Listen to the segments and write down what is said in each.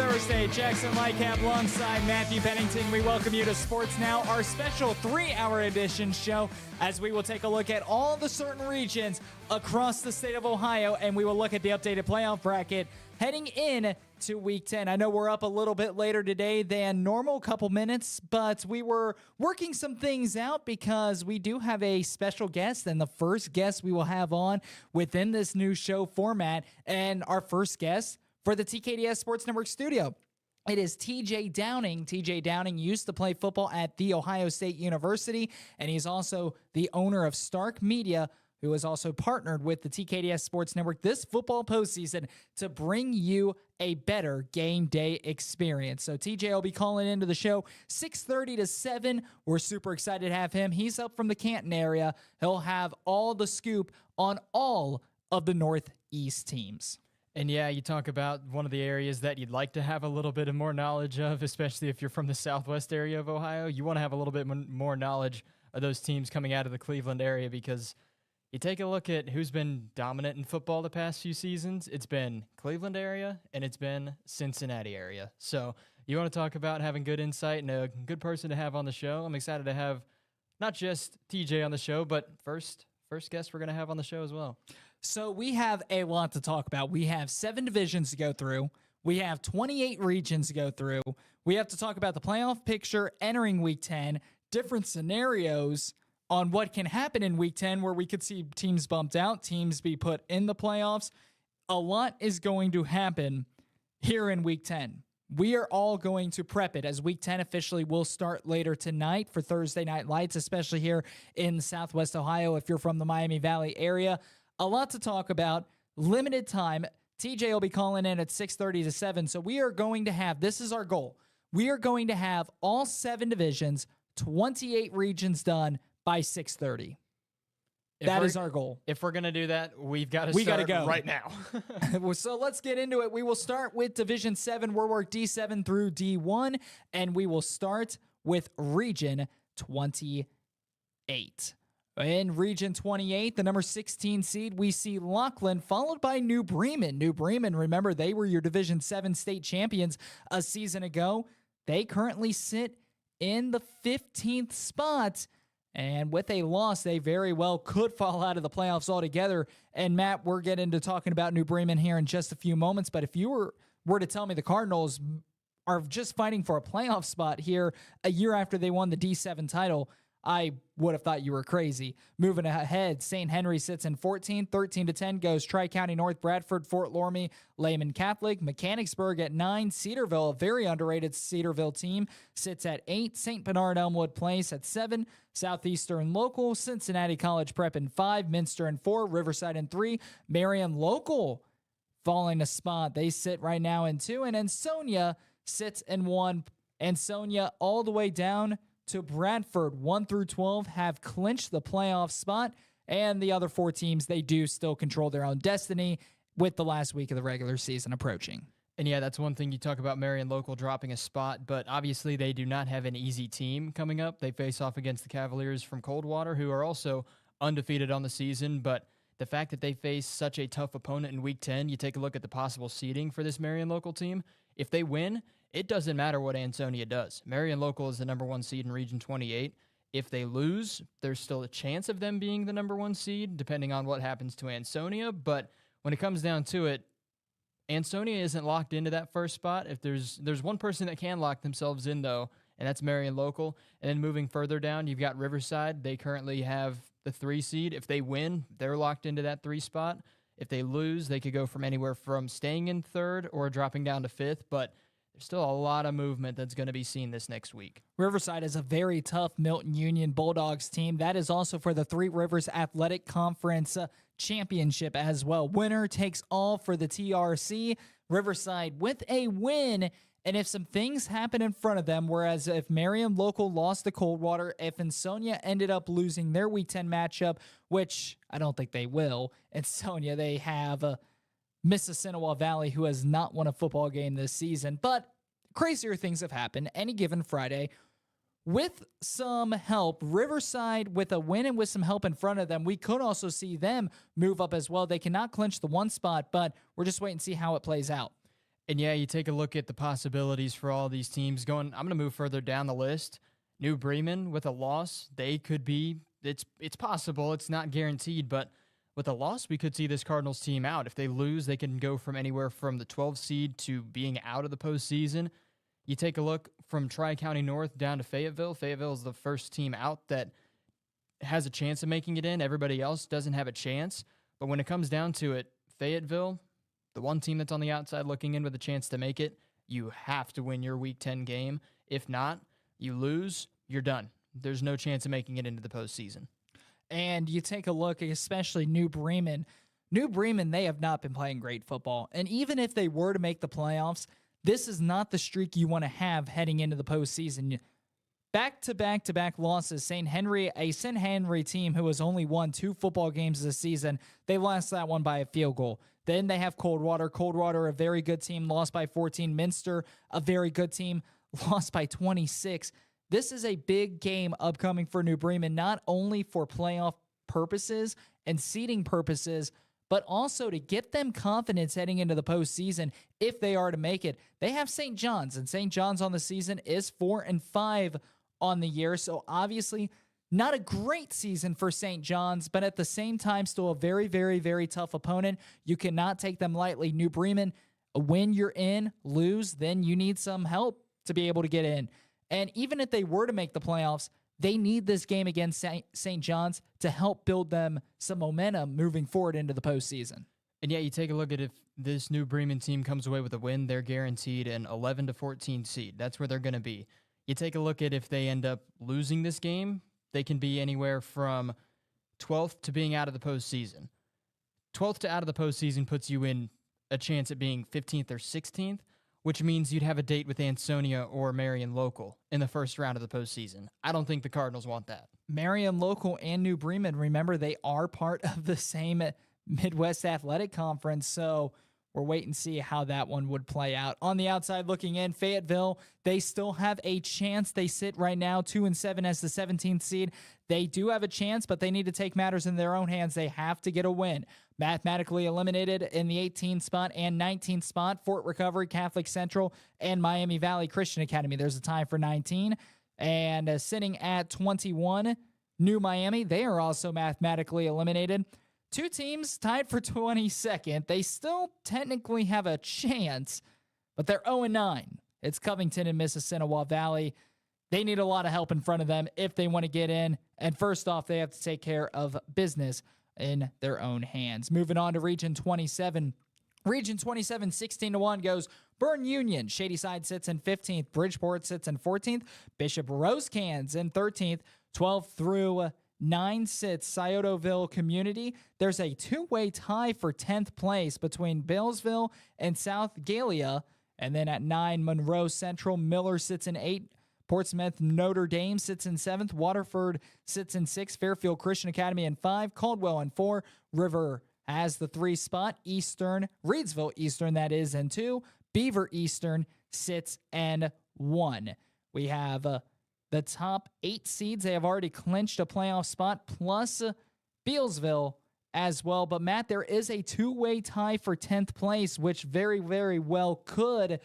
Thursday. Jackson Lightcap alongside Matthew Pennington. We welcome you to Sports Now, our special 3-hour edition show, as we will take a look at all the certain regions across the state of Ohio, and we will look at the updated playoff bracket heading in to Week 10. I know we're up a little bit later today than normal, couple minutes, but we were working some things out because we do have a special guest, and the first guest we will have on within this new show format, and our first guest for the TKDS Sports Network studio. It is TJ Downing. TJ Downing used to play football at The Ohio State University, and he's also the owner of Stark Media, who has also partnered with the TKDS Sports Network this football postseason to bring you a better game day experience. So TJ will be calling into the show 6:30 to 7. We're super excited to have him. He's up from the Canton area. He'll have all the scoop on all of the Northeast teams. And yeah, you talk about one of the areas that you'd like to have a little bit of more knowledge of, especially if you're from the southwest area of Ohio. You want to have a little bit more knowledge of those teams coming out of the Cleveland area, because you take a look at who's been dominant in football the past few seasons. It's been Cleveland area, and it's been Cincinnati area. So you want to talk about having good insight and a good person to have on the show. I'm excited to have not just TJ on the show, but first guest we're going to have on the show as well. So we have a lot to talk about. We have 7 divisions to go through. We have 28 regions to go through. We have to talk about the playoff picture entering Week 10, different scenarios on what can happen in Week 10 where we could see teams bumped out, teams be put in the playoffs. A lot is going to happen here in Week 10. We are all going to prep it as Week 10 officially will start later tonight for Thursday Night Lights, especially here in Southwest Ohio if you're from the Miami Valley area. A lot to talk about, limited time. TJ will be calling in at 6:30 to 7. So we are going to have, this is our goal. We are going to have all 7 divisions, 28 regions done by 6:30. That is our goal. If we're going to do that, we got to go right now. So let's get into it. We will start with Division 7. We'll work D7 through D1, and we will start with Region 28. In Region 28, the number 16 seed, we see Laughlin, followed by New Bremen. New Bremen, remember, they were your Division 7 state champions a season ago. They currently sit in the 15th spot, and with a loss, they very well could fall out of the playoffs altogether. And Matt, we're getting to talking about New Bremen here in just a few moments, but if you were to tell me the Cardinals are just fighting for a playoff spot here a year after they won the D7 title, I would have thought you were crazy. Moving ahead, St. Henry sits in 14. 13 to 10 goes Tri-County North, Bradford, Fort Loramie, Lehman Catholic. Mechanicsburg at 9. Cedarville, a very underrated Cedarville team, sits at 8. St. Bernard Elmwood Place at 7. Southeastern Local, Cincinnati College Prep in 5. Minster in 4. Riverside in 3. Marion Local falling a spot. They sit right now in 2. And Ansonia sits in 1. Ansonia all the way down to Bradford, 1 through 12, have clinched the playoff spot, and the other 4 teams, they do still control their own destiny with the last week of the regular season approaching. And yeah, that's one thing you talk about Marion Local dropping a spot, but obviously they do not have an easy team coming up. They face off against the Cavaliers from Coldwater, who are also undefeated on the season, but the fact that they face such a tough opponent in Week 10, you take a look at the possible seeding for this Marion Local team. If they win, it doesn't matter what Ansonia does. Marion Local is the number 1 seed in Region 28. If they lose, there's still a chance of them being the number 1 seed, depending on what happens to Ansonia. But when it comes down to it, Ansonia isn't locked into that first spot. If there's one person that can lock themselves in, though, and that's Marion Local. And then moving further down, you've got Riverside. They currently have the 3 seed. If they win, they're locked into that 3 spot. If they lose, they could go from anywhere from staying in 3rd or dropping down to 5th. But there's still a lot of movement that's going to be seen this next week. Riverside is a very tough Milton Union Bulldogs team. That is also for the Three Rivers Athletic Conference Championship as well. Winner takes all for the TRC. Riverside with a win. And if some things happen in front of them, whereas if Marion Local lost to Coldwater, if Ansonia ended up losing their Week 10 matchup, which I don't think they will, Ansonia, they have Mississinawa Valley, who has not won a football game this season. But crazier things have happened any given Friday. With some help, Riverside with a win and with some help in front of them, we could also see them move up as well. They cannot clinch the 1 spot, but we're just waiting to see how it plays out. And yeah, you take a look at the possibilities for all these teams going. I'm going to move further down the list. New Bremen with a loss, they could be. It's possible. It's not guaranteed, but with a loss, we could see this Cardinals team out. If they lose, they can go from anywhere from the 12th seed to being out of the postseason. You take a look from Tri-County North down to Fayetteville. Fayetteville is the first team out that has a chance of making it in. Everybody else doesn't have a chance. But when it comes down to it, Fayetteville, the one team that's on the outside looking in with a chance to make it, you have to win your Week 10 game. If not, you lose, you're done. There's no chance of making it into the postseason. And you take a look, especially New Bremen. New Bremen, they have not been playing great football. And even if they were to make the playoffs, this is not the streak you want to have heading into the postseason. Back-to-back-to-back losses. St. Henry, a St. Henry team who has only won 2 football games this season, they lost that one by a field goal. Then they have Coldwater. Coldwater, a very good team, lost by 14. Minster, a very good team, lost by 26. This is a big game upcoming for New Bremen, not only for playoff purposes and seeding purposes, but also to get them confidence heading into the postseason if they are to make it. They have St. John's, and St. John's on the season is 4-5 on the year, so obviously not a great season for St. John's, but at the same time, still a very, very, very tough opponent. You cannot take them lightly. New Bremen, when you're in, lose, then you need some help to be able to get in. And even if they were to make the playoffs, they need this game against St. John's to help build them some momentum moving forward into the postseason. And yeah, you take a look at if this New Bremen team comes away with a win, they're guaranteed an 11-14 seed. That's where they're going to be. You take a look at if they end up losing this game, they can be anywhere from 12th to being out of the postseason. 12th to out of the postseason puts you in a chance at being 15th or 16th, which means you'd have a date with Ansonia or Marion Local in the first round of the postseason. I don't think the Cardinals want that. Marion Local and New Bremen, remember, they are part of the same Midwest Athletic Conference, so we're waiting to see how that one would play out. On the outside looking in, Fayetteville, they still have a chance. They sit right now 2-7 as the 17th seed. They do have a chance, but they need to take matters in their own hands. They have to get a win. Mathematically eliminated in the 18th spot and 19th spot, Fort Recovery, Catholic Central, and Miami Valley Christian Academy. There's a tie for 19. And sitting at 21, New Miami, they are also mathematically eliminated. 2 teams tied for 22nd. They still technically have a chance, but they're 0-9. It's Covington and Mississinawa Valley. They need a lot of help in front of them if they want to get in. And first off, they have to take care of business in their own hands. Moving on to Region 27. Region 27, 16-1 goes Bern Union. Shadyside sits in 15th. Bridgeport sits in 14th. Bishop Rosecans in 13th. 12 through 9 sits Sciotoville Community. There's a 2-way tie for 10th place between Billsville and South Gallia. And then at 9, Monroe Central. Miller sits in 8. Portsmouth Notre Dame sits in 7th. Waterford sits in 6th. Fairfield Christian Academy in 5. Caldwell in 4. River has the 3 spot. Eastern, Reedsville Eastern, that is, in 2. Beaver Eastern sits in 1. We have the top 8 seeds. They have already clinched a playoff spot, plus Bealsville as well. But, Matt, there is a 2-way tie for 10th place, which very, very well could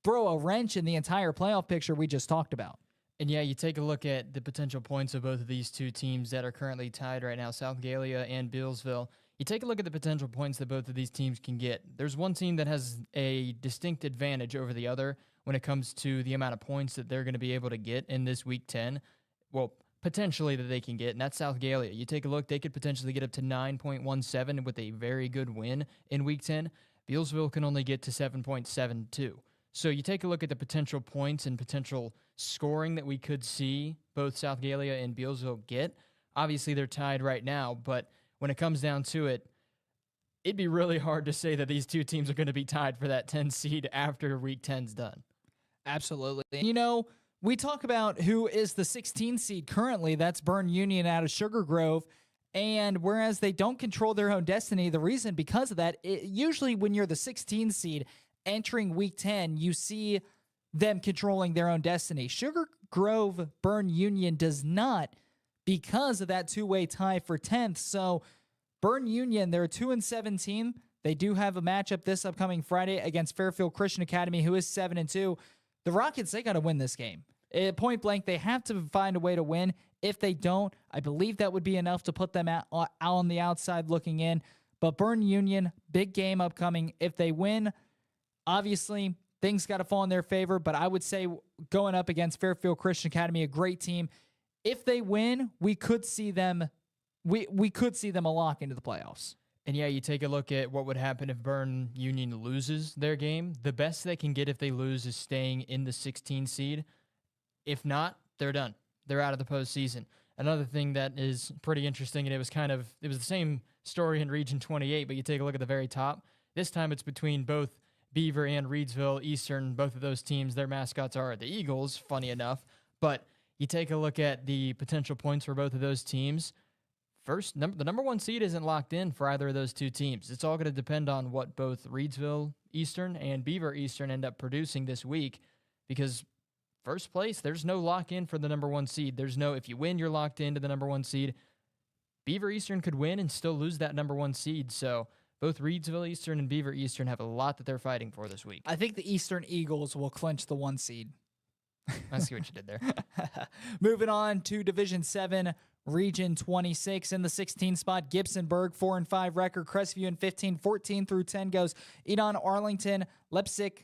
throw a wrench in the entire playoff picture we just talked about. And yeah, you take a look at the potential points of both of these 2 teams that are currently tied right now, South Gallia and Bealsville. You take a look at the potential points that both of these teams can get. There's one team that has a distinct advantage over the other when it comes to the amount of points that they're going to be able to get in this Week 10. Well, potentially that they can get, and that's South Gallia. You take a look, they could potentially get up to 9.17 with a very good win in Week 10. Bealsville can only get to 7.72. So you take a look at the potential points and potential scoring that we could see both South Gallia and Bealsville get. Obviously, they're tied right now, but when it comes down to it, it'd be really hard to say that these 2 teams are going to be tied for that 10 seed after Week 10's done. Absolutely. You know, we talk about who is the 16 seed currently. That's Bern Union out of Sugar Grove. And whereas they don't control their own destiny, the reason because of that, usually when you're the 16 seed entering Week 10, you see them controlling their own destiny. Sugar Grove Bern Union does not, because of that 2-way tie for 10th. So Bern Union, they're a 2-17. They do have a matchup this upcoming Friday against Fairfield Christian Academy, who is 7-2. The Rockets, they got to win this game. At point blank, they have to find a way to win. If they don't, I believe that would be enough to put them out on the outside looking in. But Burn Union, big game upcoming. If they win, obviously, things got to fall in their favor. But I would say going up against Fairfield Christian Academy, a great team. If they win, we could see them. We could see them a lock into the playoffs. And yeah, you take a look at what would happen if Burn Union loses their game. The best they can get if they lose is staying in the 16 seed. If not, they're done. They're out of the postseason. Another thing that is pretty interesting, and it was the same story in Region 28, but you take a look at the very top. This time it's between both Beaver and Reedsville Eastern. Both of those teams, their mascots are the Eagles, funny enough. But you take a look at the potential points for both of those teams. First, the number one seed isn't locked in for either of those two teams. It's all going to depend on what both Reedsville Eastern and Beaver Eastern end up producing this week, because first place, there's no lock-in for the number one seed. There's no, if you win, you're locked into the number one seed. Beaver Eastern could win and still lose that number one seed. So both Reedsville Eastern and Beaver Eastern have a lot that they're fighting for this week. I think the Eastern Eagles will clinch the one seed. I see what you did there. Moving on to Division 7, Region 26. In the 16 spot, Gibsonburg, 4-5 record. Crestview in 15, 14 through 10 goes Edon, Arlington, Leipsic,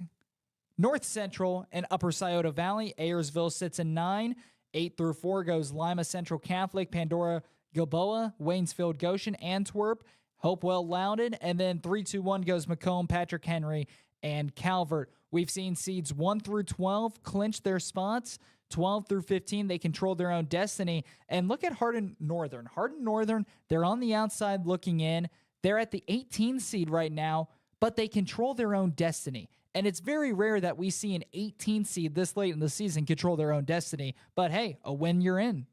North Central, and Upper Scioto Valley. Ayersville sits in 9. 8 through 4 goes Lima Central Catholic, Pandora, Gilboa, Waynesfield, Goshen, Antwerp, Hopewell, Loudon, and then 3-2-1 goes Macomb, Patrick Henry, and Calvert. We've seen seeds 1 through 12 clinch their spots. 12 through 15, they control their own destiny. And look at Hardin Northern. Hardin Northern, they're on the outside looking in. They're at the 18 seed right now, but they control their own destiny. And it's very rare that we see an 18 seed this late in the season control their own destiny. But hey, a win, you're in.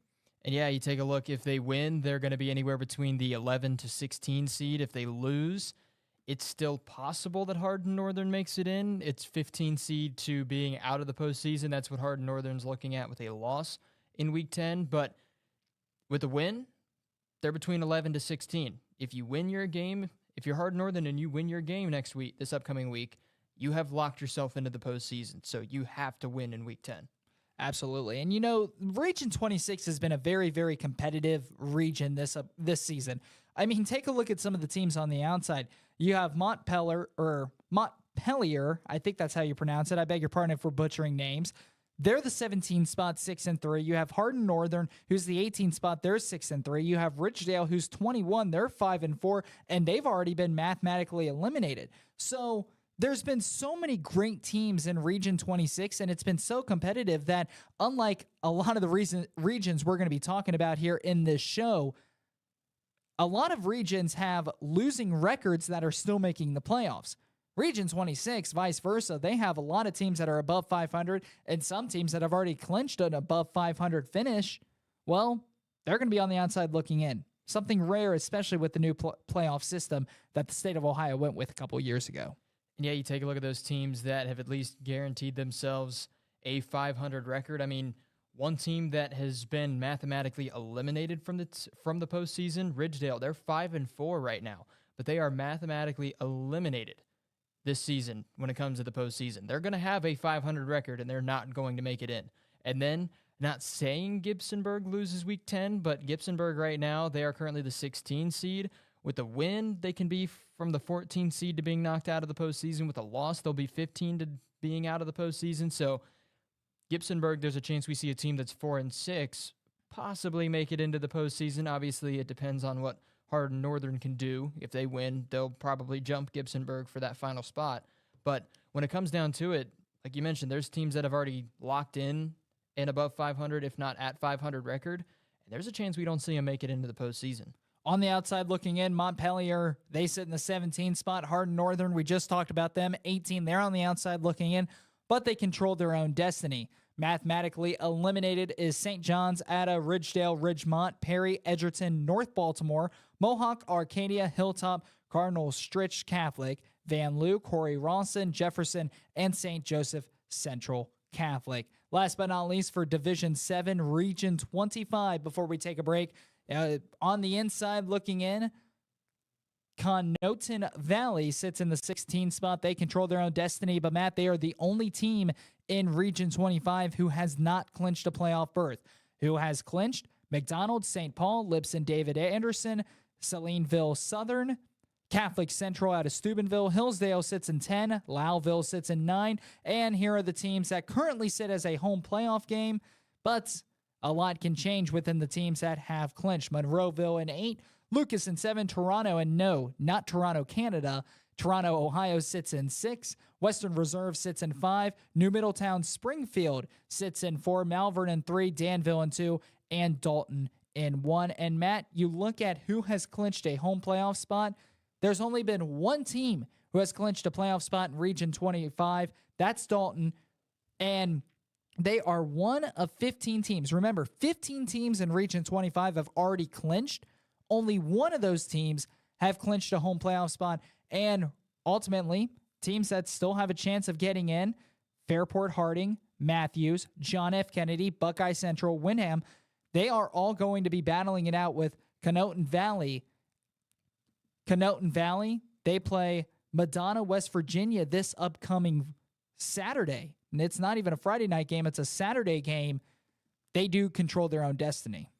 And yeah, you take a look. If they win, they're going to be anywhere between the 11 to 16 seed. If they lose, it's still possible that Hardin Northern makes it in. It's 15 seed to being out of the postseason. That's what Hardin Northern's looking at with a loss in Week 10. But with a win, they're between 11 to 16. If you win your game, if you're Hardin Northern and you win your game this upcoming week, you have locked yourself into the postseason. So you have to win in Week 10. Absolutely. And, you know, Region 26 has been a very, very competitive region this season. I mean, take a look at some of the teams on the outside. You have Montpelier, I think that's how you pronounce it. I beg your pardon if we're butchering names. They're the 17 spot, 6-3. You have Hardin Northern, who's the 18 spot. They're 6-3. You have Richdale, who's 21. They're 5-4, and they've already been mathematically eliminated. So there's been so many great teams in Region 26, and it's been so competitive that, unlike a lot of the regions we're going to be talking about here in this show, a lot of regions have losing records that are still making the playoffs. Region 26, vice versa, they have a lot of teams that are above 500 and some teams that have already clinched an above 500 finish. Well, they're going to be on the outside looking in. Something rare, especially with the new playoff system that the state of Ohio went with a couple years ago. And yeah, you take a look at those teams that have at least guaranteed themselves a 500 record. I mean, one team that has been mathematically eliminated from the postseason, Ridgedale, they're 5-4 right now, but they are mathematically eliminated this season when it comes to the postseason. They're going to have a 500 record, and they're not going to make it in. And then, not saying Gibsonburg loses Week 10, but Gibsonburg right now, they are currently the 16 seed. With a win, they can be from the 14 seed to being knocked out of the postseason. With a loss, they'll be 15 to being out of the postseason. So Gibsonburg, there's a chance we see a team that's 4-6 possibly make it into the postseason. Obviously, it depends on what Hardin Northern can do. If they win, they'll probably jump Gibsonburg for that final spot. But when it comes down to it, like you mentioned, there's teams that have already locked in above 500, if not at 500 record. And there's a chance we don't see them make it into the postseason. On the outside looking in, Montpelier, they sit in the 17 spot. Hardin Northern, we just talked about them, 18. They're on the outside looking in, but they control their own destiny. Mathematically eliminated is St. John's, Ada, Ridgedale, Ridgemont, Perry, Edgerton, North Baltimore, Mohawk, Arcadia, Hilltop, Cardinal, Stritch Catholic, Van Loo, Corey Rawson, Jefferson, and St. Joseph Central Catholic. Last but not least, for Division 7, Region 25, before we take a break, on the inside looking in, Conotton Valley sits in the 16th spot. They control their own destiny, but Matt, they are the only team in Region 25 who has not clinched a playoff berth. Who has clinched? McDonald, St. Paul, Lipson, David Anderson, Salineville Southern, Catholic Central out of Steubenville, Hillsdale sits in 10, Lowville sits in 9, and here are the teams that currently sit as a home playoff game, but a lot can change within the teams that have clinched. Monroeville in 8, Lucas in 7, Toronto, and no, not Toronto, Canada. Toronto, Ohio sits in 6. Western Reserve sits in 5. New Middletown, Springfield sits in 4. Malvern in 3. Danville in 2. And Dalton in 1. And Matt, you look at who has clinched a home playoff spot. There's only been one team who has clinched a playoff spot in Region 25. That's Dalton. And they are one of 15 teams. Remember, 15 teams in Region 25 have already clinched. Only one of those teams have clinched a home playoff spot. And ultimately, teams that still have a chance of getting in, Fairport Harding, Matthews, John F. Kennedy, Buckeye Central, Windham, they are all going to be battling it out with Conotton Valley. Conotton Valley, they play Madonna, West Virginia this upcoming Saturday. And it's not even a Friday night game, it's a Saturday game. They do control their own destiny.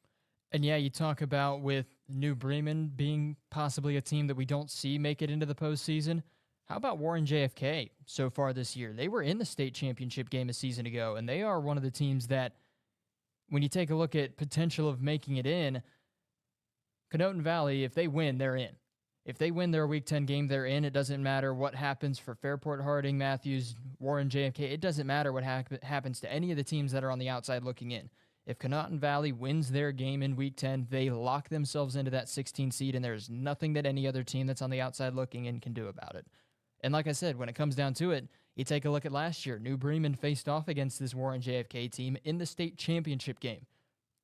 And yeah, you talk about with New Bremen being possibly a team that we don't see make it into the postseason. How about Warren JFK so far this year? They were in the state championship game a season ago, and they are one of the teams that, when you take a look at potential of making it in, Conotton Valley, if they win, they're in. If they win their Week 10 game, they're in. It doesn't matter what happens for Fairport Harding, Matthews, Warren JFK. It doesn't matter what happens to any of the teams that are on the outside looking in. If Conotton Valley wins their game in Week 10, they lock themselves into that 16 seed, and there's nothing that any other team that's on the outside looking in can do about it. And like I said, when it comes down to it, you take a look at last year. New Bremen faced off against this Warren JFK team in the state championship game.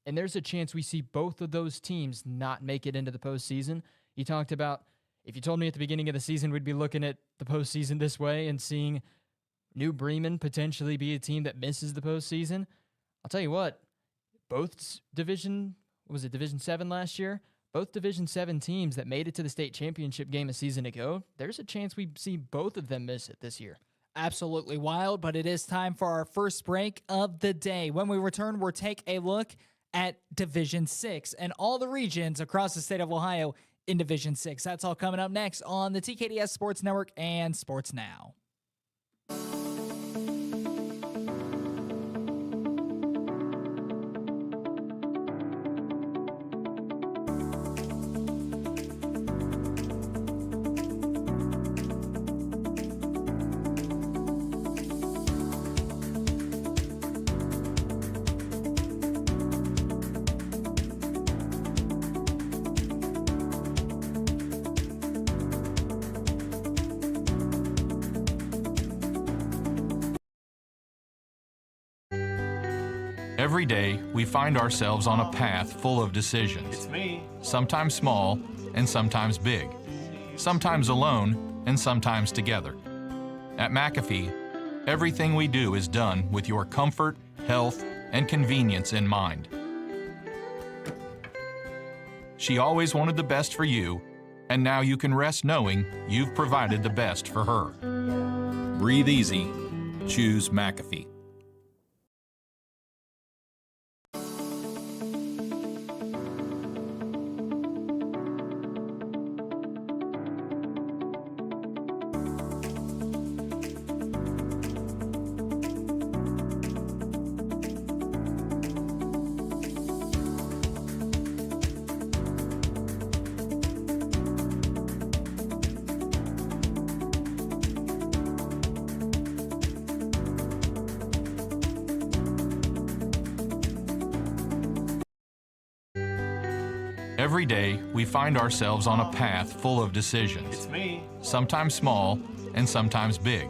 And there's a chance we see both of those teams not make it into the postseason. You talked about, if you told me at the beginning of the season we'd be looking at the postseason this way and seeing New Bremen potentially be a team that misses the postseason, I'll tell you what, both Division 7 last year? Both Division 7 teams that made it to the state championship game a season ago, there's a chance we see both of them miss it this year. Absolutely wild, but it is time for our first break of the day. When we return, we'll take a look at Division 6 and all the regions across the state of Ohio in Division 6. That's all coming up next on the TKDS Sports Network and Sports Now. Every day, we find ourselves on a path full of decisions. It's me. Sometimes small and sometimes big. Sometimes alone and sometimes together. At McAfee, everything we do is done with your comfort, health, and convenience in mind. She always wanted the best for you, and now you can rest knowing you've provided the best for her. Breathe easy. Choose McAfee. Every day, we find ourselves on a path full of decisions. It's me. Sometimes small and sometimes big.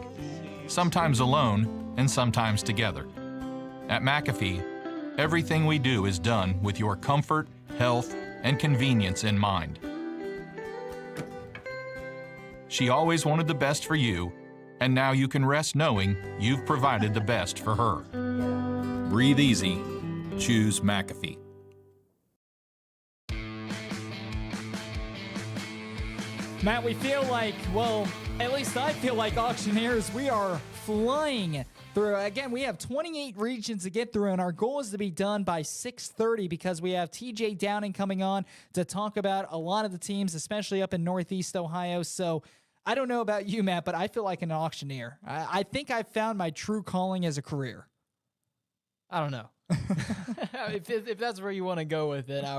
Sometimes alone and sometimes together. At McAfee, everything we do is done with your comfort, health, and convenience in mind. She always wanted the best for you, and now you can rest knowing you've provided the best for her. Breathe easy. Choose McAfee. Matt, we feel like, well, at least I feel like auctioneers, we are flying through. Again, we have 28 regions to get through, and our goal is to be done by 6:30 because we have TJ Downing coming on to talk about a lot of the teams, especially up in Northeast Ohio. So I don't know about you, Matt, but I feel like an auctioneer. I think I've found my true calling as a career. I don't know. if that's where you want to go with it, I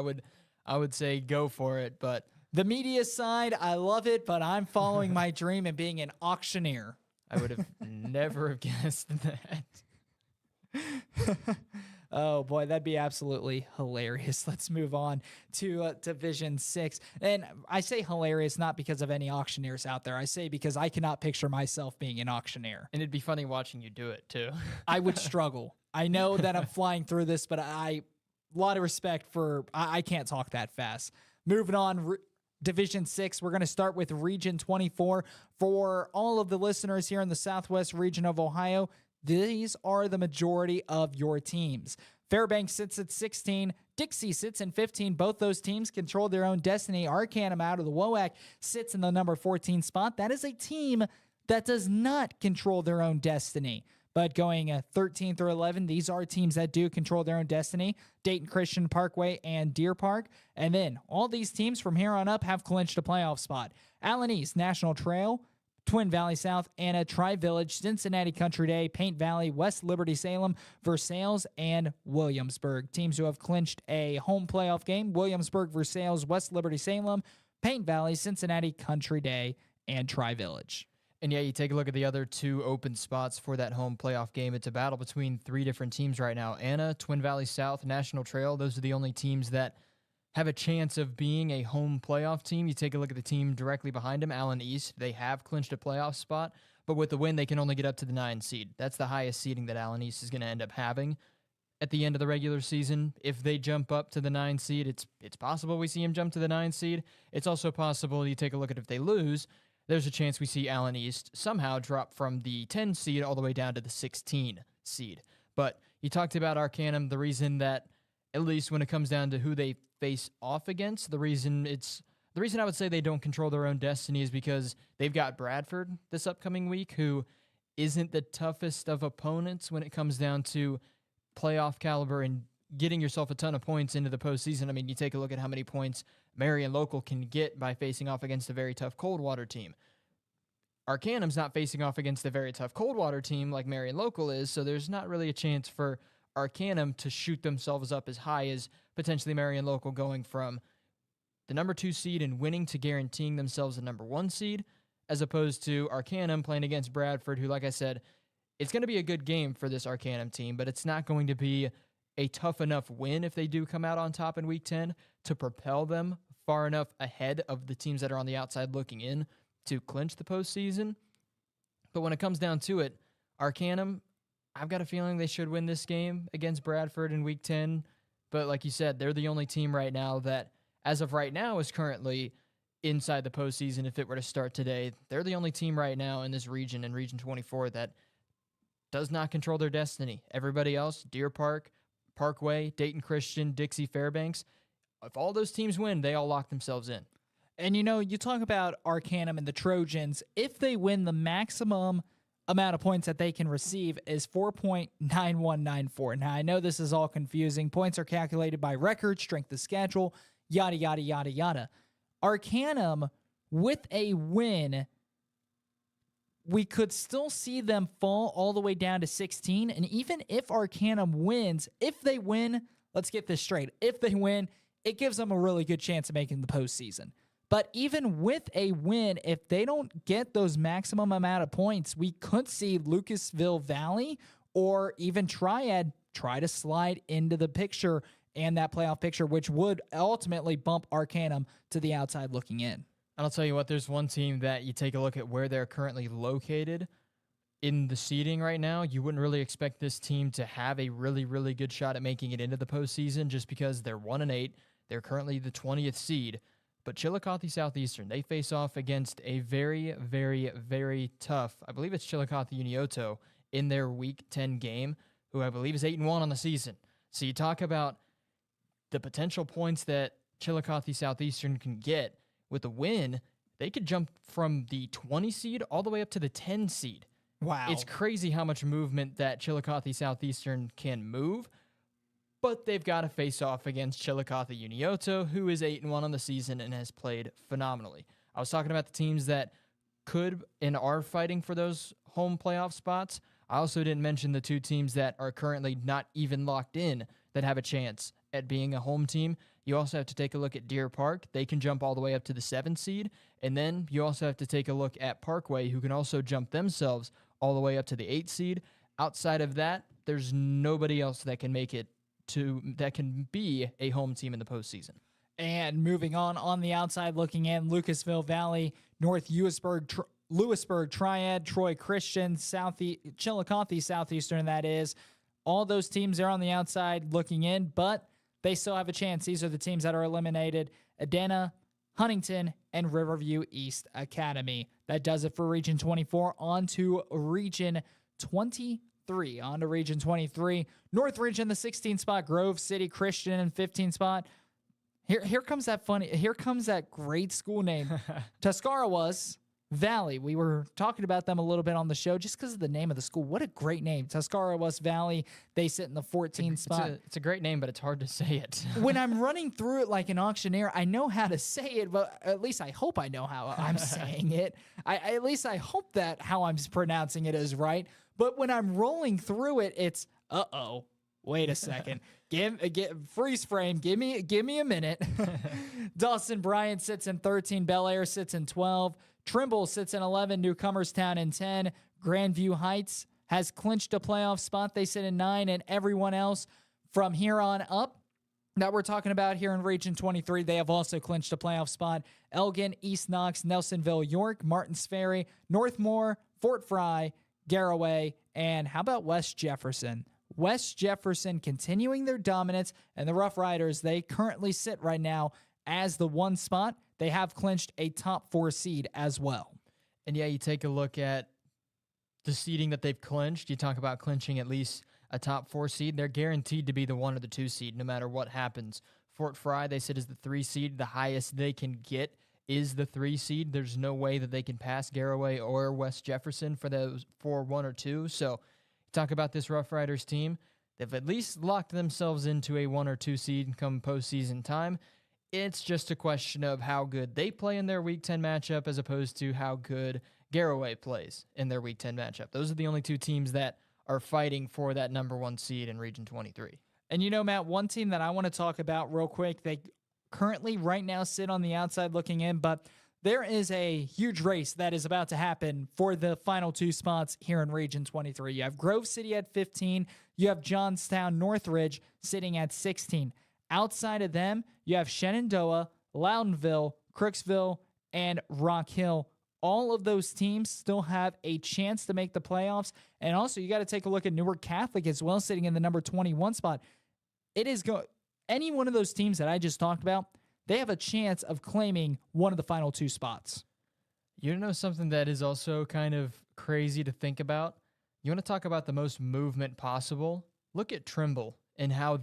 would say go for it. But the media side, I love it, but I'm following my dream and being an auctioneer. I would have never have guessed that. Oh, boy, that'd be absolutely hilarious. Let's move on to Division 6. And I say hilarious not because of any auctioneers out there. I say because I cannot picture myself being an auctioneer. And it'd be funny watching you do it, too. I would struggle. I know that I'm flying through this, but a lot of respect for, I can't talk that fast. Moving on, Division 6, we're going to start with Region 24. For all of the listeners here in the Southwest region of Ohio, these are the majority of your teams. Fairbanks sits at 16. Dixie sits in 15. Both those teams control their own destiny. Arcanum out of the WOAC sits in the number 14 spot. That is a team that does not control their own destiny. But going 13 through 11, these are teams that do control their own destiny. Dayton Christian Parkway and Deer Park. And then all these teams from here on up have clinched a playoff spot. Allen East, National Trail, Twin Valley South, Anna, Tri-Village, Cincinnati Country Day, Paint Valley, West Liberty Salem, Versailles, and Williamsburg. Teams who have clinched a home playoff game: Williamsburg, Versailles, West Liberty Salem, Paint Valley, Cincinnati Country Day, and Tri-Village. And yeah, you take a look at the other two open spots for that home playoff game. It's a battle between three different teams right now. Anna, Twin Valley South, National Trail, those are the only teams that have a chance of being a home playoff team. You take a look at the team directly behind them, Allen East. They have clinched a playoff spot, but with the win, they can only get up to the 9 seed. That's the highest seeding that Allen East is going to end up having at the end of the regular season. If they jump up to the 9 seed, it's possible we see them jump to the 9 seed. It's also possible you take a look at if they lose, there's a chance we see Allen East somehow drop from the 10 seed all the way down to the 16 seed. But you talked about Arcanum, the reason that, at least when it comes down to who they face off against, the reason I would say they don't control their own destiny is because they've got Bradford this upcoming week, who isn't the toughest of opponents when it comes down to playoff caliber and getting yourself a ton of points into the postseason. I mean, you take a look at how many points Marion Local can get by facing off against a very tough Coldwater team. Arcanum's not facing off against a very tough Coldwater team like Marion Local is, so there's not really a chance for Arcanum to shoot themselves up as high as potentially Marion Local, going from the number 2 seed and winning to guaranteeing themselves the number 1 seed, as opposed to Arcanum playing against Bradford, who, like I said, it's going to be a good game for this Arcanum team, but it's not going to be a tough enough win if they do come out on top in Week 10 to propel them far enough ahead of the teams that are on the outside looking in to clinch the postseason. But when it comes down to it, Arcanum, I've got a feeling they should win this game against Bradford in Week 10. But like you said, they're the only team right now that, as of right now, is currently inside the postseason. If it were to start today, they're the only team right now in this region, in Region 24, that does not control their destiny. Everybody else, Deer Park, Parkway, Dayton Christian, Dixie, Fairbanks, if all those teams win, they all lock themselves in. And, you know, you talk about Arcanum and the Trojans. If they win, the maximum amount of points that they can receive is 4.9194. Now, I know this is all confusing. Points are calculated by record, strength of schedule, yada, yada, yada, yada. Arcanum, with a win, we could still see them fall all the way down to 16. And even if Arcanum wins, if they win, let's get this straight. If they win, it gives them a really good chance of making the postseason. But even with a win, if they don't get those maximum amount of points, we could see Lucasville Valley or even Triad try to slide into the picture and that playoff picture, which would ultimately bump Arcanum to the outside looking in. And I'll tell you what, there's one team that you take a look at where they're currently located in the seeding right now. You wouldn't really expect this team to have a really, really good shot at making it into the postseason just because they're 1-8. They're currently the 20th seed. But Chillicothe Southeastern, they face off against a very, very, very tough, I believe it's Chillicothe Unioto, in their Week 10 game, who I believe is 8-1 on the season. So you talk about the potential points that Chillicothe Southeastern can get with a win. they could jump from the 20 seed all the way up to the 10 seed. Wow. It's crazy how much movement that Chillicothe Southeastern can move, but they've got to face off against Chillicothe Unioto, who is 8-1 on the season and has played phenomenally. I was talking about the teams that could and are fighting for those home playoff spots. I also didn't mention the two teams that are currently not even locked in that have a chance at being a home team. You also have to take a look at Deer Park. They can jump all the way up to the 7 seed. And then you also have to take a look at Parkway, who can also jump themselves all the way up to the 8 seed. Outside of that, there's nobody else that can make it that can be a home team in the postseason. And moving on the outside looking in, Lucasville Valley, North Lewisburg Triad, Troy Christian, Chillicothe Southeastern, that is. All those teams are on the outside looking in, but they still have a chance. These are the teams that are eliminated: Adena, Huntington, and Riverview East Academy. That does it for Region 24. On to Region 23. North Region, the 16 spot, Grove City Christian in 15 spot. Here comes that great school name. Tuscarawas Valley. We were talking about them a little bit on the show just because of the name of the school. What a great name. Tuscarawas Valley. They sit in the 14 spot. It's a great name, but it's hard to say it. When I'm running through it like an auctioneer, I know how to say it, but at least I hope I know how I'm saying it. At least I hope that how I'm pronouncing it is right. But when I'm rolling through it, it's, wait a second. Freeze frame. Give me a minute. Dawson Bryant sits in 13. Bel Air sits in 12. Trimble sits in 11. Newcomerstown in 10. Grandview Heights has clinched a playoff spot. They sit in 9. And everyone else from here on up that we're talking about here in Region 23, they have also clinched a playoff spot. Elgin, East Knox, Nelsonville, York, Martins Ferry, Northmore, Fort Fry, Garraway, and how about West Jefferson? West Jefferson continuing their dominance, and the Rough Riders, they currently sit right now as the 1 spot. They have clinched a top 4 seed as well. And yeah, you take a look at the seeding that they've clinched. You talk about clinching at least a top 4 seed. They're guaranteed to be the 1 or the 2 seed no matter what happens. Fort Fry, they sit as the 3 seed. The highest they can get is the 3 seed. There's no way that they can pass Garraway or West Jefferson for 1 or 2. So talk about this Rough Riders team. They've at least locked themselves into a 1 or 2 seed come postseason time. It's just a question of how good they play in their Week 10 matchup as opposed to how good Garraway plays in their Week 10 matchup. Those are the only 2 teams that are fighting for that number 1 seed in Region 23. And you know, Matt, one team that I want to talk about real quick, they currently right now sit on the outside looking in, but there is a huge race that is about to happen for the final 2 spots here in Region 23. You have Grove City at 15. You have Johnstown Northridge sitting at 16. Outside of them, you have Shenandoah, Loudonville, Crooksville, and Rock Hill. All of those teams still have a chance to make the playoffs. And also, you got to take a look at Newark Catholic as well, sitting in the number 21 spot. Any one of those teams that I just talked about, they have a chance of claiming one of the final 2 spots. You know something that is also kind of crazy to think about? You want to talk about the most movement possible? Look at Trimble and how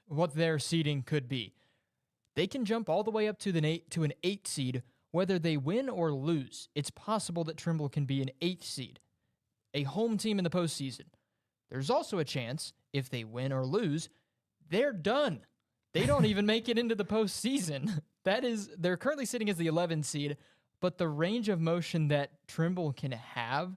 what their seeding could be. They can jump all the way up to an 8 seed, whether they win or lose. It's possible that Trimble can be an 8th seed, a home team in the postseason. There's also a chance, if they win or lose, they're done. They don't even make it into the postseason. They're currently sitting as the 11th seed, but the range of motion that Trimble can have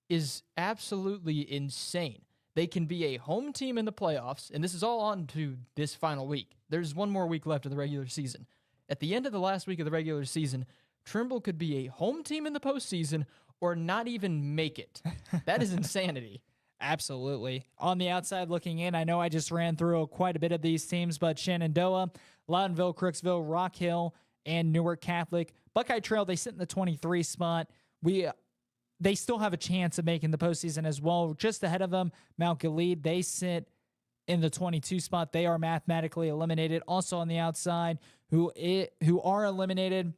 is absolutely insane. They can be a home team in the playoffs, and this is all on to this final week. There's 1 more week left of the regular season. At the end of the last week of the regular season, Trimble could be a home team in the postseason or not even make it. That is insanity. Absolutely. On the outside looking in, I know I just ran through quite a bit of these teams, but Shenandoah, Loudonville, Crooksville, Rock Hill, and Newark Catholic. Buckeye Trail, they sit in the 23 spot. They still have a chance of making the postseason as well. Just ahead of them, Mount Gilead, they sit in the 22 spot. They are mathematically eliminated. Also on the outside, who are eliminated,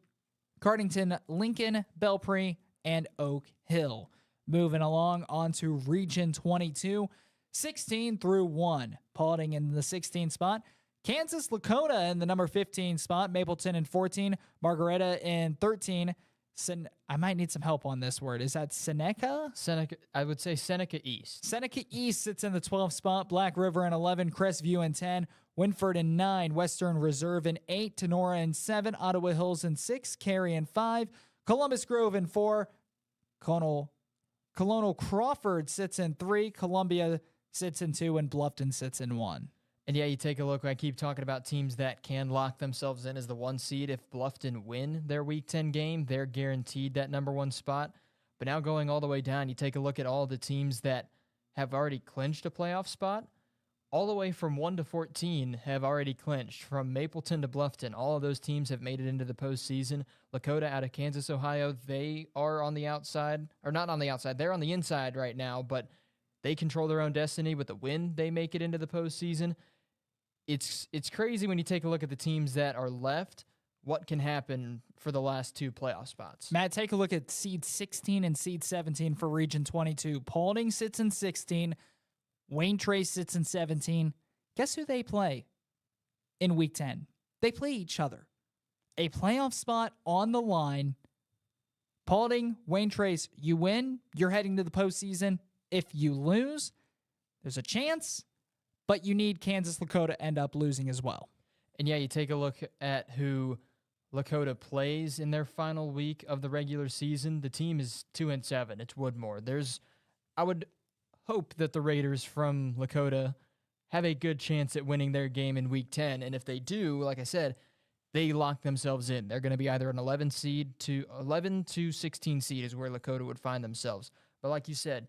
Cardington, Lincoln, Belpre, and Oak Hill. Moving along onto Region 22, 16 through 1. Paulding in the 16 spot. Kansas, Lakota in the number 15 spot, Mapleton in 14, Margaretta in 13. I might need some help on this word. Is that Seneca? Seneca, I would say Seneca East. Seneca East sits in the 12th spot, Black River in 11, Crestview in 10, Winford in 9, Western Reserve in 8, Tenora in 7, Ottawa Hills in 6, Cary in 5, Columbus Grove in 4, Colonel Crawford sits in 3, Columbia sits in 2, and Bluffton sits in 1. And yeah, you take a look. I keep talking about teams that can lock themselves in as the 1 seed. If Bluffton win their Week 10 game, they're guaranteed that number 1 spot. But now going all the way down, you take a look at all the teams that have already clinched a playoff spot. All the way from 1 to 14 have already clinched. From Mapleton to Bluffton, all of those teams have made it into the postseason. Lakota out of Kansas, Ohio, they are on the outside. Or not on the outside. They're on the inside right now, but they control their own destiny. With the win, they make it into the postseason. It's crazy when you take a look at the teams that are left, what can happen for the last 2 playoff spots. Matt, take a look at seed 16 and seed 17 for Region 22. Paulding sits in 16. Wayne Trace sits in 17. Guess who they play in Week 10? They play each other. A playoff spot on the line. Paulding, Wayne Trace, you win, you're heading to the postseason. If you lose, there's a chance, but you need Kansas Lakota to end up losing as well. And yeah, you take a look at who Lakota plays in their final week of the regular season. The team is 2-7. It's Woodmore. I would hope that the Raiders from Lakota have a good chance at winning their game in Week 10. And if they do, like I said, they lock themselves in. They're going to be either an 11 to 16 seed is where Lakota would find themselves. But like you said,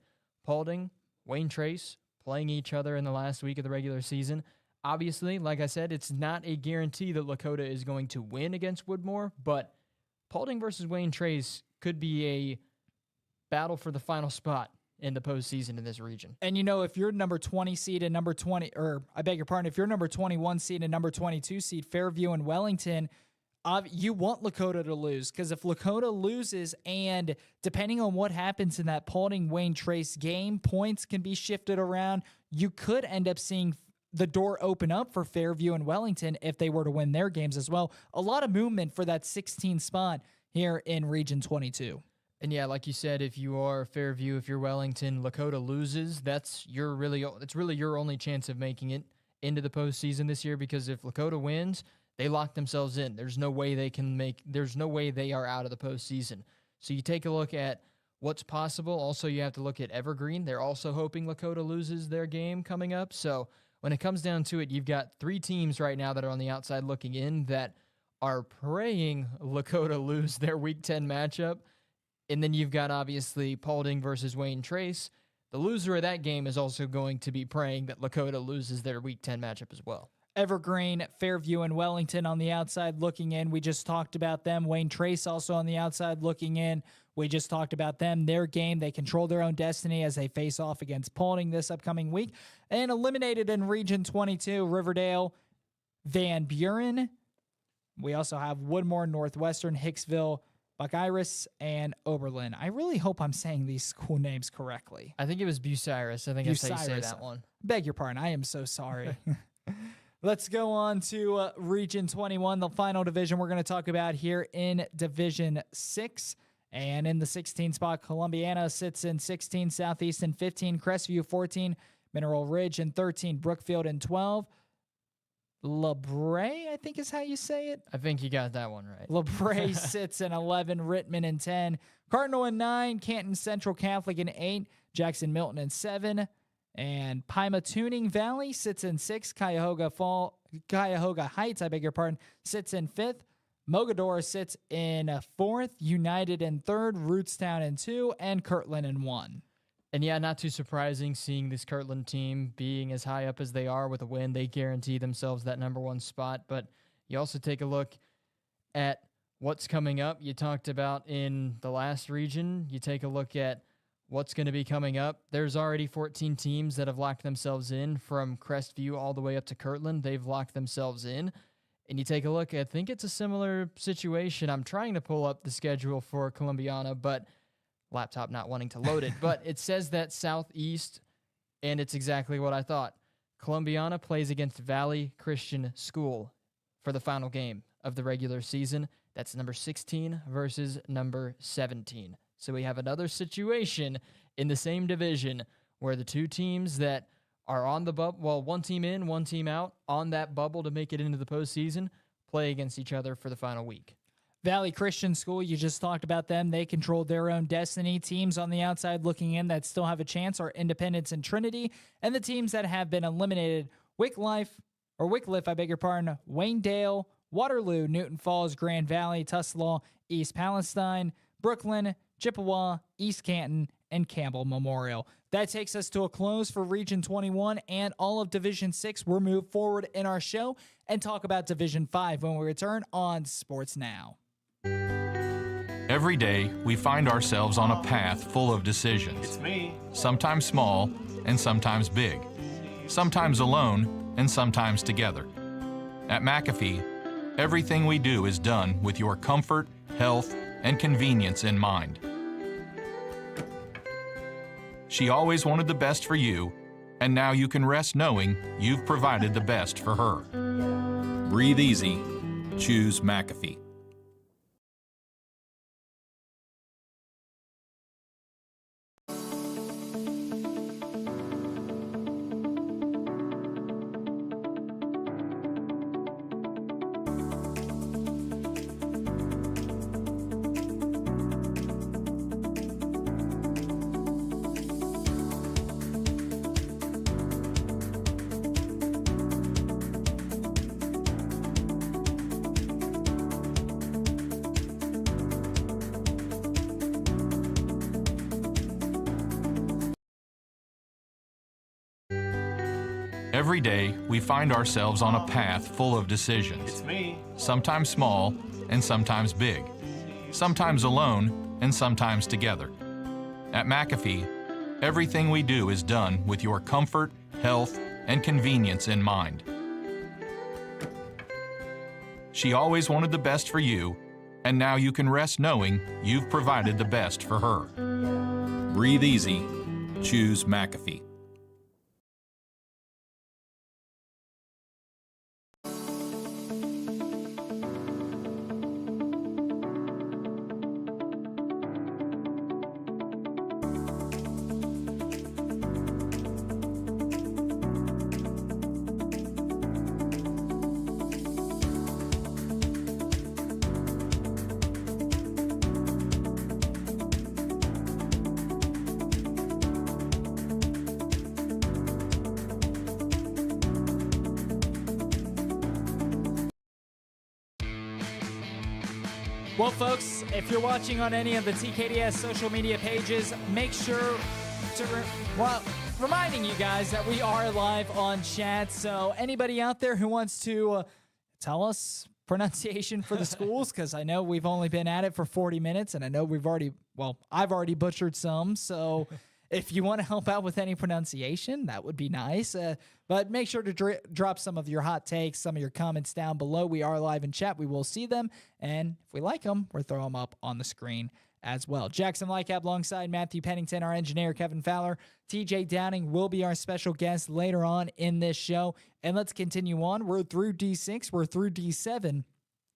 Paulding, Wayne Trace, playing each other in the last week of the regular season. Obviously, like I said, it's not a guarantee that Lakota is going to win against Woodmore, but Paulding versus Wayne Trace could be a battle for the final spot in the postseason in this region. And if you're number 20 seed and number 20, or I beg your pardon, if you're number 21 seed and number 22 seed, Fairview and Wellington, you want Lakota to lose, because if Lakota loses, and depending on what happens in that Paulding-Wayne Trace game, points can be shifted around. You could end up seeing the door open up for Fairview and Wellington if they were to win their games as well. A lot of movement for that 16 spot here in Region 22. And yeah, like you said, if you are Fairview, if you're Wellington, Lakota loses, it's really your only chance of making it into the postseason this year, because if Lakota wins, they lock themselves in. There's no way they are out of the postseason. So you take a look at what's possible. Also, you have to look at Evergreen. They're also hoping Lakota loses their game coming up. So when it comes down to it, you've got 3 teams right now that are on the outside looking in that are praying Lakota lose their Week 10 matchup. And then you've got, obviously, Paulding versus Wayne Trace. The loser of that game is also going to be praying that Lakota loses their Week 10 matchup as well. Evergreen, Fairview, and Wellington on the outside looking in. We just talked about them. Wayne Trace also on the outside looking in. We just talked about them. Their game, they control their own destiny as they face off against Paulding this upcoming week. And eliminated in Region 22, Riverdale, Van Buren. We also have Woodmore, Northwestern, Hicksville, Bucyrus, and Oberlin. I really hope I'm saying these school names correctly. I think it was Bucyrus. I think that's how you say that one. Beg your pardon. I am so sorry. Let's go on to Region 21, the final division we're going to talk about here in Division 6. And in the 16 spot, Columbiana sits in 16, Southeast in 15, Crestview 14, Mineral Ridge in 13, Brookfield in 12. LaBray, I think is how you say it. I think you got that one right. LaBray sits in 11, Rittman in 10, Cardinal in 9, Canton Central Catholic in 8, Jackson Milton in 7, and Pymatuning Valley sits in 6, Cuyahoga Heights, sits in 5th, Mogador sits in 4th, United in 3rd, Rootstown in 2, and Kirtland in 1. And yeah, not too surprising seeing this Kirtland team being as high up as they are. With a win, they guarantee themselves that number 1 spot. But you also take a look at what's coming up. You talked about in the last region. You take a look at what's going to be coming up. There's already 14 teams that have locked themselves in from Crestview all the way up to Kirtland. They've locked themselves in. And you take a look, I think it's a similar situation. I'm trying to pull up the schedule for Columbiana, but laptop not wanting to load it. But it says that Southeast, and it's exactly what I thought. Columbiana plays against Valley Christian School for the final game of the regular season. That's number 16 versus number 17. So we have another situation in the same division where the two teams that are on the bubble, well, one team in, one team out, on that bubble to make it into the postseason, play against each other for the final week. Valley Christian School, you just talked about them. They control their own destiny. Teams on the outside looking in that still have a chance are Independence and Trinity. And the teams that have been eliminated, Wycliffe, I beg your pardon, Waynedale, Waterloo, Newton Falls, Grand Valley, Tuslaw, East Palestine, Brooklyn, Chippewa, East Canton, and Campbell Memorial. That takes us to a close for Region 21 and all of Division 6. We'll move forward in our show and talk about Division 5 when we return on Sports Now. Every day, we find ourselves on a path full of decisions. It's me. Sometimes small and sometimes big. Sometimes alone and sometimes together. At McAfee, everything we do is done with your comfort, health, and convenience in mind. She always wanted the best for you, and now you can rest knowing you've provided the best for her. Breathe easy. Choose McAfee. Every day, we find ourselves on a path full of decisions. It's me. Sometimes small and sometimes big. Sometimes alone and sometimes together. At McAfee, everything we do is done with your comfort, health, and convenience in mind. She always wanted the best for you, and now you can rest knowing you've provided the best for her. Breathe easy. Choose McAfee. Well, folks, if you're watching on any of the TKDS social media pages, make sure to, reminding you guys that we are live on chat. So anybody out there who wants to tell us pronunciation for the schools, because I know we've only been at it for 40 minutes, and I know I've already butchered some. So if you want to help out with any pronunciation, that would be nice. But make sure to drop some of your hot takes, some of your comments down below. We are live in chat. We will see them. And if we like them, we'll throw them up on the screen as well. Jackson Lightcap alongside Matthew Pennington, our engineer, Kevin Fowler. TJ Downing will be our special guest later on in this show. And let's continue on. We're through D6. We're through D7.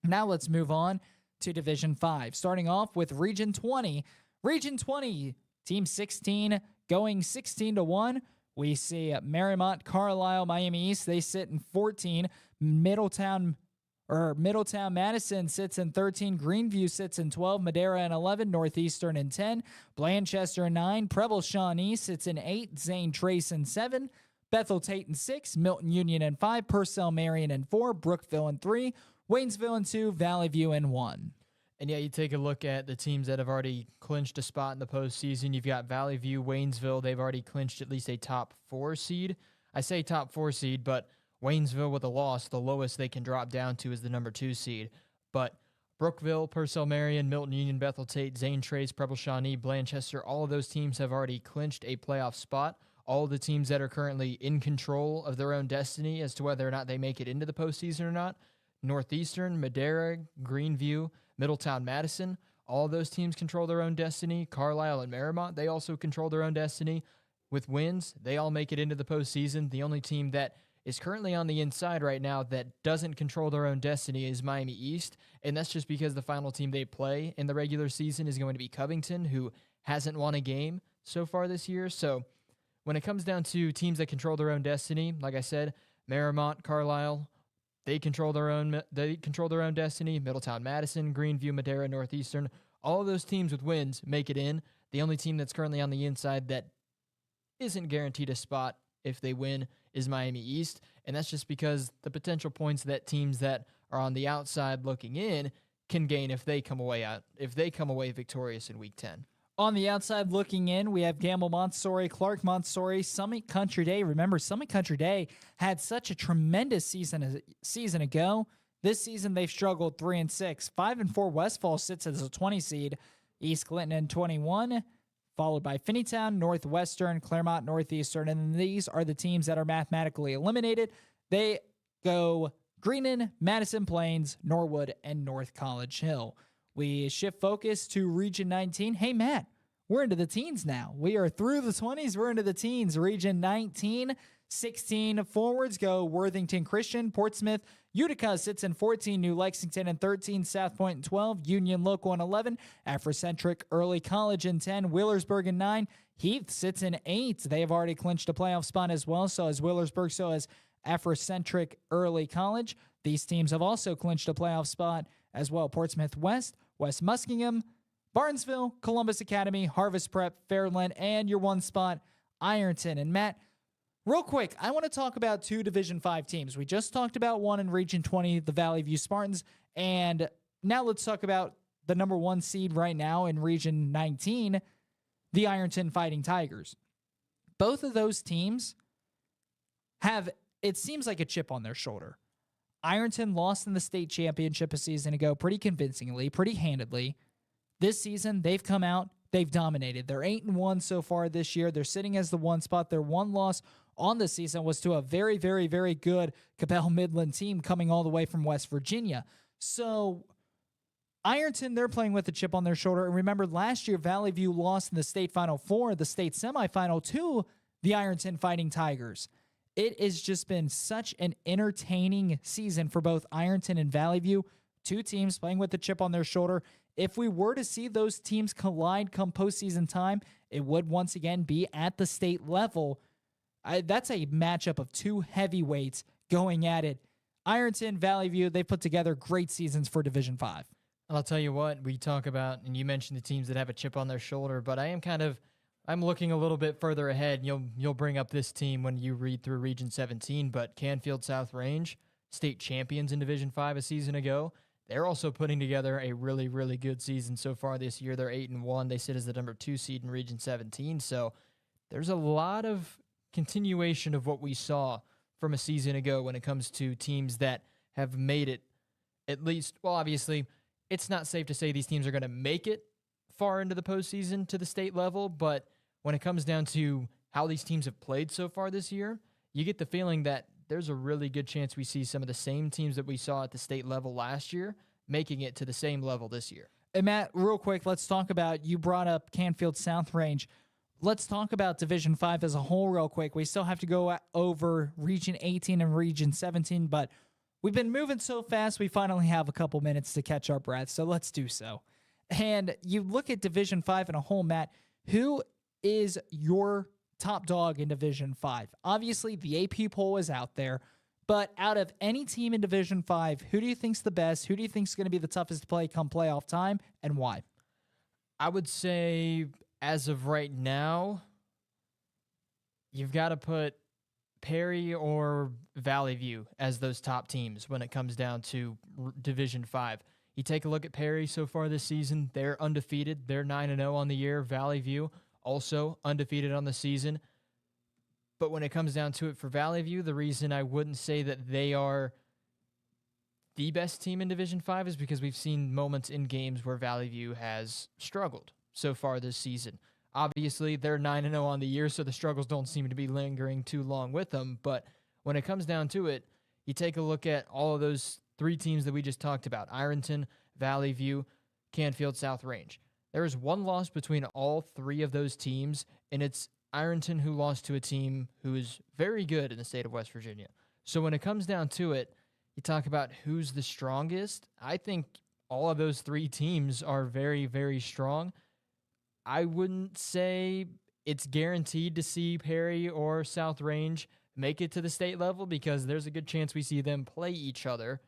Now let's move on to Division 5. Starting off with Region 20. Region 20, Team 16 going 16-1. We see Marymount, Carlisle, Miami East. They sit in 14. Middletown Madison sits in 13. Greenview sits in 12. Madera in 11. Northeastern in 10. Blanchester in 9. Preble Shawnee sits in 8. Zane Trace in 7. Bethel Tate in 6. Milton Union in 5. Purcell Marion in 4. Brookville in 3. Waynesville in 2. Valley View in 1. And yeah, you take a look at the teams that have already clinched a spot in the postseason. You've got Valley View, Waynesville. They've already clinched at least a top 4 seed. I say top 4 seed, but Waynesville with a loss, the lowest they can drop down to is the number 2 seed. But Brookville, Purcell Marion, Milton Union, Bethel Tate, Zane Trace, Preble Shawnee, Blanchester, all of those teams have already clinched a playoff spot. All of the teams that are currently in control of their own destiny as to whether or not they make it into the postseason or not, Northeastern, Madera, Greenview, Middletown, Madison, all of those teams control their own destiny. Carlisle and Marymount, they also control their own destiny. with wins, they all make it into the postseason. The only team that is currently on the inside right now that doesn't control their own destiny is Miami East, and that's just because the final team they play in the regular season is going to be Covington, who hasn't won a game so far this year. So when it comes down to teams that control their own destiny, like I said, Marymount, Carlisle, they control their own destiny. Middletown, Madison, Greenview, Madera, Northeastern, all of those teams with wins make it in. The only team that's currently on the inside that isn't guaranteed a spot if they win is Miami East, and that's just because the potential points that teams that are on the outside looking in can gain if they come away victorious in Week 10. On the outside looking in, we have Gamble Montessori, Clark Montessori, Summit Country Day. Remember, Summit Country Day had such a tremendous season ago. This season, they've struggled 3-6. 5-4 Westfall sits as a 20 seed. East Clinton in 21, followed by Finneytown, Northwestern, Claremont, Northeastern, and these are the teams that are mathematically eliminated. They go Greenon, Madison Plains, Norwood, and North College Hill. We shift focus to Region 19. Hey, Matt, we're into the teens now. We are through the 20s. We're into the teens. Region 19, 16 forwards go Worthington Christian, Portsmouth, Utica sits in 14, New Lexington in 13, South Point in 12, Union Local in 11, Afrocentric Early College in 10, Wheelersburg in 9, Heath sits in 8. They have already clinched a playoff spot as well, so has Wheelersburg, so has Afrocentric Early College. These teams have also clinched a playoff spot as well. Portsmouth West, West Muskingum, Barnesville, Columbus Academy, Harvest Prep, Fairland, and your one spot, Ironton. And Matt, real quick, I want to talk about two Division 5 teams. We just talked about one in Region 20, the Valley View Spartans, and now let's talk about the number 1 seed right now in Region 19, the Ironton Fighting Tigers. Both of those teams have, it seems like, a chip on their shoulder. Ironton lost in the state championship a season ago pretty convincingly, pretty handedly. This season, they've come out, they've dominated. They're 8-1 so far this year. They're sitting as the 1 spot. Their one loss on the season was to a very, very, very good Cabell Midland team coming all the way from West Virginia. So Ironton, they're playing with a chip on their shoulder. And remember, last year, Valley View lost in the state Final Four, the state semifinal, to the Ironton Fighting Tigers. It has just been such an entertaining season for both Ironton and Valley View, two teams playing with the chip on their shoulder. If we were to see those teams collide come postseason time, it would once again be at the state level. That's a matchup of two heavyweights going at it. Ironton, Valley View, they put together great seasons for Division 5. I'll tell you what, we talk about, and you mentioned the teams that have a chip on their shoulder, but I'm looking a little bit further ahead. You'll bring up this team when you read through Region 17, but Canfield South Range, state champions in Division 5 a season ago, they're also putting together a really, really good season so far this year. They're 8-1. They sit as the number 2 seed in Region 17. So there's a lot of continuation of what we saw from a season ago when it comes to teams that have made it at least, well, obviously, it's not safe to say these teams are going to make it far into the postseason to the state level, but when it comes down to how these teams have played so far this year, you get the feeling that there's a really good chance we see some of the same teams that we saw at the state level last year making it to the same level this year. And Matt, real quick, let's talk about, you brought up Canfield South Range. Let's talk about Division 5 as a whole real quick. We still have to go over Region 18 and Region 17, but we've been moving so fast, we finally have a couple minutes to catch our breath, so let's do so. And you look at Division 5 in a whole, Matt, who is your top dog in Division 5? Obviously, the AP poll is out there, but out of any team in Division 5, who do you think's the best? Who do you think's going to be the toughest to play come playoff time, and why? I would say, as of right now, you've got to put Perry or Valley View as those top teams when it comes down to Division 5. You take a look at Perry so far this season, they're undefeated. They're 9-0 on the year. Valley View also undefeated on the season. But when it comes down to it for Valley View, the reason I wouldn't say that they are the best team in Division 5 is because we've seen moments in games where Valley View has struggled so far this season. Obviously, they're 9-0 on the year, so the struggles don't seem to be lingering too long with them. But when it comes down to it, you take a look at all of those three teams that we just talked about, Ironton, Valley View, Canfield South Range. There is one loss between all three of those teams, and it's Ironton, who lost to a team who is very good in the state of West Virginia. So when it comes down to it, you talk about who's the strongest. I think all of those three teams are very, very strong. I wouldn't say it's guaranteed to see Perry or South Range make it to the state level, because there's a good chance we see them play each other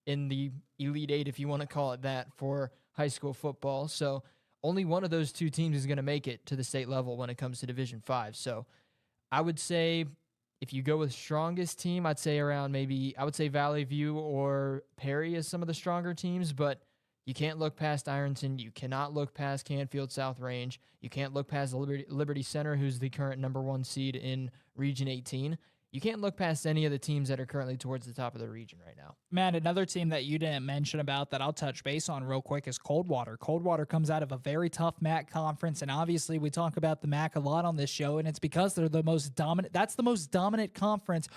in the Elite Eight, if you want to call it that, for high school football. So only one of those two teams is going to make it to the state level when it comes to Division 5. So I would say if you go with strongest team, I'd say Valley View or Perry as some of the stronger teams, but you can't look past Ironton. You cannot look past Canfield South Range. You can't look past Liberty Center, who's the current number 1 seed in Region 18. You can't look past any of the teams that are currently towards the top of the region right now. Matt, another team that you didn't mention about that I'll touch base on real quick is Coldwater. Coldwater comes out of a very tough MAC conference, and obviously we talk about the MAC a lot on this show, and it's because they're the most dominant. That's the most dominant conference,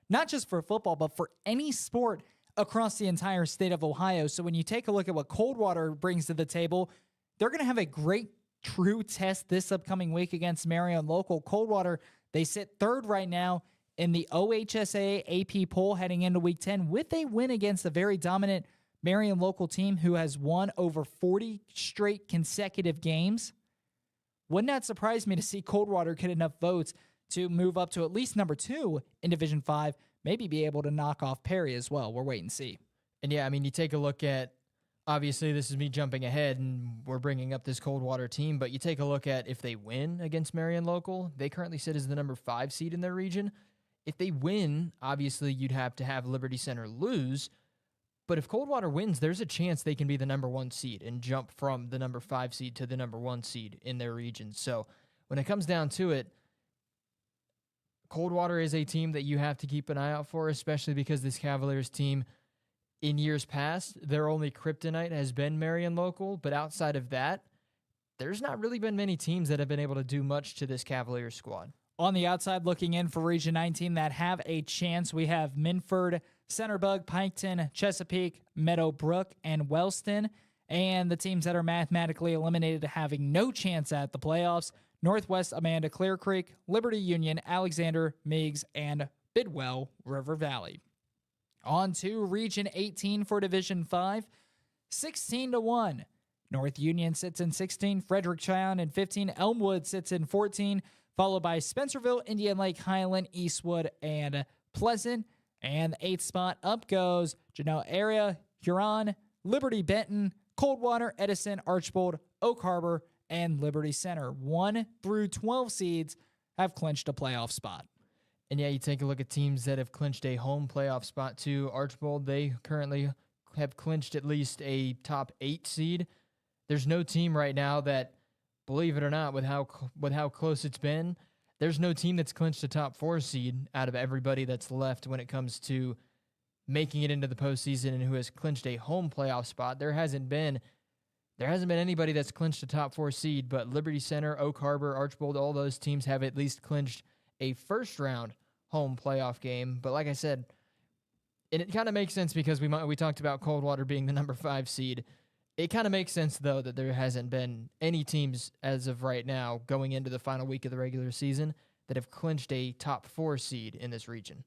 not just for football, but for any sport across the entire state of Ohio. So when you take a look at what Coldwater brings to the table, they're going to have a great true test this upcoming week against Marion Local. Coldwater, they sit third right now in the OHSAA AP poll heading into Week 10 with a win against a very dominant Marion Local team who has won over 40 straight consecutive games. Wouldn't that surprise me to see Coldwater get enough votes to move up to at least number 2 in Division 5, maybe be able to knock off Perry as well. We're waiting to see. And yeah, I mean, you take a look at, obviously this is me jumping ahead and we're bringing up this Coldwater team, but you take a look at if they win against Marion Local, they currently sit as the number 5 seed in their region. If they win, obviously you'd have to have Liberty Center lose. But if Coldwater wins, there's a chance they can be the number 1 seed and jump from the number 5 seed to the number 1 seed in their region. So when it comes down to it, Coldwater is a team that you have to keep an eye out for, especially because this Cavaliers team, in years past, their only kryptonite has been Marion Local. But outside of that, there's not really been many teams that have been able to do much to this Cavaliers squad. On the outside, looking in for Region 19 that have a chance, we have Minford, Centerbug, Pennington, Chesapeake, Meadowbrook, and Wellston. And the teams that are mathematically eliminated having no chance at the playoffs, Northwest Amanda, Clear Creek, Liberty Union, Alexander, Meigs, and Bidwell, River Valley. On to Region 18 for Division 5, 16-1. North Union sits in 16, Fredericktown in 15, Elmwood sits in 14, followed by Spencerville, Indian Lake, Highland, Eastwood, and Pleasant. And the 8th spot up goes Genoa Area, Huron, Liberty Benton, Coldwater, Edison, Archbold, Oak Harbor, and Liberty Center. 1 through 12 seeds have clinched a playoff spot. And yeah, you take a look at teams that have clinched a home playoff spot too. Archbold, they currently have clinched at least a top 8 seed. There's no team right now that, believe it or not, with how close it's been, there's no team that's clinched a top 4 seed out of everybody that's left when it comes to making it into the postseason and who has clinched a home playoff spot. There hasn't been anybody that's clinched a top 4 seed, but Liberty Center, Oak Harbor, Archbold, all those teams have at least clinched a first-round home playoff game. But like I said, and it kind of makes sense because we talked about Coldwater being the number 5 seed. It kind of makes sense, though, that there hasn't been any teams as of right now going into the final week of the regular season that have clinched a top 4 seed in this region.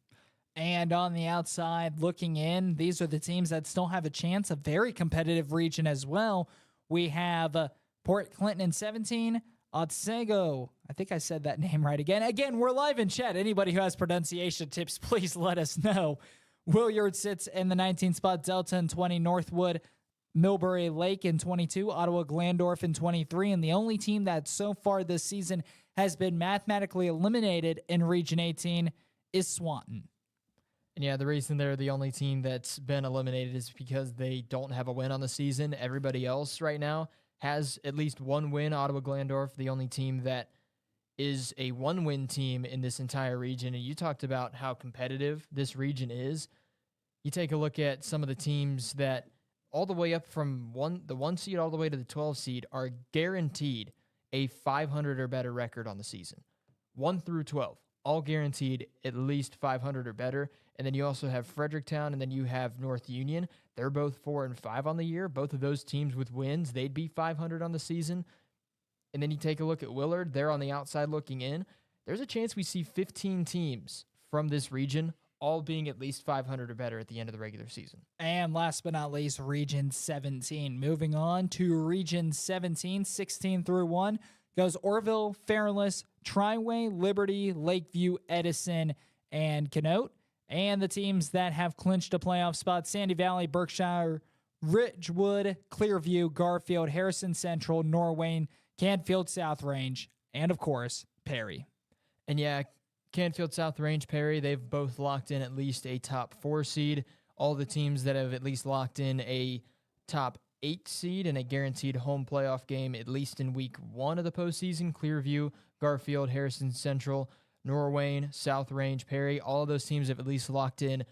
And on the outside, looking in, these are the teams that still have a chance, a very competitive region as well. We have Port Clinton in 17, Otsego. I think I said that name right again. Again, we're live in chat. Anybody who has pronunciation tips, please let us know. Williard sits in the 19th spot, Delta in 20, Northwood, Millbury Lake in 22, Ottawa Glandorf in 23, and the only team that so far this season has been mathematically eliminated in Region 18 is Swanton. And yeah, the reason they're the only team that's been eliminated is because they don't have a win on the season. Everybody else right now has at least one win. Ottawa Glandorf, the only team that is a one-win team in this entire region. And you talked about how competitive this region is. You take a look at some of the teams that all the way up from the 1 seed all the way to the 12 seed are guaranteed a 500 or better record on the season. 1 through 12, all guaranteed at least 500 or better. And then you also have Fredericktown, and then you have North Union. They're both 4 and 5 on the year. Both of those teams with wins, they'd be 500 on the season. And then you take a look at Willard. They're on the outside looking in. There's a chance we see 15 teams from this region all being at least 500 or better at the end of the regular season. And last but not least, Region 17. Moving on to Region 17, 16 through 1, goes Orville, Fairless, Triway, Liberty, Lakeview, Edison, and Kenote. And the teams that have clinched a playoff spot, Sandy Valley, Berkshire, Ridgewood, Clearview, Garfield, Harrison Central, Norwayne, Canfield South Range, and of course, Perry. And yeah, Canfield South Range, Perry, they've both locked in at least a top 4 seed. All the teams that have at least locked in a top 8 seed and a guaranteed home playoff game, at least in week 1 of the postseason, Clearview, Garfield, Harrison Central, Norwayne, South Range, Perry, all of those teams have at least locked in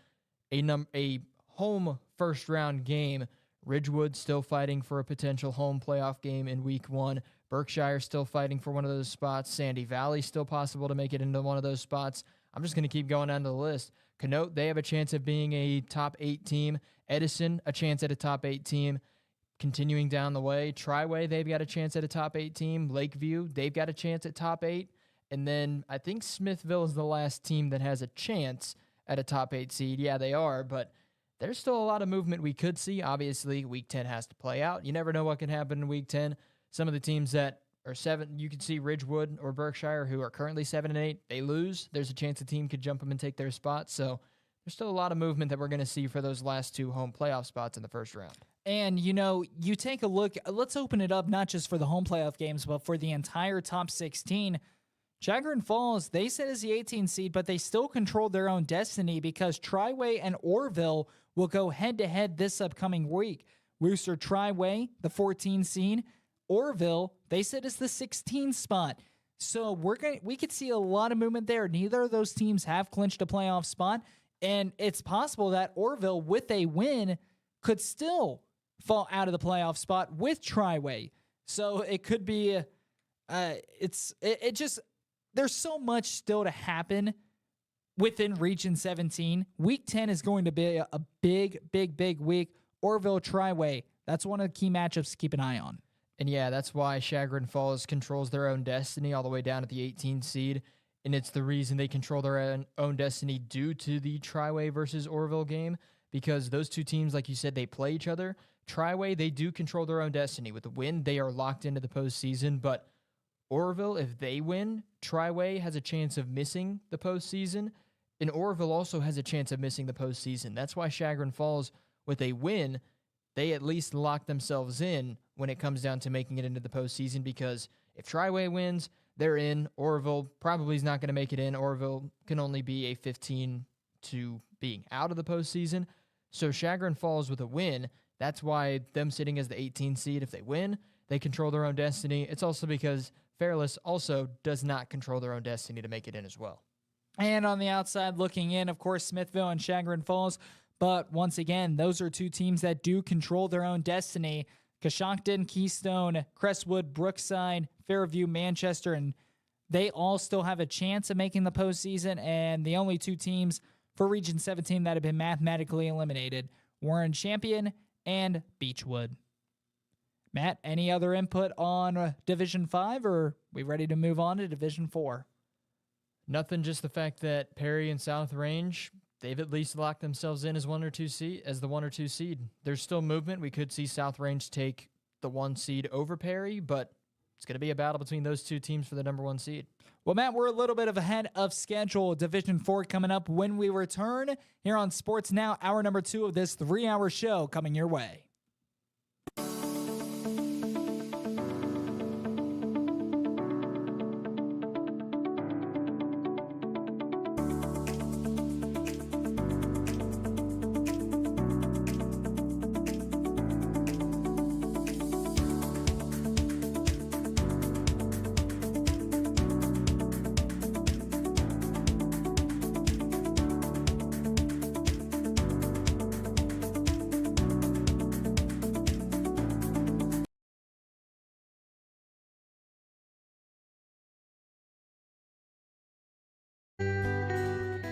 a home first-round game. Ridgewood still fighting for a potential home playoff game in week 1. Berkshire still fighting for one of those spots. Sandy Valley still possible to make it into one of those spots. I'm just going to keep going down the list. Kenote, they have a chance of being a top 8 team. Edison, a chance at a top 8 team. Continuing down the way, Triway, they've got a chance at a top 8 team. Lakeview, they've got a chance at top 8. And then I think Smithville is the last team that has a chance at a top 8 seed. Yeah, they are, but there's still a lot of movement we could see. Obviously, Week 10 has to play out. You never know what can happen in Week 10. Some of the teams that are 7, you could see Ridgewood or Berkshire, who are currently 7 and 8. They lose. There's a chance a team could jump them and take their spot. So there's still a lot of movement that we're going to see for those last 2 home playoff spots in the first round. And, you know, you take a look, let's open it up not just for the home playoff games, but for the entire top 16. Chagrin Falls, they sit as the 18 seed, but they still control their own destiny because Triway and Orville will go head-to-head this upcoming week. Wooster Triway, the 14 seed. Orville, they sit as the 16 spot. So we could see a lot of movement there. Neither of those teams have clinched a playoff spot, and it's possible that Orville, with a win, could still fall out of the playoff spot with Triway. So it could be, there's so much still to happen within Region 17. Week 10 is going to be a big week. Orville, Triway, that's one of the key matchups to keep an eye on. And yeah, that's why Chagrin Falls controls their own destiny all the way down at the 18 seed. And it's the reason they control their own destiny due to the Triway versus Orville game, because those two teams, like you said, they play each other. Triway, they do control their own destiny. With the win, they are locked into the postseason. But Orville, if they win, Triway has a chance of missing the postseason. And Orville also has a chance of missing the postseason. That's why Chagrin Falls, with a win, they at least lock themselves in when it comes down to making it into the postseason, because if Triway wins, they're in. Orville probably is not going to make it in. Orville can only be a 15 to being out of the postseason. So Chagrin Falls with a win, that's why them sitting as the 18 seed, if they win, they control their own destiny. It's also because Fairless also does not control their own destiny to make it in as well. And on the outside looking in, of course, Smithville and Chagrin Falls. But once again, those are two teams that do control their own destiny. Coshocton, Keystone, Crestwood, Brookside, Fairview, Manchester, and they all still have a chance of making the postseason. And the only two teams for Region 17 that have been mathematically eliminated, Warren Champion and Beechwood. Matt, any other input on Division 5, or are we ready to move on to Division 4? Nothing, just the fact that Perry and South Range, they've at least locked themselves in as the 1 or 2 seed. There's still movement. We could see South Range take the 1 seed over Perry, but it's going to be a battle between those two teams for the number 1 seed. Well, Matt, we're a little bit ahead of schedule. Division 4 coming up when we return here on Sports Now, hour number 2 of this 3-hour show coming your way.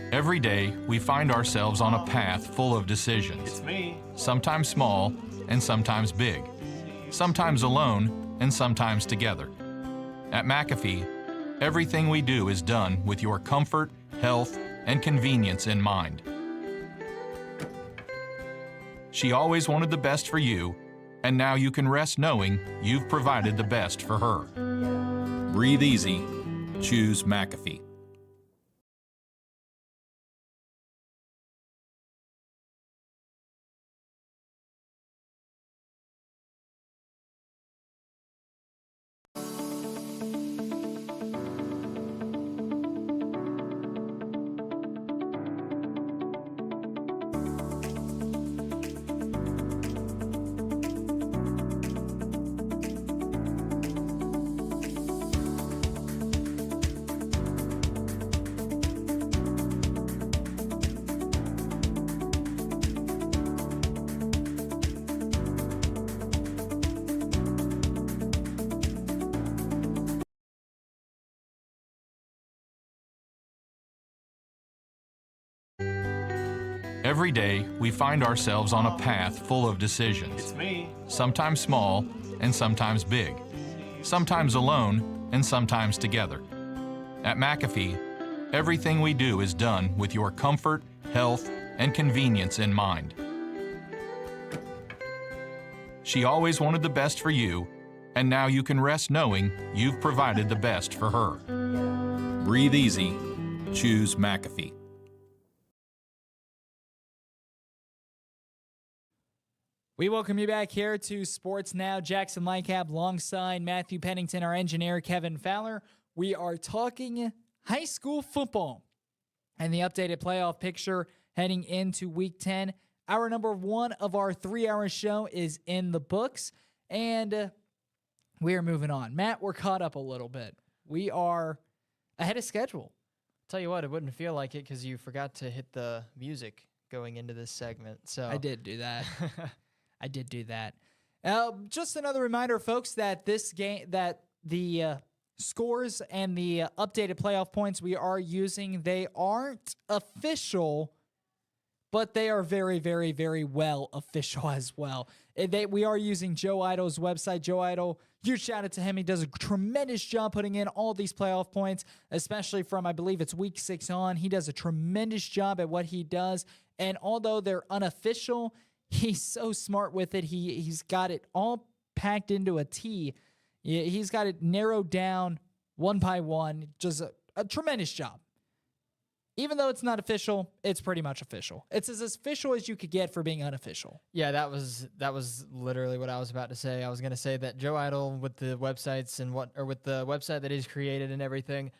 Every day, we find ourselves on a path full of decisions. It's me. Sometimes small and sometimes big. Sometimes alone and sometimes together. At McAfee, everything we do is done with your comfort, health, and convenience in mind. She always wanted the best for you, and now you can rest knowing you've provided the best for her. Breathe easy. Choose McAfee. Every day, we find ourselves on a path full of decisions. It's me. Sometimes small and sometimes big. Sometimes alone and sometimes together. At McAfee, everything we do is done with your comfort, health, and convenience in mind. She always wanted the best for you, and now you can rest knowing you've provided the best for her. Breathe easy. Choose McAfee. We welcome you back here to Sports Now. Jackson Lightcap alongside Matthew Pennington, our engineer, Kevin Fowler. We are talking high school football and the updated playoff picture heading into Week 10. Hour number 1 of our 3-hour show is in the books, and we are moving on. Matt, we're caught up a little bit. We are ahead of schedule. Tell you what, it wouldn't feel like it because you forgot to hit the music going into this segment. So I did do that. I did do that. Just another reminder, folks, that this game, that the scores and the updated playoff points we are using, they aren't official, but they are very, very, very well official as well. We are using Joe Idle's website. Joe Idle, huge shout out to him. He does a tremendous job putting in all these playoff points, especially from, I believe it's week 6 on. He does a tremendous job at what he does. And although they're unofficial, he's so smart with it. He's got it all packed into a T. He's got it narrowed down one by one. Just a tremendous job. Even though it's not official, it's pretty much official. It's as official as you could get for being unofficial. yeah, that was literally what I was about to say. I was going to say that Joe Idle with the websites and with the website that he's created and everything,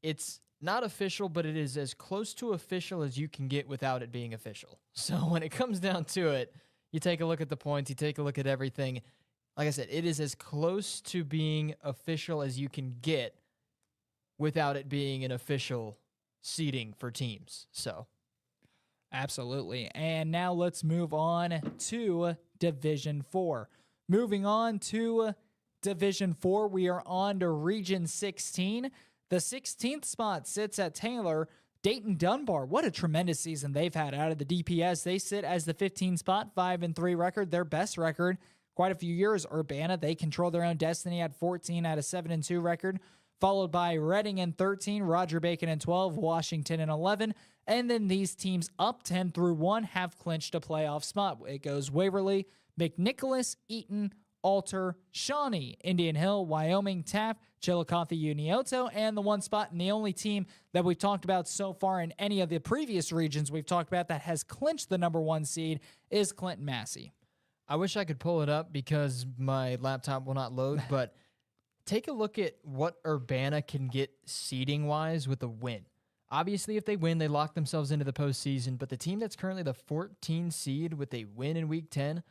it's not official, but it is as close to official as you can get without it being official. So when it comes down to it, you take a look at the points, you take a look at everything. Like I said, it is as close to being official as you can get without it being an official seeding for teams. So, absolutely. And now let's move on to Division 4. Moving on to Division 4, we are on to Region 16. The 16th spot sits at Taylor. Dayton Dunbar, what a tremendous season they've had out of the DPS. They sit as the 15th spot, 5-3 record, their best record. Quite a few years. Urbana, they control their own destiny at 14 out of 7-2 record, followed by Reading in 13, Roger Bacon in 12, Washington in 11, and then these teams up 10 through 1 have clinched a playoff spot. It goes Waverly, McNicholas, Eaton, Alter, Shawnee, Indian Hill, Wyoming, Taft, Chillicothe, Unioto, and the one spot, and the only team that we've talked about so far in any of the previous regions we've talked about that has clinched the number 1 seed is Clinton Massey. I wish I could pull it up because my laptop will not load, but take a look at what Urbana can get seeding-wise with a win. Obviously, if they win, they lock themselves into the postseason, but the team that's currently the 14 seed with a win in Week 10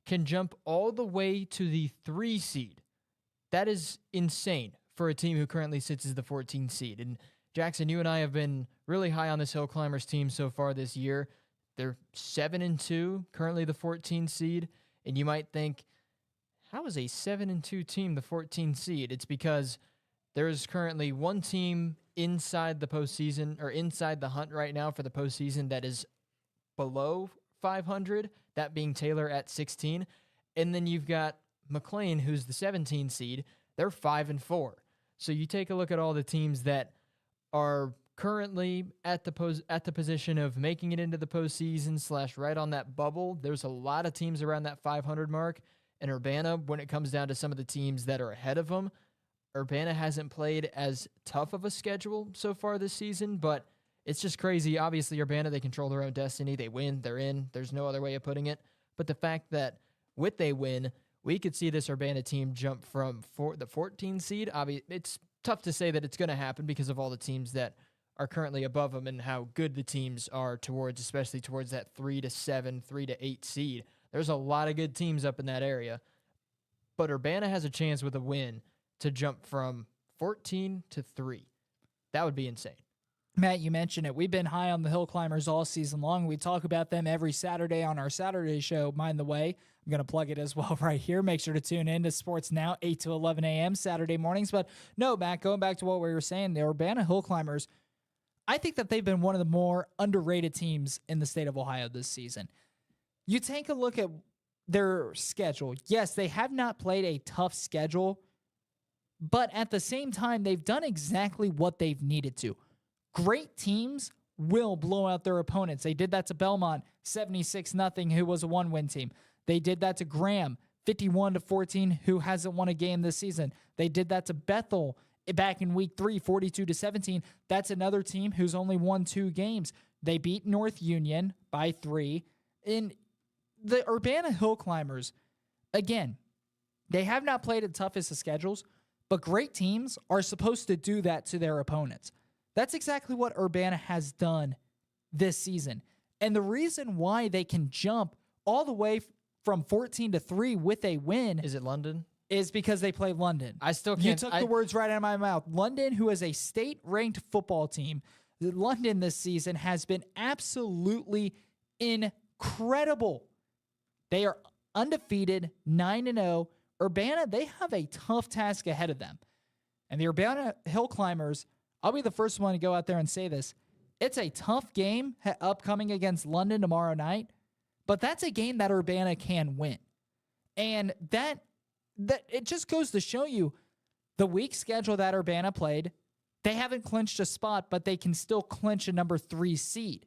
can jump all the way to the 3 seed. That is insane for a team who currently sits as the 14 seed. And Jackson, you and I have been really high on this Hill Climbers team so far this year. They're 7-2, currently the 14 seed. And you might think, how is a 7-2 team the 14 seed? It's because there's currently one team inside the postseason, or inside the hunt right now for the postseason, that is below 500, that being Taylor at 16. And then you've got McLean, who's the 17 seed. They're 5-4. So you take a look at all the teams that are currently at the position of making it into the postseason / right on that bubble. There's a lot of teams around that 500 mark. And Urbana, when it comes down to some of the teams that are ahead of them, Urbana hasn't played as tough of a schedule so far this season, but it's just crazy. Obviously, Urbana, they control their own destiny. They win, they're in. There's no other way of putting it. But the fact that with they win, we could see this Urbana team jump from the 14 seed. It's tough to say that it's going to happen because of all the teams that are currently above them and how good the teams are towards, especially towards that 3 to 7, 3 to 8 seed. There's a lot of good teams up in that area. But Urbana has a chance with a win to jump from 14 to 3. That would be insane. Matt, you mentioned it. We've been high on the Hill Climbers all season long. We talk about them every Saturday on our Saturday show, Mind the Way. I'm going to plug it as well right here. Make sure to tune in to Sports Now, 8 to 11 a.m. Saturday mornings. But no, Matt, going back to what we were saying, the Urbana Hill Climbers, I think that they've been one of the more underrated teams in the state of Ohio this season. You take a look at their schedule. Yes, they have not played a tough schedule, but at the same time, they've done exactly what they've needed to. Great teams will blow out their opponents. They did that to Belmont, 76-0, who was a one-win team. They did that to Graham, 51-14, who hasn't won a game this season. They did that to Bethel back in week 3, 42-17. That's another team who's only won 2 games. They beat North Union by 3. In the Urbana Hill Climbers, again, they have not played the toughest of schedules, but great teams are supposed to do that to their opponents. That's exactly what Urbana has done this season. And the reason why they can jump all the way from 14 to 3 with a win Is it London? is because they play London. I still can't. You took the words right out of my mouth. London, who is a state-ranked football team, London this season has been absolutely incredible. They are undefeated, 9-0. Urbana, they have a tough task ahead of them. And the Urbana Hill Climbers, I'll be the first one to go out there and say this. It's a tough game upcoming against London tomorrow night, but that's a game that Urbana can win. And that it just goes to show you the weak schedule that Urbana played. They haven't clinched a spot, but they can still clinch a number 3 seed.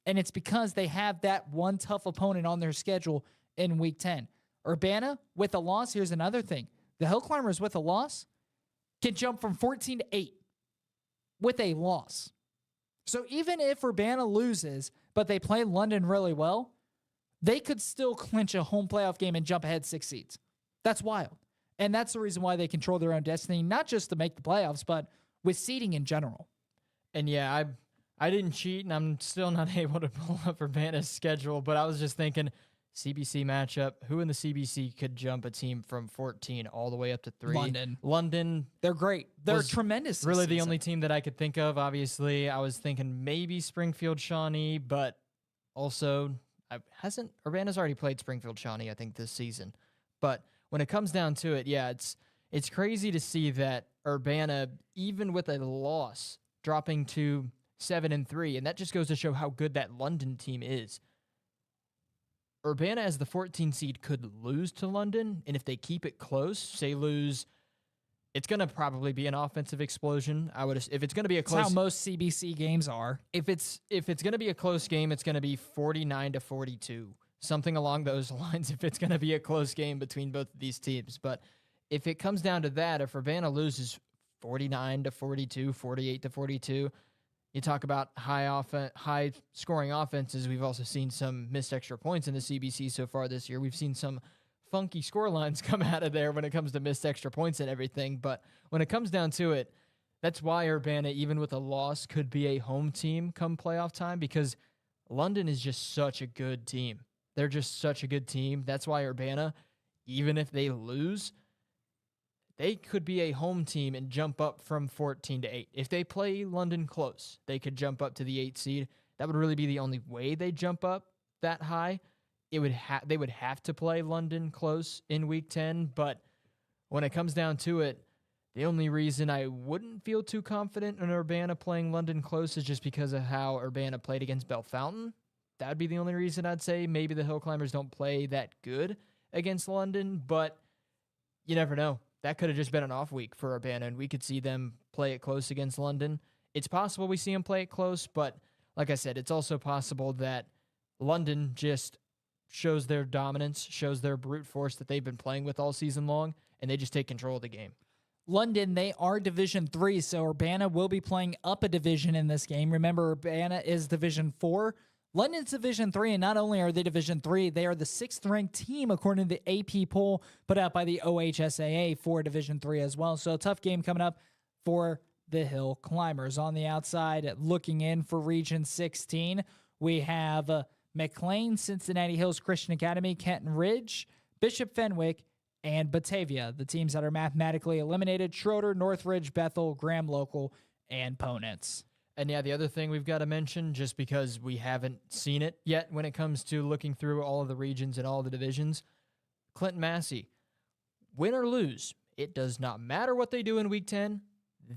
And it's because they have that one tough opponent on their schedule in week 10. Urbana, with a loss, here's another thing. The Hill Climbers with a loss can jump from 14 to 8 with a loss. So even if Urbana loses, but they play London really well, they could still clinch a home playoff game and jump ahead 6 seeds. That's wild. And that's the reason why they control their own destiny, not just to make the playoffs, but with seeding in general. And yeah, I didn't cheat, and I'm still not able to pull up Urbana's schedule, but I was just thinking, CBC matchup, who in the CBC could jump a team from 14 all the way up to 3? London. They're great. They're tremendous. Really the only team that I could think of. Obviously, I was thinking maybe Springfield Shawnee, but also Urbana's already played Springfield Shawnee, I think, this season. But when it comes down to it, yeah, it's crazy to see that Urbana, even with a loss, dropping to 7-3, and that just goes to show how good that London team is. Urbana, as the 14 seed, could lose to London, and if they keep it close, say lose, it's going to probably be an offensive explosion. If it's going to be a close, that's how most CBC games are. If it's going to be a close game, it's going to be 49-42, something along those lines. If it's going to be a close game between both of these teams, but if it comes down to that, if Urbana loses 49-42, 48-42. You talk about high scoring offenses. We've also seen some missed extra points in the CBC so far this year. We've seen some funky score lines come out of there when it comes to missed extra points and everything. But when it comes down to it, that's why Urbana, even with a loss, could be a home team come playoff time, because London is just such a good team. They're just such a good team. That's why Urbana, even if they lose, they could be a home team and jump up from 14 to 8. If they play London close, they could jump up to the 8 seed. That would really be the only way they jump up that high. They would have to play London close in week 10, but when it comes down to it, the only reason I wouldn't feel too confident in Urbana playing London close is just because of how Urbana played against Bell Fountain. That would be the only reason I'd say maybe the Hill Climbers don't play that good against London, but you never know. that could have just been an off week for Urbana, and we could see them play it close against London. It's possible we see them play it close, but like I said, it's also possible that London just shows their dominance, shows their brute force that they've been playing with all season long, and they just take control of the game. London, they are Division 3, so Urbana will be playing up a division in this game. Remember, Urbana is Division 4. London's Division 3, and not only are they Division 3, they are the 6th-ranked team according to the AP poll put out by the OHSAA for Division 3 as well. So a tough game coming up for the Hill Climbers. On the outside, looking in for Region 16, we have McLean, Cincinnati Hills Christian Academy, Kenton Ridge, Bishop Fenwick, and Batavia, the teams that are mathematically eliminated: Schroeder, Northridge, Bethel, Graham Local, and Ponitz. And yeah, the other thing we've got to mention, just because we haven't seen it yet when it comes to looking through all of the regions and all the divisions, Clinton Massey, win or lose, it does not matter what they do in Week 10.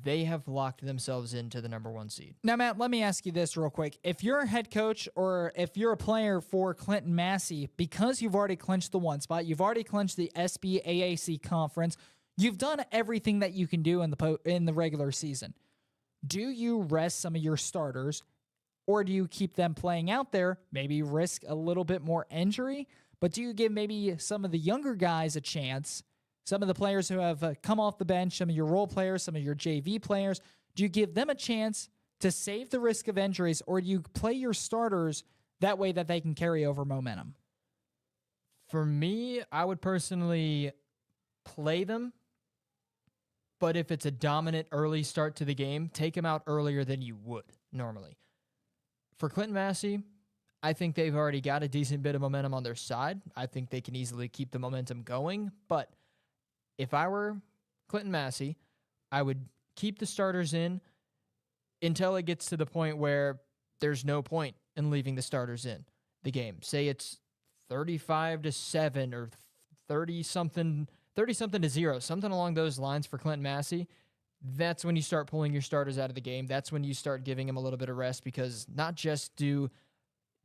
They have locked themselves into the number 1 seed. Now, Matt, let me ask you this real quick. If you're a head coach or if you're a player for Clinton Massey, because you've already clinched the 1 spot, you've already clinched the SBAAC conference, you've done everything that you can do in the regular season. Do you rest some of your starters, or do you keep them playing out there, maybe risk a little bit more injury, but do you give maybe some of the younger guys a chance? Some of the players who have come off the bench, some of your role players, some of your JV players, do you give them a chance to save the risk of injuries, or do you play your starters that way that they can carry over momentum? For me, I would personally play them, but if it's a dominant early start to the game, take them out earlier than you would normally. For Clinton Massey, I think they've already got a decent bit of momentum on their side. I think they can easily keep the momentum going, but if I were Clinton Massey, I would keep the starters in until it gets to the point where there's no point in leaving the starters in the game. Say it's 35-7 or 30-something to 0, something along those lines for Clinton Massey. That's when you start pulling your starters out of the game. That's when you start giving them a little bit of rest, because not just do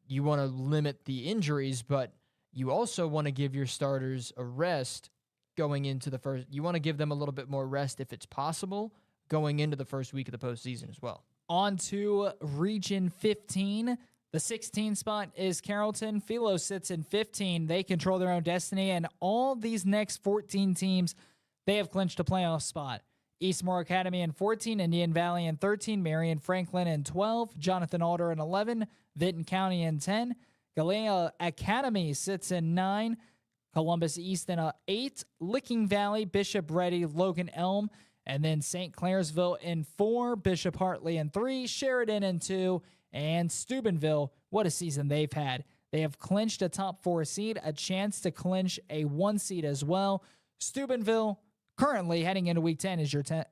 you want to limit the injuries, but you also want to give your starters a rest going into the first. You want to give them a little bit more rest if it's possible going into the first week of the postseason as well. On to Region 15. The 16 spot is Carrollton. Philo sits in 15. They control their own destiny, and all these next 14 teams, they have clinched a playoff spot. Eastmoor Academy in 14, Indian Valley in 13, Marion Franklin in 12, Jonathan Alder in 11, Vinton County in 10, Galea Academy sits in 9, Columbus East in 8, Licking Valley, Bishop Ready, Logan Elm, and then St. Clairsville in 4, Bishop Hartley in 3, Sheridan in 2, and Steubenville. What a season they've had. They have clinched a top 4 seed, a chance to clinch a 1 seed as well. Steubenville, currently heading into Week 10,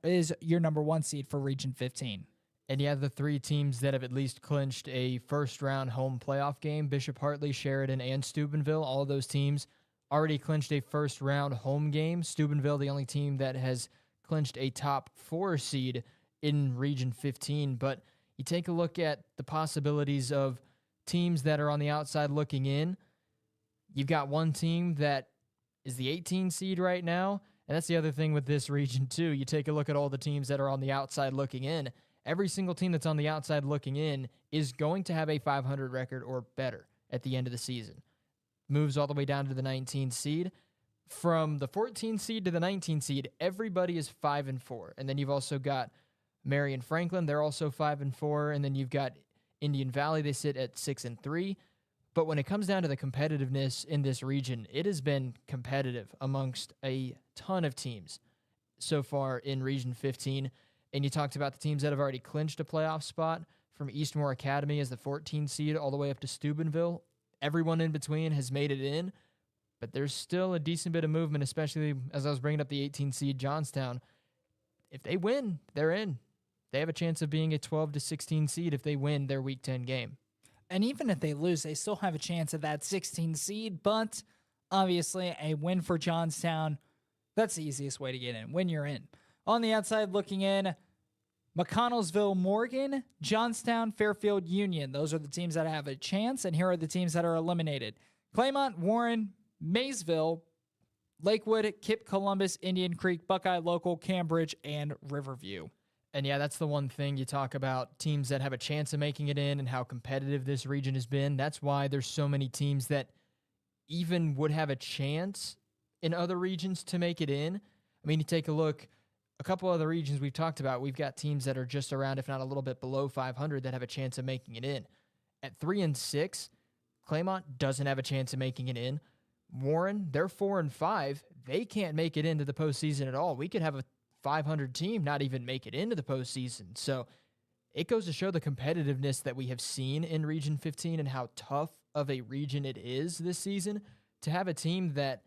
is your number 1 seed for Region 15. And yeah, the 3 teams that have at least clinched a first-round home playoff game, Bishop Hartley, Sheridan, and Steubenville, all of those teams already clinched a first-round home game. Steubenville, the only team that has clinched a top 4 seed in Region 15. But you take a look at the possibilities of teams that are on the outside looking in. You've got one team that is the 18 seed right now, and that's the other thing with this region too. You take a look at all the teams that are on the outside looking in. Every single team that's on the outside looking in is going to have a 500 record or better at the end of the season. Moves all the way down to the 19 seed. From the 14 seed to the 19 seed, everybody is 5-4. And then you've also got Marion Franklin, they're also 5-4. And then you've got Indian Valley, they sit at 6-3. But when it comes down to the competitiveness in this region, it has been competitive amongst a ton of teams so far in Region 15. And you talked about the teams that have already clinched a playoff spot, from Eastmoor Academy as the 14 seed all the way up to Steubenville. Everyone in between has made it in, but there's still a decent bit of movement, especially as I was bringing up the 18 seed Johnstown. If they win, they're in. They have a chance of being a 12 to 16 seed if they win their Week 10 game. And even if they lose, they still have a chance at that 16 seed, but obviously a win for Johnstown, that's the easiest way to get in, when you're in. On the outside looking in, McConnellsville, Morgan, Johnstown, Fairfield, Union. Those are the teams that have a chance, and here are the teams that are eliminated. Claymont, Warren, Maysville, Lakewood, Kip Columbus, Indian Creek, Buckeye Local, Cambridge, and Riverview. And yeah, that's the one thing you talk about teams that have a chance of making it in and how competitive this region has been. That's why there's so many teams that even would have a chance in other regions to make it in. I mean, you take a look, a couple other regions we've talked about, we've got teams that are just around, if not a little bit below 500 that have a chance of making it in. At 3-6, Claymont doesn't have a chance of making it in. Warren, they're 4-5. They can't make it into the postseason at all. We could have a 500 team not even make it into the postseason. So it goes to show the competitiveness that we have seen in Region 15 and how tough of a region it is this season to have a team that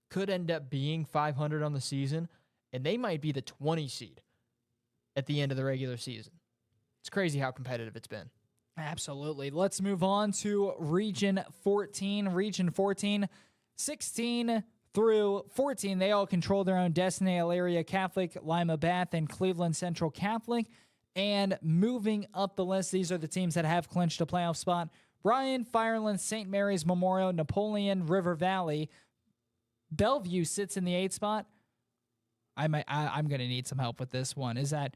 could end up being 500 on the season, and they might be the 20 seed at the end of the regular season. It's crazy how competitive it's been. Absolutely. Let's move on to Region 14. Region 14, 16 through 14, they all control their own destiny. Elyria Catholic, Lima Bath, and Cleveland Central Catholic. And moving up the list, these are the teams that have clinched a playoff spot. Bryan, Fireland, St. Mary's Memorial, Napoleon, River Valley. Bellevue sits in the 8th spot. I'm going to need some help with this one. Is that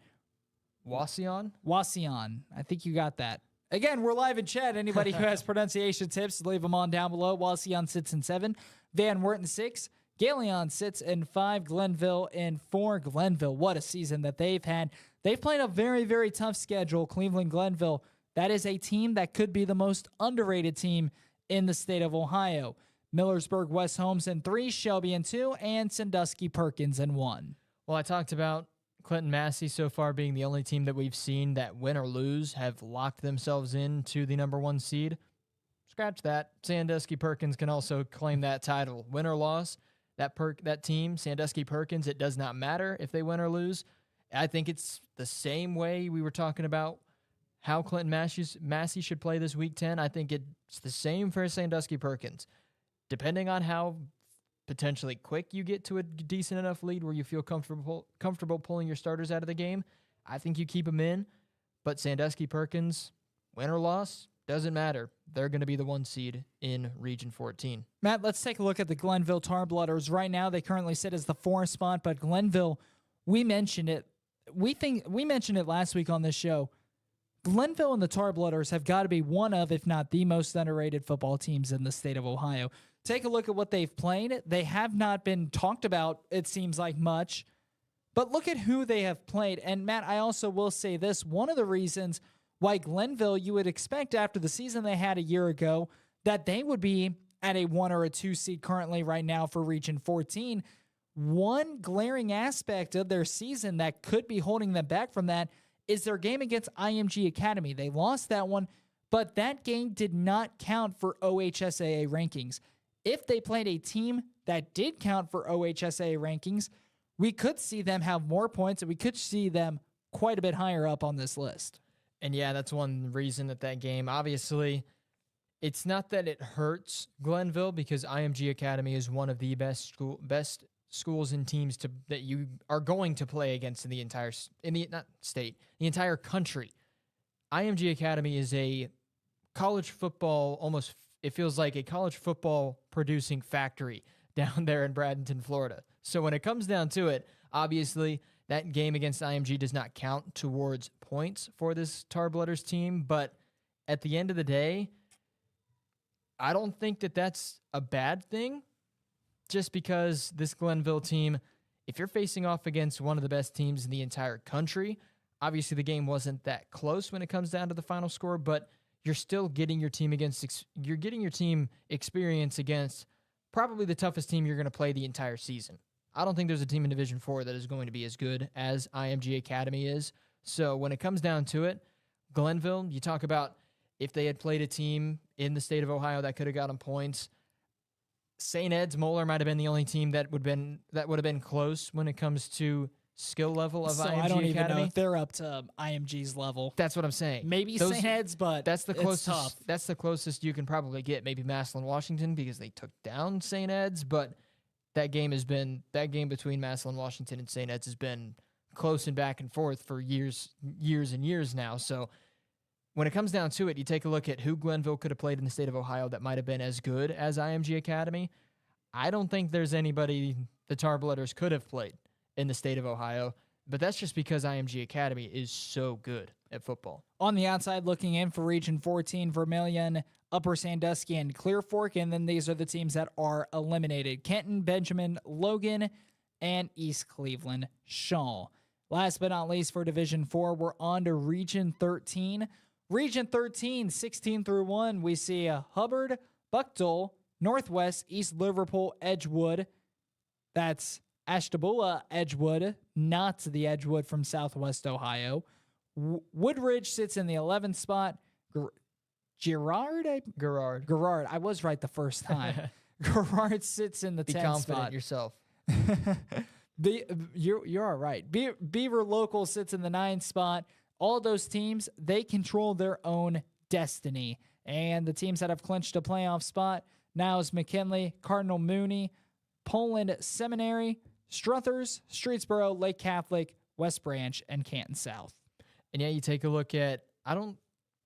Wauseon? Wauseon. I think you got that. Again, we're live in chat. Anybody who has pronunciation tips, leave them on down below. Wauseon sits in 7. Van Wert in 6. Galeon sits in 5. Glenville in 4. Glenville, what a season that they've had. They've played a very, very tough schedule. Cleveland Glenville, that is a team that could be the most underrated team in the state of Ohio. Millersburg West Holmes in 3. Shelby in 2. And Sandusky Perkins in 1. Well, I talked about Clinton Massey so far being the only team that we've seen that win or lose have locked themselves into the number 1 seed. Scratch that. Sandusky Perkins can also claim that title. Win or loss, that team, Sandusky Perkins, it does not matter if they win or lose. I think it's the same way we were talking about how Clinton Massey should play this Week 10. I think it's the same for Sandusky Perkins. Depending on how potentially quick you get to a decent enough lead where you feel comfortable pulling your starters out of the game, I think you keep them in. But Sandusky Perkins, win or loss, doesn't matter. They're going to be the 1 seed in Region 14. Matt, let's take a look at the Glenville Tarblooders. Right now, they currently sit as the 4th spot, but Glenville, we mentioned it. We mentioned it last week on this show. Glenville and the Tarblooders have got to be one of, if not the most underrated football teams in the state of Ohio. Take a look at what they've played. They have not been talked about, it seems like, much. But look at who they have played. And, Matt, I also will say this. One of the reasons why Glenville, you would expect after the season they had a year ago, that they would be at a 1 or a 2 seed currently right now for Region 14. One glaring aspect of their season that could be holding them back from that is their game against IMG Academy. They lost that one, but that game did not count for OHSAA rankings. If they played a team that did count for OHSAA rankings, we could see them have more points, and we could see them quite a bit higher up on this list. And yeah, that's one reason that game, obviously, it's not that it hurts Glenville because IMG Academy is one of the best schools and teams that you are going to play against in the entire the entire country. IMG Academy is a college football, almost it feels like a college football producing factory down there in Bradenton, Florida. So when it comes down to it, obviously that game against IMG does not count towards points for this Tarblooders team, but at the end of the day, I don't think that that's a bad thing, just because this Glenville team, if you're facing off against one of the best teams in the entire country, obviously the game wasn't that close when it comes down to the final score, but you're still getting your team experience against probably the toughest team you're going to play the entire season. I don't think there's a team in Division 4 that is going to be as good as IMG Academy is. So when it comes down to it, Glenville, you talk about if they had played a team in the state of Ohio that could have gotten points, St. Ed's Moeller might have been the only team that would have been close when it comes to skill level of IMG Academy. I don't even know if they're up to IMG's level. That's what I'm saying. Maybe St. Ed's, but that's the closest. It's tough. That's the closest you can probably get. Maybe Massillon Washington because they took down St. Ed's, but that game between Massillon Washington and St. Ed's has been close and back and forth for years and years now. So when it comes down to it, you take a look at who Glenville could have played in the state of Ohio that might have been as good as IMG Academy. I don't think there's anybody the Tarbletters could have played in the state of Ohio, but that's just because IMG Academy is so good at football. On the outside looking in for Region 14, Vermilion, Upper Sandusky, and Clear Fork, and then these are the teams that are eliminated: Kenton, Benjamin, Logan, and East Cleveland Shaw. Last but not least for Division 4, we're on to Region 13. Region 13, 16 through 1, we see Hubbard, Buckdale, Northwest, East Liverpool, Edgewood. That's Ashtabula, Edgewood, not the Edgewood from Southwest Ohio. Woodridge sits in the 11th spot. Girard. I was right the first time. Girard sits in the 10th spot. Be confident yourself. You're all right. Beaver Local sits in the 9th spot. All those teams, they control their own destiny. And the teams that have clinched a playoff spot now is McKinley, Cardinal Mooney, Poland Seminary, Struthers, Streetsboro, Lake Catholic, West Branch, and Canton South. And yeah, you take a look at, I don't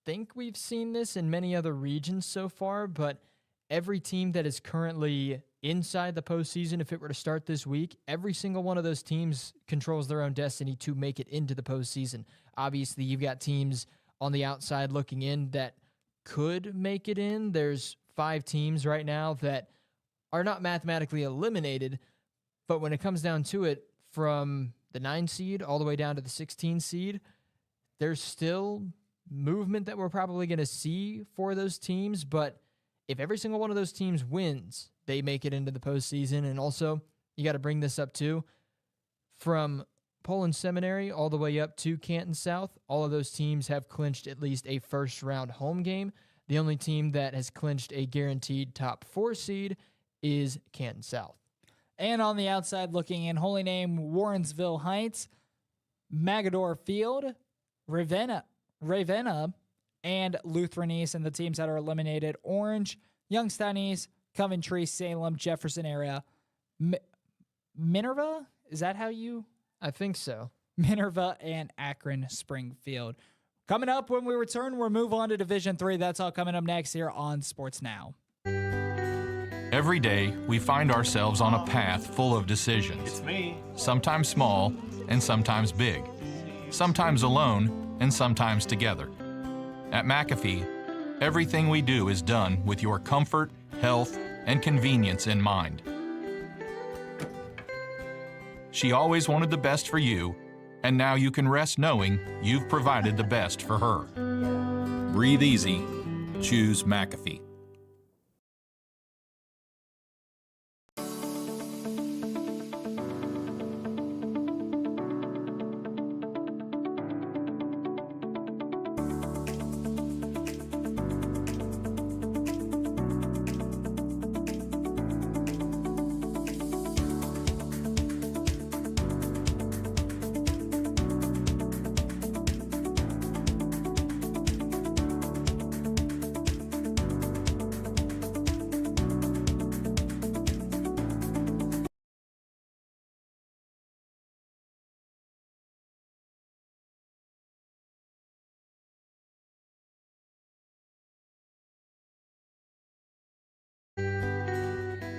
think we've seen this in many other regions so far, but every team that is currently inside the postseason, if it were to start this week, every single one of those teams controls their own destiny to make it into the postseason. Obviously, you've got teams on the outside looking in that could make it in. There's 5 teams right now that are not mathematically eliminated, but when it comes down to it, from the 9 seed all the way down to the 16 seed, there's still movement that we're probably going to see for those teams. But if every single one of those teams wins, they make it into the postseason. And also, you got to bring this up too, from Poland Seminary all the way up to Canton South, all of those teams have clinched at least a first-round home game. The only team that has clinched a guaranteed top 4 seed is Canton South. And on the outside looking in, Holy Name, Warrensville Heights, Magador Field, Ravenna, and Lutheran East, and the teams that are eliminated: Orange, Youngstown East, Coventry, Salem, Jefferson area, Minerva? Is that how you? I think so. Minerva and Akron Springfield. Coming up when we return, we'll move on to Division 3. That's all coming up next here on Sports Now. Every day, we find ourselves on a path full of decisions. It's me. Sometimes small and sometimes big. Sometimes alone and sometimes together. At McAfee, everything we do is done with your comfort, health, and convenience in mind. She always wanted the best for you, and now you can rest knowing you've provided the best for her. Breathe easy. Choose McAfee.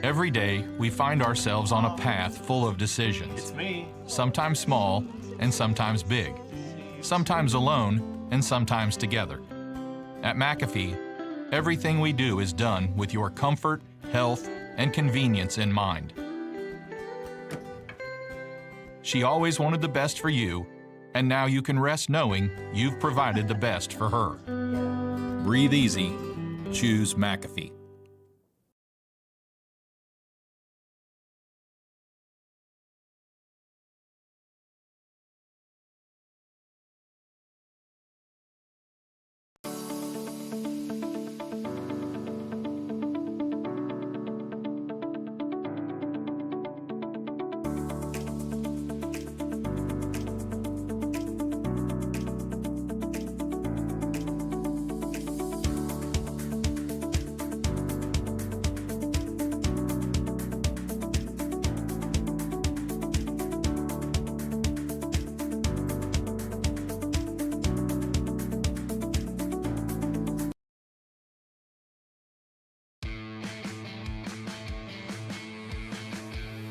Every day, we find ourselves on a path full of decisions. It's me. Sometimes small and sometimes big. Sometimes alone and sometimes together. At McAfee, everything we do is done with your comfort, health, and convenience in mind. She always wanted the best for you, and now you can rest knowing you've provided the best for her. Breathe easy. Choose McAfee.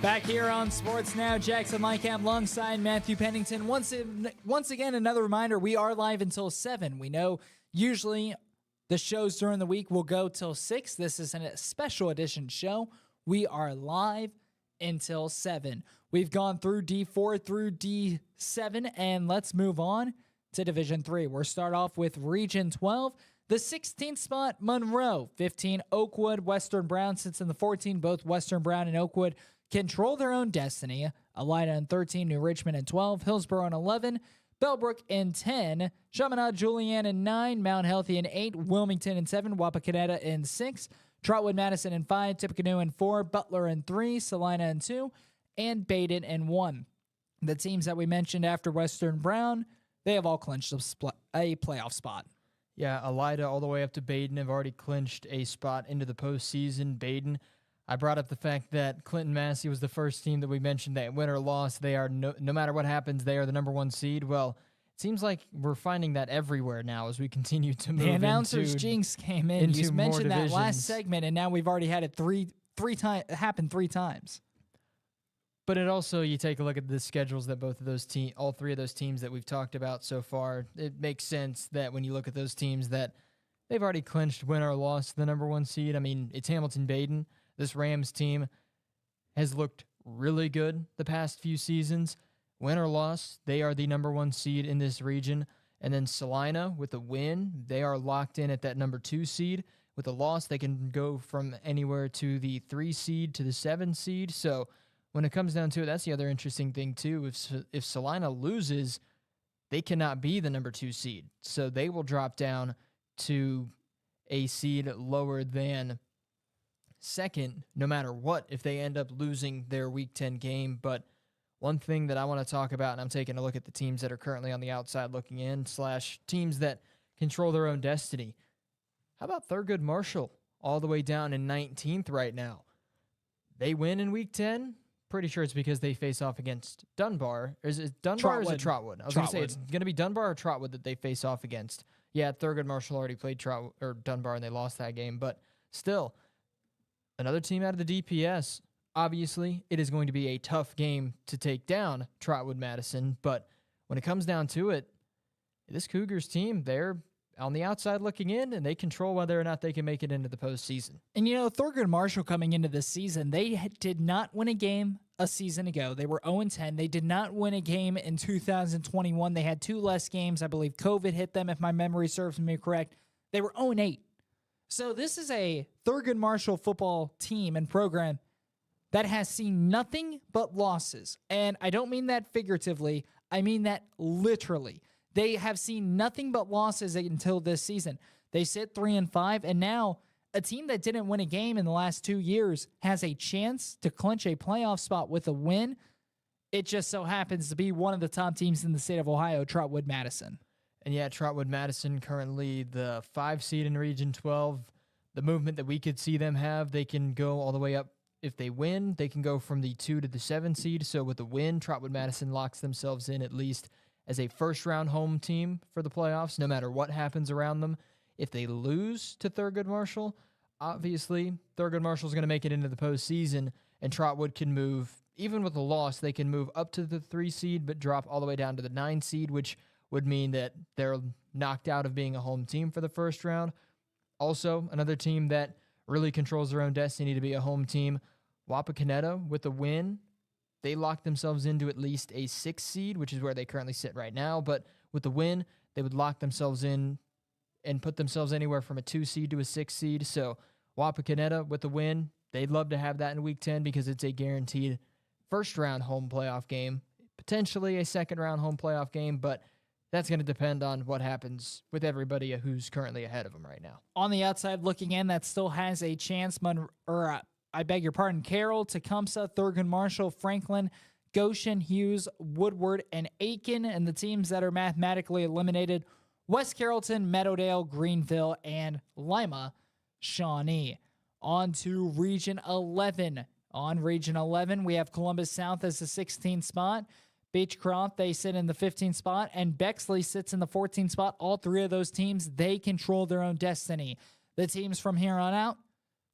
Back here on Sports Now, Jackson Lightcap alongside Matthew Pennington. Once again, another reminder, we are live until 7. We know usually the shows during the week will go till 6. This is a special edition show. We are live until 7. We've gone through D4 through D7, and let's move on to Division 3. We'll start off with Region 12. The 16th spot, Monroe. 15, Oakwood. Western Brown sits in the 14. Both Western Brown and Oakwood control their own destiny. Elida in 13, New Richmond in 12, Hillsborough in 11, Bellbrook in 10, Chaminade Julian in 9, Mount Healthy in 8, Wilmington in 7, Wapakoneta in 6, Trotwood Madison in 5, Tippecanoe in 4, Butler in 3, Salina in 2, and Baden in 1. The teams that we mentioned after Western Brown, they have all clinched a playoff spot. Yeah, Elida all the way up to Baden have already clinched a spot into the postseason. Baden, I brought up the fact that Clinton Massey was the first team that we mentioned that win or loss, they are no matter what happens, they are the number 1 seed. Well, it seems like we're finding that everywhere now as we continue to move. The announcers jinx came in. You mentioned that last segment, and now we've already had it happen 3 times. But it also, you take a look at the schedules that all 3 of those teams that we've talked about so far, it makes sense that when you look at those teams that they've already clinched win or loss the number 1 seed. I mean, it's Hamilton-Baden. This Rams team has looked really good the past few seasons. Win or loss, they are the number 1 seed in this region. And then Salina, with a win, they are locked in at that number 2 seed. With a loss, they can go from anywhere to the 3 seed to the 7 seed. So when it comes down to it, that's the other interesting thing too. If Salina loses, they cannot be the number 2 seed. So they will drop down to a seed lower than 2nd, no matter what, if they end up losing their Week 10 game. But one thing that I want to talk about, and I'm taking a look at the teams that are currently on the outside looking in, / teams that control their own destiny. How about Thurgood Marshall, all the way down in 19th right now? They win in Week 10. Pretty sure it's because they face off against Dunbar. Is it Dunbar or is it Trotwood? I was going to say it's going to be Dunbar or Trotwood that they face off against. Yeah, Thurgood Marshall already played Dunbar and they lost that game, but still, another team out of the DPS. Obviously, it is going to be a tough game to take down Trotwood Madison, but when it comes down to it, this Cougars team, they're on the outside looking in, and they control whether or not they can make it into the postseason. And, Thurgood Marshall coming into this season, they did not win a game a season ago. They were 0-10. They did not win a game in 2021. They had 2 less games. I believe COVID hit them, if my memory serves me correct. They were 0-8. So this is a Thurgood Marshall football team and program that has seen nothing but losses. And I don't mean that figuratively. I mean that literally. They have seen nothing but losses until this season. They sit 3-5, and now a team that didn't win a game in the last 2 years has a chance to clinch a playoff spot with a win. It just so happens to be one of the top teams in the state of Ohio, Trotwood Madison. And yeah, Trotwood Madison currently the 5 seed in Region 12. The movement that we could see them have, they can go all the way up. If they win, they can go from the 2 to the 7 seed. So with a win, Trotwood Madison locks themselves in at least as a first-round home team for the playoffs, no matter what happens around them. If they lose to Thurgood Marshall, obviously Thurgood Marshall is going to make it into the postseason, and Trotwood can move, even with a loss, they can move up to the 3 seed, but drop all the way down to the 9 seed, which would mean that they're knocked out of being a home team for the first round. Also, another team that really controls their own destiny to be a home team, Wapakoneta, with a win, they lock themselves into at least a 6 seed, which is where they currently sit right now. But with the win, they would lock themselves in and put themselves anywhere from a 2 seed to a 6 seed. So Wapakoneta with the win, they'd love to have that in Week 10 because it's a guaranteed first-round home playoff game, potentially a second-round home playoff game, but that's going to depend on what happens with everybody who's currently ahead of them right now. On the outside looking in, that still has a chance, I beg your pardon, Carroll, Tecumseh, Thurgood Marshall, Franklin, Goshen, Hughes, Woodward, and Aiken, and the teams that are mathematically eliminated, West Carrollton, Meadowdale, Greenville, and Lima, Shawnee. On to Region 11. On Region 11, we have Columbus South as the 16th spot. Beechcroft, they sit in the 15th spot, and Bexley sits in the 14th spot. All 3 of those teams, they control their own destiny. The teams from here on out,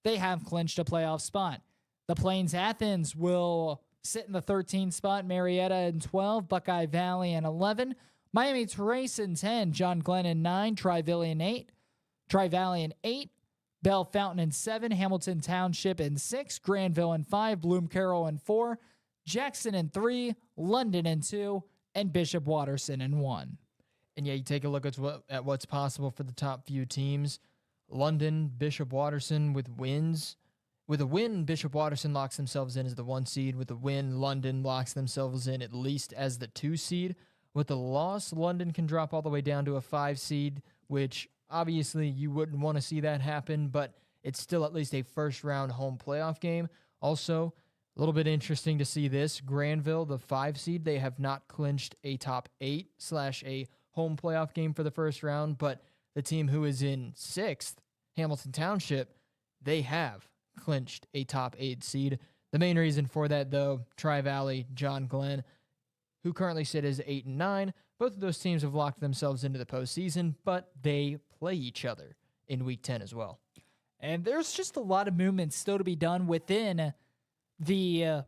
they have clinched a playoff spot. The Plains Athens will sit in the 13th spot, Marietta in 12, Buckeye Valley in 11, Miami Trace in 10, John Glenn in 9, Tri-Valley in 8, Bell Fountain in 7, Hamilton Township in 6, Granville in 5, Bloom Carroll in 4, Jackson in 3, London in 2, and Bishop Watterson in 1. And yeah, you take a look at what's possible for the top few teams. London, Bishop Watterson with wins. With a win, Bishop Watterson locks themselves in as the 1 seed. With a win, London locks themselves in at least as the 2 seed. With a loss, London can drop all the way down to a 5 seed, which obviously you wouldn't want to see that happen, but it's still at least a first-round home playoff game. Also, a little bit interesting to see this. Granville, the 5 seed, they have not clinched a top 8 / a home playoff game for the first round, but the team who is in 6th, Hamilton Township, they have clinched a top 8 seed. The main reason for that, though, Tri-Valley, John Glenn, who currently sit as 8 and 9. Both of those teams have locked themselves into the postseason, but they play each other in Week 10 as well. And there's just a lot of movement still to be done within the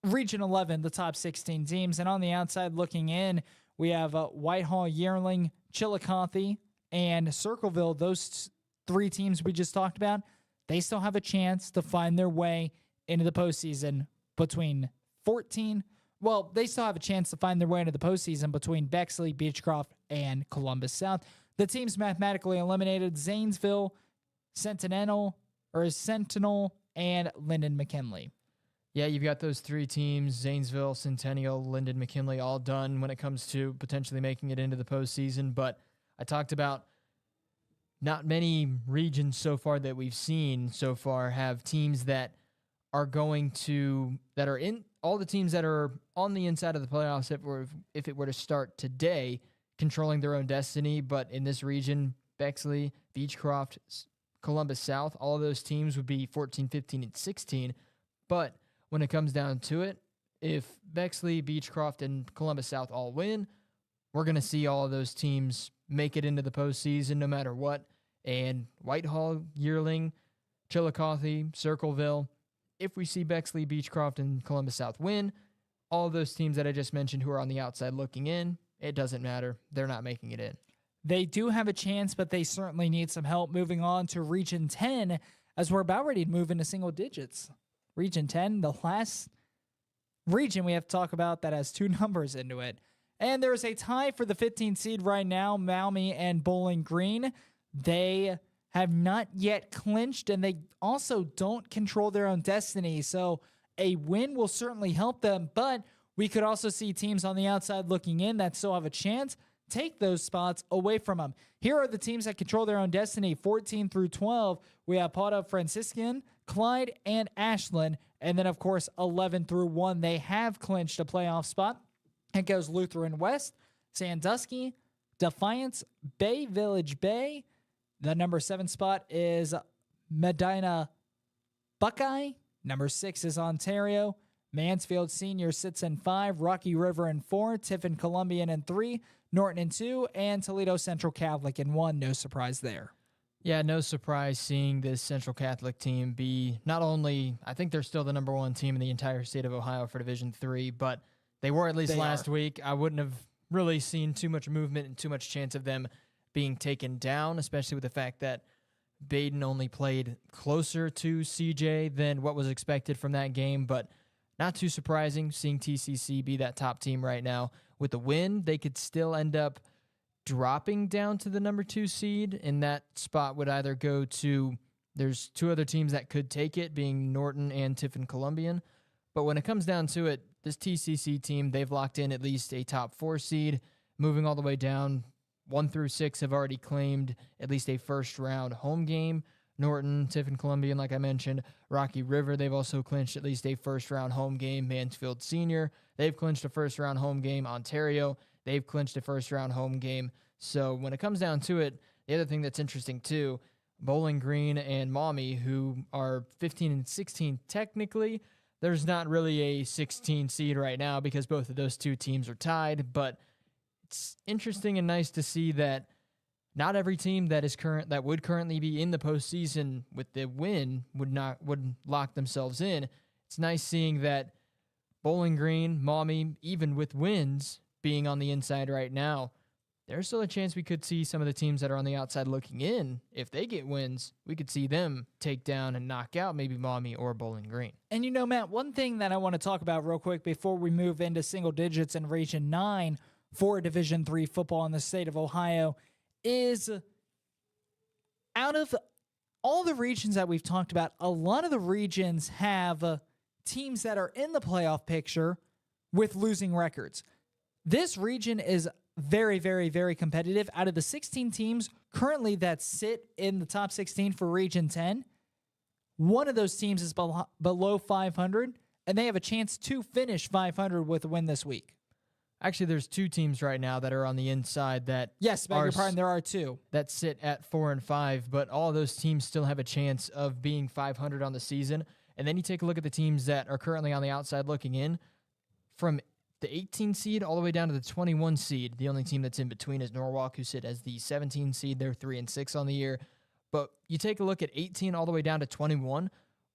Region 11, the top 16 teams. And on the outside looking in, we have Whitehall, Yearling, Chillicothe, and Circleville. Those 3 teams we just talked about, they still have a chance to find their way into the postseason between 14. Well, they still have a chance to find their way into the postseason between Bexley, Beechcroft, and Columbus South. The teams mathematically eliminated: Zanesville, Sentinel, and Linden McKinley. Yeah, you've got those 3 teams, Zanesville, Centennial, Linden, McKinley, all done when it comes to potentially making it into the postseason. But I talked about not many regions so far that we've seen so far have teams that are in all the teams that are on the inside of the playoffs if it were to start today, controlling their own destiny. But in this region, Bexley, Beechcroft, Columbus South, all of those teams would be 14, 15, and 16. But when it comes down to it, if Bexley, Beechcroft, and Columbus South all win, we're going to see all of those teams make it into the postseason no matter what. And Whitehall, Yearling, Chillicothe, Circleville, if we see Bexley, Beechcroft, and Columbus South win, all of those teams that I just mentioned who are on the outside looking in, it doesn't matter. They're not making it in. They do have a chance, but they certainly need some help. Moving on to Region 10, as we're about ready to move into single digits. Region 10, the last region we have to talk about that has 2 numbers into it. And there's a tie for the 15th seed right now, Maumee and Bowling Green. They have not yet clinched, and they also don't control their own destiny. So a win will certainly help them, but we could also see teams on the outside looking in that still have a chance take those spots away from them. Here are the teams that control their own destiny, 14 through 12. We have Potta, Franciscan, Clyde, and Ashland. And then, of course, 11 through 1, they have clinched a playoff spot. It goes Lutheran West, Sandusky, Defiance, Bay Village Bay. The number 7 spot is Medina Buckeye. Number 6 is Ontario. Mansfield Senior sits in 5, Rocky River in 4, Tiffin Columbian in 3, Norton in 2, and Toledo Central Catholic in 1. No surprise there. Yeah, no surprise seeing this Central Catholic team be not only, I think they're still the number 1 team in the entire state of Ohio for Division III, but they were at least last week. I wouldn't have really seen too much movement and too much chance of them being taken down, especially with the fact that Baden only played closer to CJ than what was expected from that game, but not too surprising seeing TCC be that top team right now. With the win, they could still end up dropping down to the number 2 seed, and that spot would either go to, there's 2 other teams that could take it, being Norton and Tiffin Columbian. But when it comes down to it, this TCC team, they've locked in at least a top 4 seed, moving all the way down. 1 through 6 have already claimed at least a first-round home game. Norton, Tiffin Columbian, like I mentioned. Rocky River, they've also clinched at least a first-round home game. Mansfield Senior, they've clinched a first-round home game. Ontario, they've clinched a first-round home game. So when it comes down to it, the other thing that's interesting too, Bowling Green and Maumee, who are 15 and 16 technically, there's not really a 16 seed right now because both of those 2 teams are tied, but it's interesting and nice to see that not every team that would currently be in the postseason with the win would lock themselves in. it's nice seeing that Bowling Green, Maumee, even with wins being on the inside right now, there's still a chance we could see some of the teams that are on the outside looking in. If they get wins, we could see them take down and knock out maybe Maumee or Bowling Green. And Matt, one thing that I want to talk about real quick before we move into single digits in Region 9 for Division III football in the state of Ohio is, out of all the regions that we've talked about, a lot of the regions have teams that are in the playoff picture with losing records. This region is very, very, very competitive. Out of the 16 teams currently that sit in the top 16 for Region 10, one of those teams is below 500, and they have a chance to finish 500 with a win this week. Actually, there's two teams right now that are on the inside that Yes, beg your pardon, there are two. that sit at 4 and 5, but all of those teams still have a chance of being 500 on the season. And then you take a look at the teams that are currently on the outside looking in, from the 18 seed all the way down to the 21 seed. The only team that's in between is Norwalk, who sit as the 17 seed. They're 3 and 6 on the year. But you take a look at 18 all the way down to 21.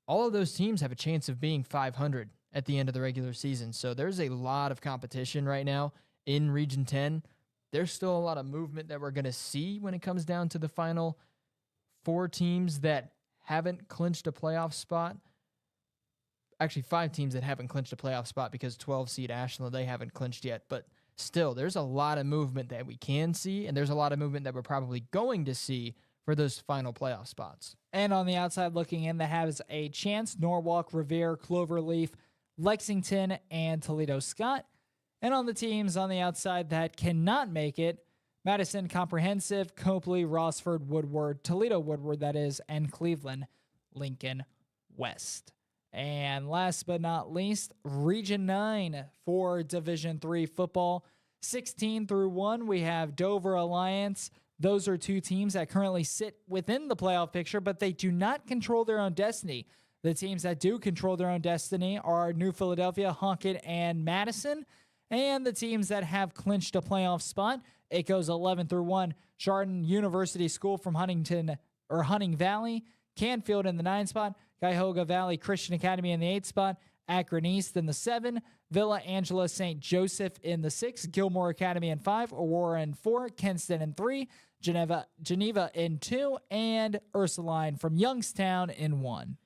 All of those teams have a chance of being 500 at the end of the regular season. So there's a lot of competition right now in Region 10. There's still a lot of movement that we're going to see when it comes down to the final 4 teams that haven't clinched a playoff spot. Actually, 5 teams that haven't clinched a playoff spot, because 12 seed Ashland, they haven't clinched yet. But still, there's a lot of movement that we can see, and there's a lot of movement that we're probably going to see for those final playoff spots. And on the outside looking in, that has a chance: Norwalk, Revere, Cloverleaf, Lexington, and Toledo Scott. And on the teams on the outside that cannot make it, Madison Comprehensive, Copley, Rossford, Woodward, Toledo Woodward, that is, and Cleveland Lincoln West. And last but not least, Region 9 for Division III football. 16 through 1, we have Dover Alliance. Those are 2 teams that currently sit within the playoff picture, but they do not control their own destiny. The teams that do control their own destiny are New Philadelphia, Honkett, and Madison. And the teams that have clinched a playoff spot, it goes 11 through 1. Chardon University School from Hunting Valley, Canfield in the 9 spot, Cuyahoga Valley Christian Academy in the 8th spot, Akron East in the 7, Villa Angela St. Joseph in the 6, Gilmore Academy in 5, Aurora in 4, Kenston in 3, Geneva in 2, and Ursuline from Youngstown in 1.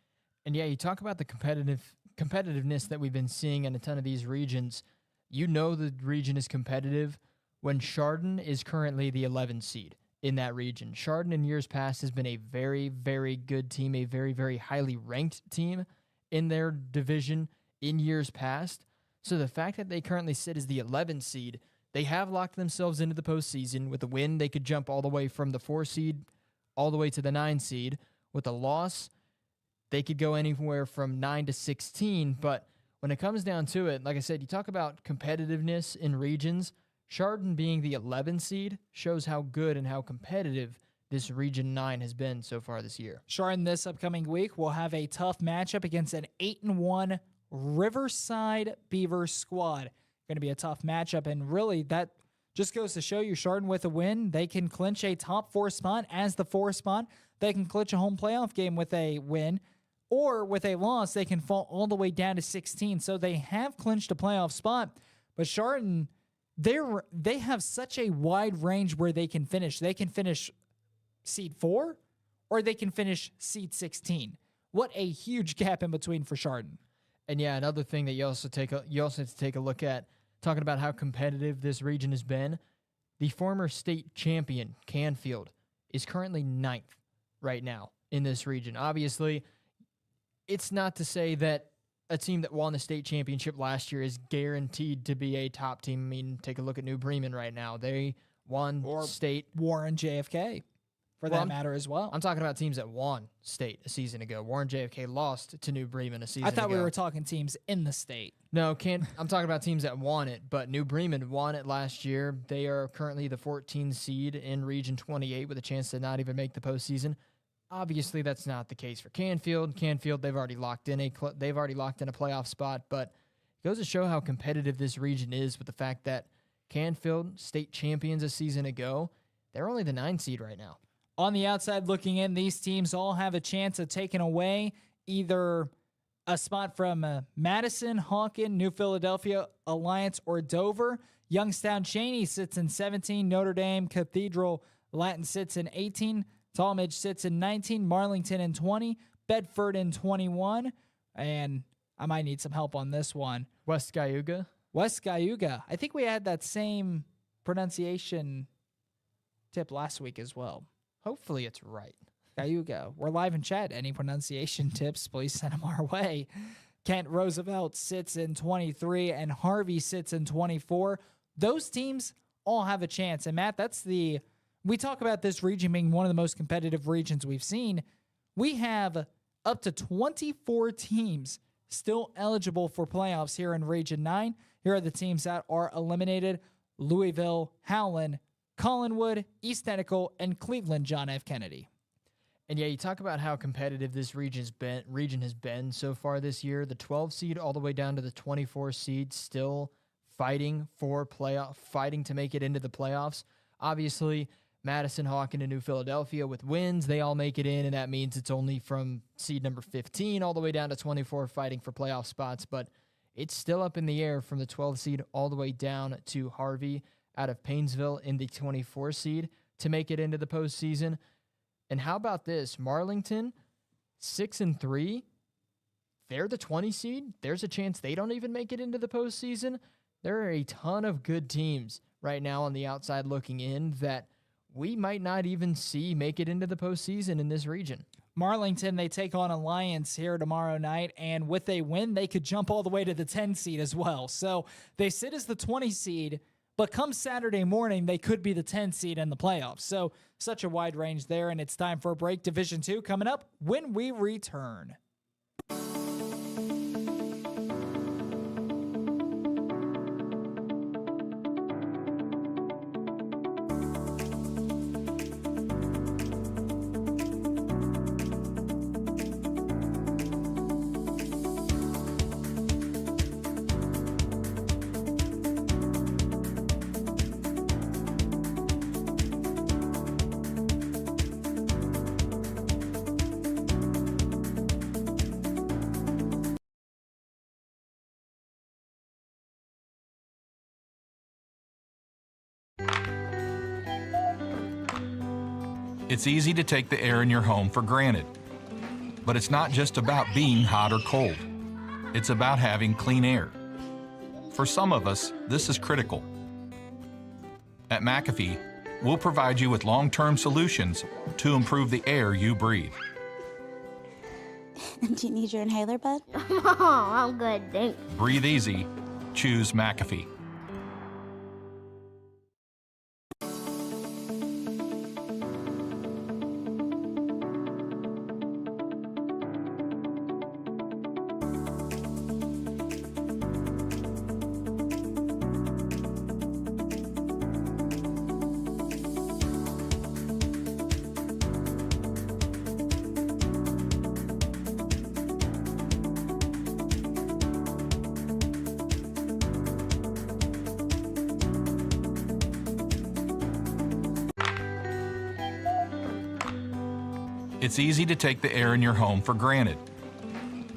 And yeah, you talk about the competitiveness that we've been seeing in a ton of these regions. You know the region is competitive when Chardon is currently the 11 seed in that region. Chardon in years past has been a very, very good team, a very, very highly ranked team in their division in years past. So the fact that they currently sit as the 11 seed, they have locked themselves into the postseason. With a win, they could jump all the way from the 4 seed all the way to the 9 seed. With a loss, they could go anywhere from 9 to 16. But when it comes down to it, like I said, you talk about competitiveness in regions. Chardon being the 11 seed shows how good and how competitive this Region 9 has been so far this year. Chardon this upcoming week will have a tough matchup against an 8-1 Riverside Beavers squad. Going to be a tough matchup, and really that just goes to show you Chardon with a win, they can clinch a top 4 spot as the 4 spot. They can clinch a home playoff game with a win, or with a loss, they can fall all the way down to 16. So they have clinched a playoff spot, but Chardon, they have such a wide range where they can finish. They can finish seed 4, or they can finish seed 16. What a huge gap in between for Chardon. And yeah, another thing that you also have to take a look at, talking about how competitive this region has been. The former state champion, Canfield, is currently 9th right now in this region. Obviously, it's not to say that a team that won the state championship last year is guaranteed to be a top team. I mean, take a look at New Bremen right now. They won state. Warren JFK, for that matter as well. I'm talking about teams that won state a season ago. Warren JFK lost to New Bremen a season ago. I thought we were talking teams in the state. No, I'm talking about teams that won it, but New Bremen won it last year. They are currently the 14 seed in Region 28 with a chance to not even make the postseason. Obviously, that's not the case for Canfield. Canfield, they've already locked in a playoff spot, but it goes to show how competitive this region is with the fact that Canfield, state champions a season ago, they're only the 9 seed right now. On the outside looking in, these teams all have a chance of taking away either a spot from Madison, Hawken, New Philadelphia, Alliance, or Dover. Youngstown Cheney sits in 17. Notre Dame Cathedral Latin sits in 18. Talmadge sits in 19. Marlington in 20. Bedford in 21. And I might need some help on this one. West Cayuga. West Cayuga. I think we had that same pronunciation tip last week as well. Hopefully it's right. Cayuga. We're live in chat. Any pronunciation tips, please send them our way. Kent Roosevelt sits in 23 and Harvey sits in 24. Those teams all have a chance. And Matt, we talk about this region being one of the most competitive regions we've seen. We have up to 24 teams still eligible for playoffs here in Region 9. Here are the teams that are eliminated: Louisville, Howland, Collinwood, East Etical, and Cleveland John F. Kennedy. And yeah, you talk about how competitive this region has been so far this year. The 12 seed all the way down to the 24 seed still fighting to make it into the playoffs. Obviously, Madison, Hawken, and New Philadelphia with wins, they all make it in, and that means it's only from seed number 15 all the way down to 24 fighting for playoff spots. But it's still up in the air from the 12 seed all the way down to Harvey out of Paynesville in the 24 seed to make it into the postseason. And how about this? Marlington, 6-3. They're the 20 seed. There's a chance they don't even make it into the postseason. There are a ton of good teams right now on the outside looking in that we might not even see make it into the postseason in this region. Marlington, they take on Alliance here tomorrow night, and with a win, they could jump all the way to the 10 seed as well. So they sit as the 20 seed, but come Saturday morning, they could be the 10 seed in the playoffs. So such a wide range there, and it's time for a break. Division 2 coming up when we return. It's easy to take the air in your home for granted. But it's not just about being hot or cold. It's about having clean air. For some of us, this is critical. At McAfee, we'll provide you with long-term solutions to improve the air you breathe. Do you need your inhaler, bud? Oh, I'm good, thanks. Breathe easy. Choose McAfee. It's easy to take the air in your home for granted.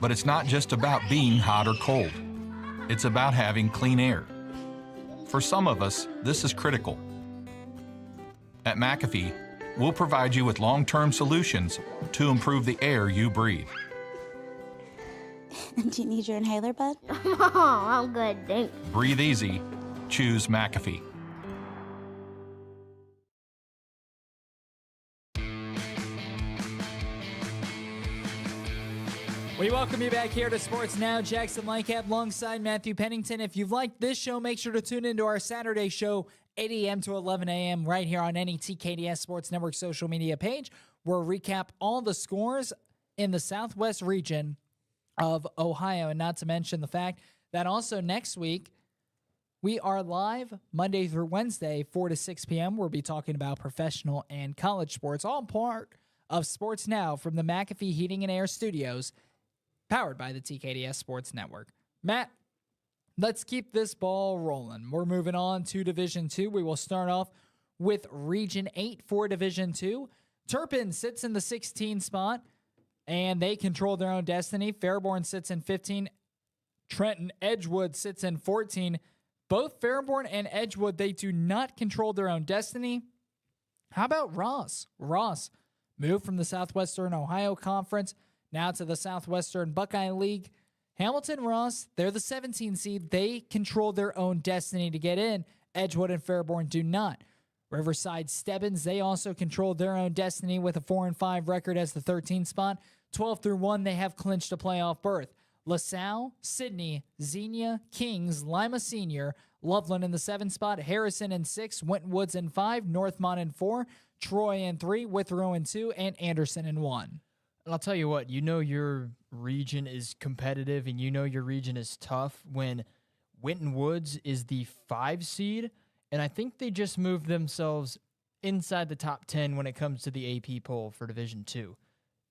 But it's not just about being hot or cold. It's about having clean air. For some of us, this is critical. At McAfee, we'll provide you with long-term solutions to improve the air you breathe. Do you need your inhaler, bud? Oh, I'm good, thanks. Breathe easy. Choose McAfee. We welcome you back here to Sports Now. Jackson Lightcap alongside Matthew Pennington. If you've liked this show, make sure to tune into our Saturday show, 8 a.m. to 11 a.m. right here on any TKDS Sports Network social media page, where we recap all the scores in the Southwest region of Ohio. And not to mention the fact that also next week, we are live Monday through Wednesday, 4 to 6 p.m. We'll be talking about professional and college sports, all part of Sports Now from the McAfee Heating and Air Studios, powered by the TKDS Sports Network. Matt, let's keep this ball rolling. We're moving on to Division 2. We will start off with Region 8 for Division 2. Turpin sits in the 16 spot, and they control their own destiny. Fairborn sits in 15. Trenton Edgewood sits in 14. Both Fairborn and Edgewood, they do not control their own destiny. How about Ross? Ross moved from the Southwestern Ohio Conference now to the Southwestern Buckeye League. Hamilton Ross, they're the 17 seed. They control their own destiny to get in. Edgewood and Fairborn do not. Riverside Stebbins, they also control their own destiny with a 4-5 record as the 13th spot. 12 through 1, they have clinched a playoff berth. LaSalle, Sidney, Xenia, Kings, Lima Senior, Loveland in the 7th spot, Harrison in 6, Winton Woods in 5, Northmont in 4, Troy in 3, Withrow in 2, and Anderson in 1. And I'll tell you what, you know your region is competitive and you know your region is tough when Winton Woods is the 5 seed, and I think they just moved themselves inside the top 10 when it comes to the AP poll for Division II.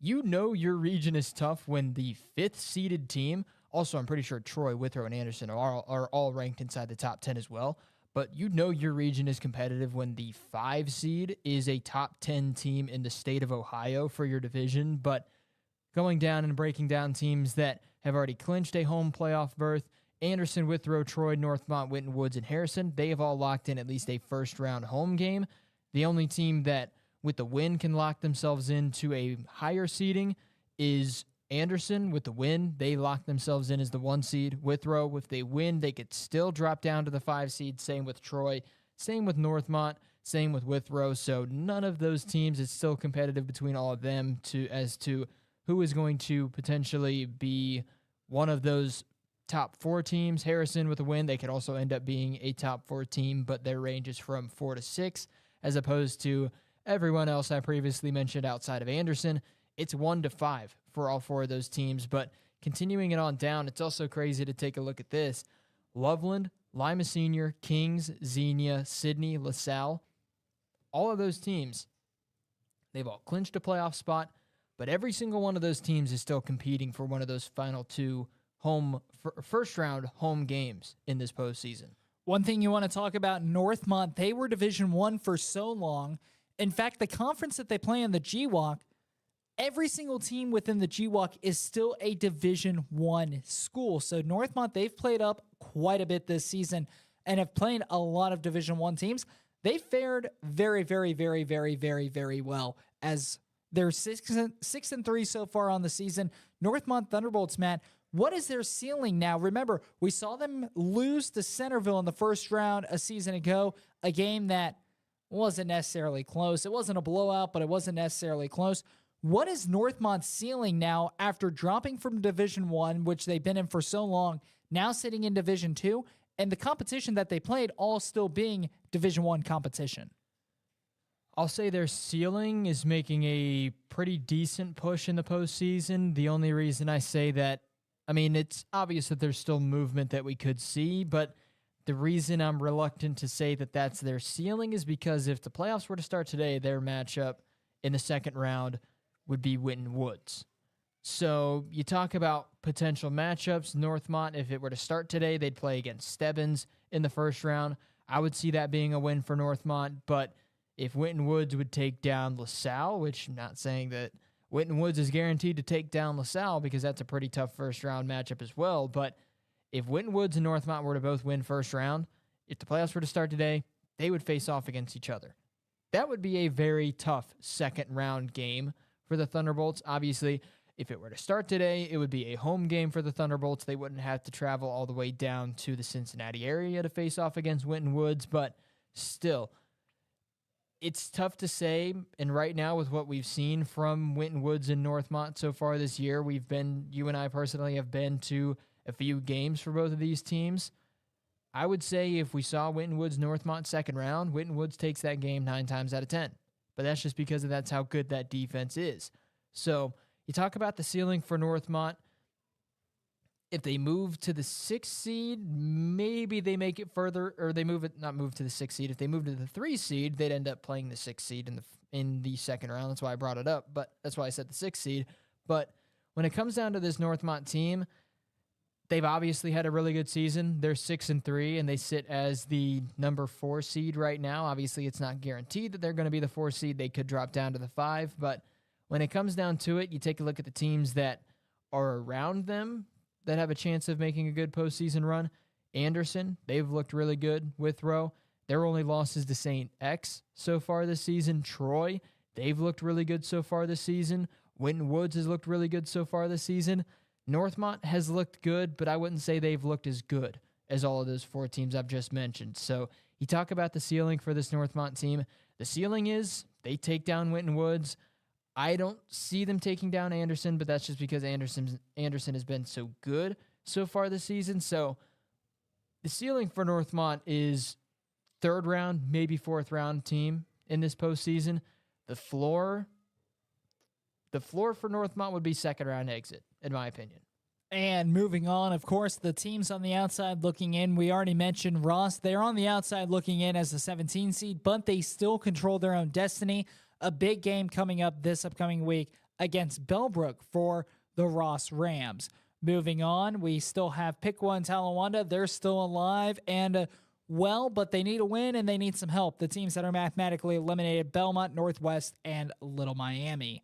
You know your region is tough when the 5th seeded team, also I'm pretty sure Troy, Withrow, and Anderson are all ranked inside the top 10 as well, but you know your region is competitive when the 5 seed is a top 10 team in the state of Ohio for your division. But going down and breaking down teams that have already clinched a home playoff berth, Anderson, Withrow, Troy, Northmont, Winton Woods, and Harrison, they have all locked in at least a first-round home game. The only team that with the win can lock themselves into a higher seeding is Anderson. With the win, they lock themselves in as the 1 seed. Withrow, if they win, they could still drop down to the 5 seed. Same with Troy. Same with Northmont. Same with Withrow. So none of those teams is still competitive between all of them as to who is going to potentially be one of those top 4 teams. Harrison with a win, they could also end up being a top 4 team, but their range is from 4 to 6, as opposed to everyone else I previously mentioned outside of Anderson. It's 1 to 5 for all 4 of those teams. But continuing it on down, it's also crazy to take a look at this. Loveland, Lima Senior, Kings, Xenia, Sidney, LaSalle, all of those teams, they've all clinched a playoff spot, but every single one of those teams is still competing for one of those final 2 first-round home games in this postseason. One thing you want to talk about, Northmont, they were Division I for so long. In fact, the conference that they play in, the GWAC, every single team within the GWAC is still a Division I school. So Northmont, they've played up quite a bit this season and have played a lot of Division I teams. They fared very, very, very, very, very, very well as they're 6-3 so far on the season. Northmont Thunderbolts, Matt, what is their ceiling now? Remember, we saw them lose to Centerville in the first round a season ago, a game that wasn't necessarily close. It wasn't a blowout, but it wasn't necessarily close. What is Northmont's ceiling now after dropping from Division I, which they've been in for so long, now sitting in Division II, and the competition that they played all still being Division I competition? I'll say their ceiling is making a pretty decent push in the postseason. The only reason I say that, I mean, it's obvious that there's still movement that we could see, but the reason I'm reluctant to say that that's their ceiling is because if the playoffs were to start today, their matchup in the second round would be Winton Woods. So you talk about potential matchups. Northmont, if it were to start today, they'd play against Stebbins in the first round. I would see that being a win for Northmont, but if Winton Woods would take down LaSalle, which I'm not saying that Winton Woods is guaranteed to take down LaSalle because that's a pretty tough first round matchup as well, but if Winton Woods and Northmont were to both win first round, if the playoffs were to start today, they would face off against each other. That would be a very tough second round game for the Thunderbolts. Obviously, if it were to start today, it would be a home game for the Thunderbolts. They wouldn't have to travel all the way down to the Cincinnati area to face off against Winton Woods, but still, it's tough to say. And right now, with what we've seen from Winton Woods and Northmont so far this year, you and I personally have been to a few games for both of these teams. I would say if we saw Winton Woods Northmont second round, Winton Woods takes that game 9 times out of 10. But that's just because that's how good that defense is. So you talk about the ceiling for Northmont. If they move to the 6th seed, maybe they make it further, or they not move to the 6th seed. If they move to the 3 seed, they'd end up playing the 6th seed in the second round. That's why I brought it up, but that's why I said the 6th seed. But when it comes down to this Northmont team, they've obviously had a really good season. They're 6-3, and they sit as the number 4 seed right now. Obviously, it's not guaranteed that they're going to be the 4 seed. They could drop down to the 5, but when it comes down to it, you take a look at the teams that are around them that have a chance of making a good postseason run. Anderson, they've looked really good with Rowe. Their only losses to St. X so far this season. Troy, they've looked really good so far this season. Winton Woods has looked really good so far this season. Northmont has looked good, but I wouldn't say they've looked as good as all of those 4 teams I've just mentioned. So you talk about the ceiling for this Northmont team. The ceiling is they take down Winton Woods. I don't see them taking down Anderson, but that's just because Anderson has been so good so far this season. So the ceiling for Northmont is 3rd round, maybe 4th round team in this postseason. The floor for Northmont would be 2nd round exit, in my opinion. And moving on, of course, the teams on the outside looking in. We already mentioned Ross. They're on the outside looking in as the 17 seed, but they still control their own destiny. A big game coming up this upcoming week against Bellbrook for the Ross Rams. Moving on, we still have Piqua and Talawanda. They're still alive and well, but they need a win and they need some help. The teams that are mathematically eliminated, Belmont, Northwest, and Little Miami.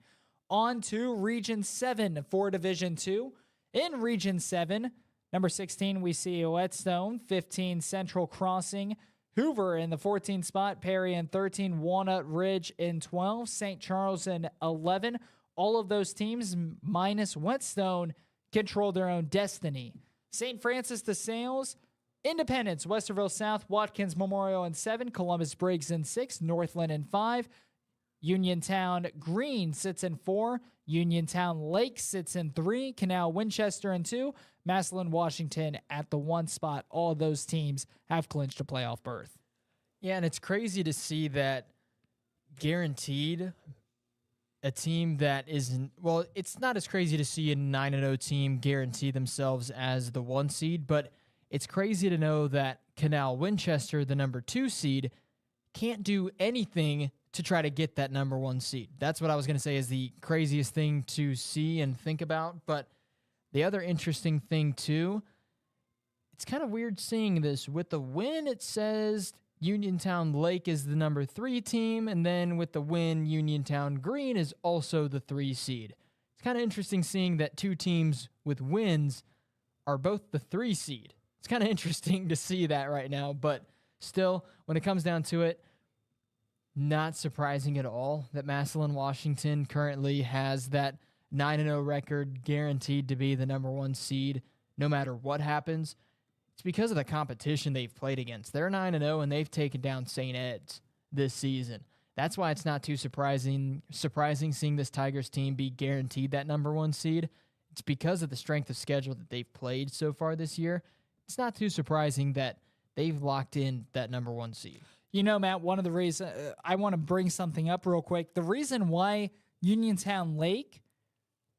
On to Region 7 for Division 2. In Region 7, number 16, we see Whetstone, 15, Central Crossing, Hoover in the 14th spot, Perry in 13, Walnut Ridge in 12, St. Charles in 11. All of those teams, minus Whetstone, control their own destiny. St. Francis de Sales, Independence, Westerville South, Watkins Memorial in 7, Columbus Briggs in 6, Northland in 5, Uniontown Green sits in 4, Uniontown Lake sits in 3, Canal Winchester in 2, Massillon Washington at the 1 spot. All of those teams have clinched a playoff berth. Yeah, and it's crazy to see that guaranteed a team that isn't, well, it's not as crazy to see a 9-0 team guarantee themselves as the 1 seed, but it's crazy to know that Canal Winchester, the number 2 seed, can't do anything to try to get that number 1 seed. That's what I was going to say is the craziest thing to see and think about. But the other interesting thing, too, it's kind of weird seeing this. With the win, it says Uniontown Lake is the number 3 team, and then with the win, Uniontown Green is also the 3 seed. It's kind of interesting seeing that 2 teams with wins are both the 3 seed. It's kind of interesting to see that right now, but still, when it comes down to it, not surprising at all that Massillon Washington currently has that 9-0 record guaranteed to be the number 1 seed no matter what happens. It's because of the competition they've played against. They're 9-0 and they've taken down St. Ed's this season. That's why it's not too surprising seeing this Tigers team be guaranteed that number 1 seed. It's because of the strength of schedule that they've played so far this year. It's not too surprising that they've locked in that number 1 seed. You know, Matt, one of the reasons I want to bring something up real quick. The reason why Uniontown Lake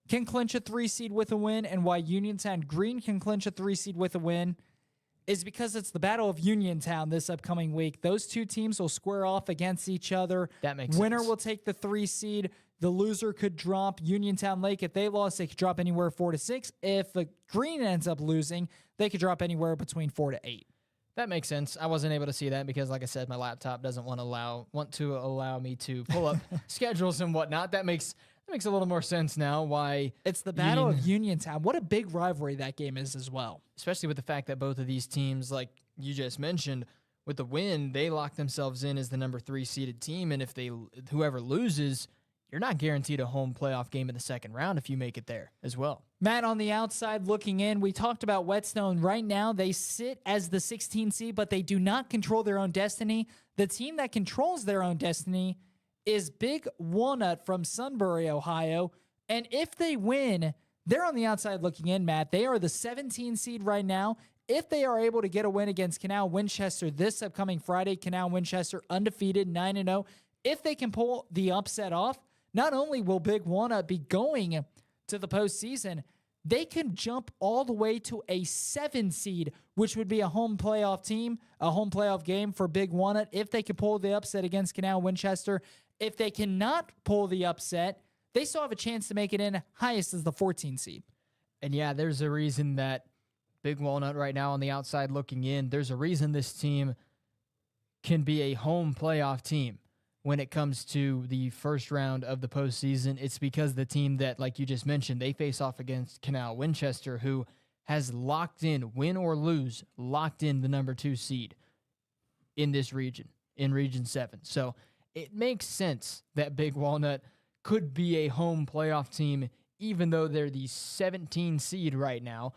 can clinch a 3 seed with a win and why Uniontown Green can clinch a 3 seed with a win is because it's the Battle of Uniontown this upcoming week. Those 2 teams will square off against each other. That makes Winner sense. will take the 3 seed. The loser could drop. Uniontown Lake, if they lost, they could drop anywhere 4 to 6. If the Green ends up losing, they could drop anywhere between 4 to 8. That makes sense. I wasn't able to see that because, like I said, my laptop doesn't want to allow me to pull up schedules and whatnot. That makes a little more sense now. Why it's the Battle of Uniontown. What a big rivalry that game is as well. Especially with the fact that both of these teams, like you just mentioned, with the win, they lock themselves in as the number 3 seeded team, and if whoever loses, you're not guaranteed a home playoff game in the 2nd round if you make it there as well. Matt, on the outside looking in, we talked about Whetstone. Right now, they sit as the 16 seed, but they do not control their own destiny. The team that controls their own destiny is Big Walnut from Sunbury, Ohio. And if they win, they're on the outside looking in, Matt. They are the 17 seed right now. If they are able to get a win against Canal Winchester this upcoming Friday, Canal Winchester undefeated, 9-0. If they can pull the upset off, not only will Big Walnut be going to the postseason, they can jump all the way to a 7 seed, which would be a home playoff team, a home playoff game for Big Walnut if they can pull the upset against Canal Winchester. If they cannot pull the upset, they still have a chance to make it in highest as the 14 seed. And yeah, there's a reason that Big Walnut right now on the outside looking in, there's a reason this team can be a home playoff team. when it comes to the first round of the postseason, it's because the team that, like you just mentioned, they face off against Canal Winchester, who has locked in, win or lose, locked in the number 2 seed in this region, in Region 7. So it makes sense that Big Walnut could be a home playoff team, even though they're the 17 seed right now.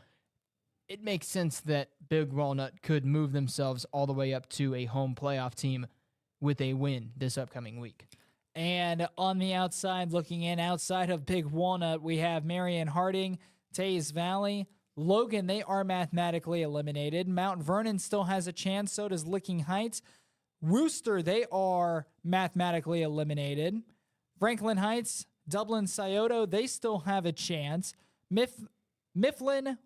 It makes sense that Big Walnut could move themselves all the way up to a home playoff team with a win this upcoming week. And on the outside, looking in outside of Big Walnut, we have Marion Harding, Tays Valley, Logan. They are mathematically eliminated. Mount Vernon still has a chance. So does Licking Heights. Wooster, they are mathematically eliminated. Franklin Heights, Dublin, Scioto, they still have a chance. Mifflin,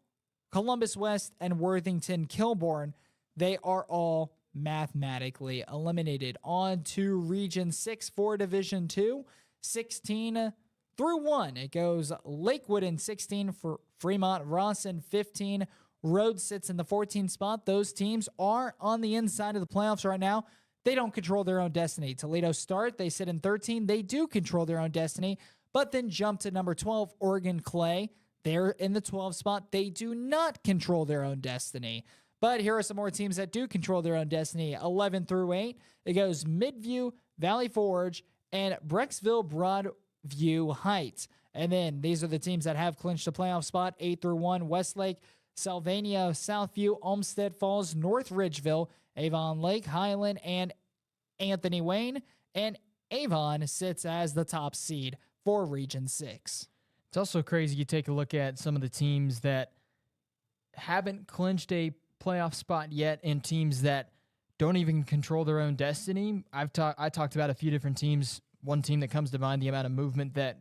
Columbus West, and Worthington Kilbourne, they are all mathematically eliminated. On to Region 6 for Division 2, 16 through 1. It goes Lakewood in 16 for Fremont, Ross in 15. Rhodes sits in the 14th spot. Those teams are on the inside of the playoffs right now. They don't control their own destiny. Toledo Start, they sit in 13. They do control their own destiny, but then jump to number 12, Oregon Clay. They're in the 12th spot. They do not control their own destiny. But here are some more teams that do control their own destiny. 11 through 8. It goes Midview, Valley Forge, and Brecksville Broadview Heights. And then these are the teams that have clinched a playoff spot. 8 through 1, Westlake, Sylvania, Southview, Olmsted Falls, North Ridgeville, Avon Lake, Highland, and Anthony Wayne. And Avon sits as the top seed for Region 6. It's also crazy. You take a look at some of the teams that haven't clinched a playoff spot yet and teams that don't even control their own destiny. I talked about a few different teams. One team that comes to mind, the amount of movement that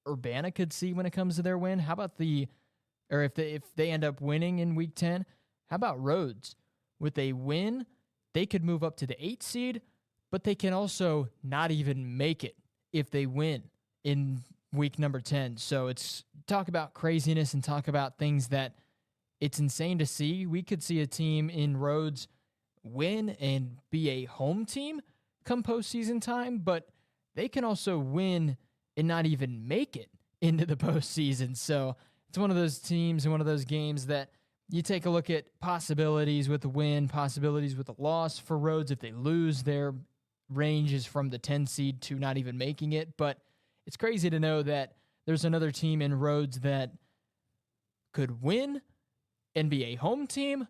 Urbana could see when it comes to their win. How about if they end up winning in Week 10, how about Rhodes? With a win, they could move up to the 8th seed, but they can also not even make it if they win in week number 10. So it's talk about craziness and talk about things that it's insane to see. We could see a team in Rhodes win and be a home team come postseason time, but they can also win and not even make it into the postseason. So it's one of those teams and one of those games that you take a look at possibilities with the win, possibilities with the loss for Rhodes. If they lose, their range is from the 10 seed to not even making it. But it's crazy to know that there's another team in Rhodes that could win and be a home team,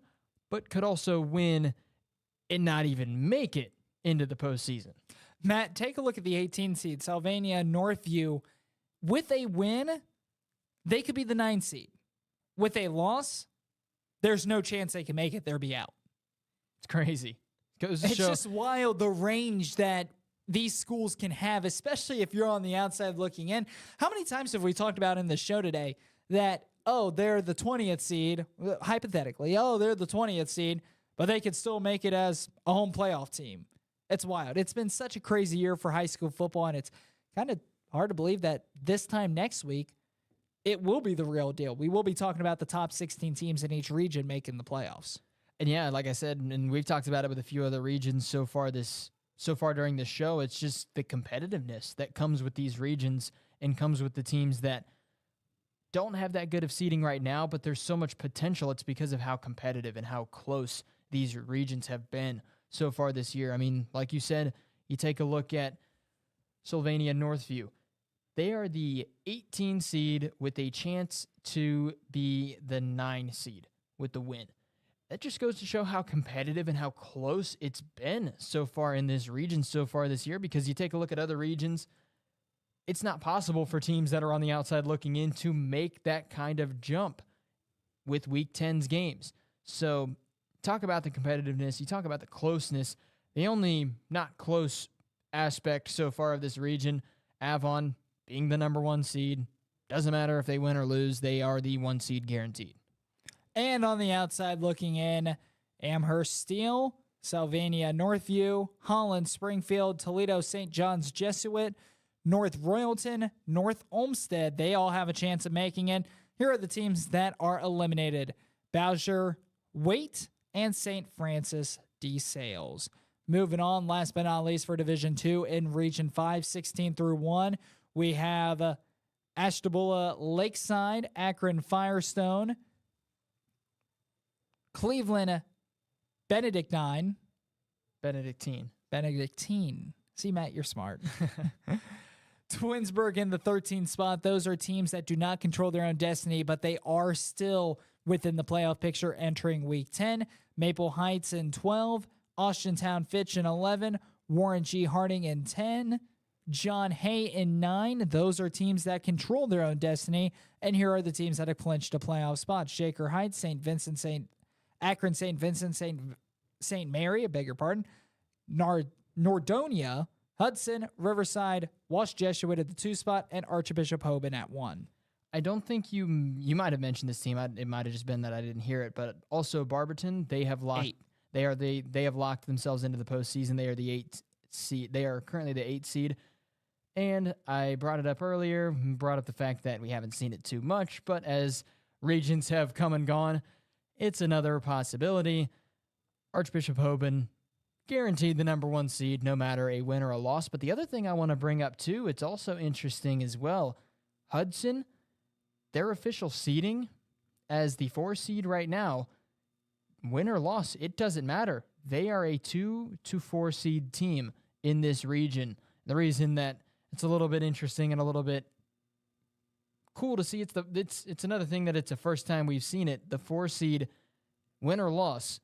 but could also win and not even make it into the postseason. Matt, take a look at the 18 seed, Sylvania Northview. With a win, they could be the 9 seed. With a loss, there's no chance they can make it. They'll be out. It's crazy. It's just wild, the range that these schools can have, especially if you're on the outside looking in. How many times have we talked about in the show today that, oh, they're the 20th seed, hypothetically, oh, they're the 20th seed, but they could still make it as a home playoff team. It's wild. It's been such a crazy year for high school football, and it's kind of hard to believe that this time next week, it will be the real deal. We will be talking about the top 16 teams in each region making the playoffs. And yeah, like I said, and we've talked about it with a few other regions so far during this show, it's just the competitiveness that comes with these regions and comes with the teams that don't have that good of seeding right now, but there's so much potential. It's because of how competitive and how close these regions have been so far this year. I mean, like you said, you take a look at Sylvania Northview. They are the 18 seed with a chance to be the 9 seed with the win. That just goes to show how competitive and how close it's been so far in this region so far this year, because you take a look at other regions, it's not possible for teams that are on the outside looking in to make that kind of jump with Week 10's games. So talk about the competitiveness. You talk about the closeness. The only not close aspect so far of this region, Avon being the number 1 seed. Doesn't matter if they win or lose. They are the 1 seed guaranteed. And on the outside looking in, Amherst Steel, Sylvania Northview, Holland Springfield, Toledo St. John's Jesuit, North Royalton, North Olmsted. They all have a chance of making it. Here are the teams that are eliminated: Bowser, Waite, and St. Francis de Sales. Moving on, last but not least for Division 2 in Region 5, 16 through 1, we have Ashtabula Lakeside, Akron Firestone, Cleveland Benedictine. See, Matt, you're smart. Twinsburg in the 13th spot. Those are teams that do not control their own destiny, but they are still within the playoff picture entering Week 10. Maple Heights in 12. Austintown Fitch in 11. Warren G. Harding in 10. John Hay in 9. Those are teams that control their own destiny. And here are the teams that have clinched a playoff spot. Shaker Heights, Akron St. Vincent, St. Mary, I beg your pardon. Nordonia, Hudson, Riverside, Wash Jesuit at the 2 spot, and Archbishop Hoban at 1. I don't think you might have mentioned this team. It might have just been that I didn't hear it, but also Barberton, they have locked. 8. They have locked themselves into the postseason. They are the 8th seed. They are currently the 8th seed. And I brought it up earlier, brought up the fact that we haven't seen it too much, but as regions have come and gone, it's another possibility. Archbishop Hoban guaranteed the number 1 seed, no matter a win or a loss. But the other thing I want to bring up too, it's also interesting as well. Hudson, their official seeding as the 4 seed right now, win or loss, it doesn't matter. They are a 2 to 4 seed team in this region. The reason that it's a little bit interesting and a little bit cool to see, it's another thing that it's the first time we've seen it. The 4 seed, win or loss,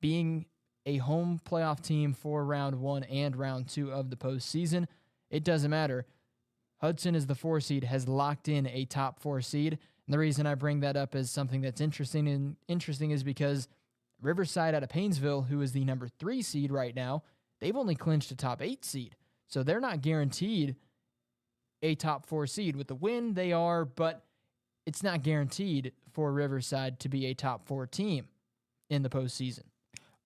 being a home playoff team for round 1 and round 2 of the postseason. It doesn't matter. Hudson is the 4 seed, has locked in a top 4 seed. And the reason I bring that up as something that's interesting is because Riverside out of Paynesville, who is the number 3 seed right now, they've only clinched a top 8 seed. So they're not guaranteed a top 4 seed. With the win, they are, but it's not guaranteed for Riverside to be a top 4 team in the postseason.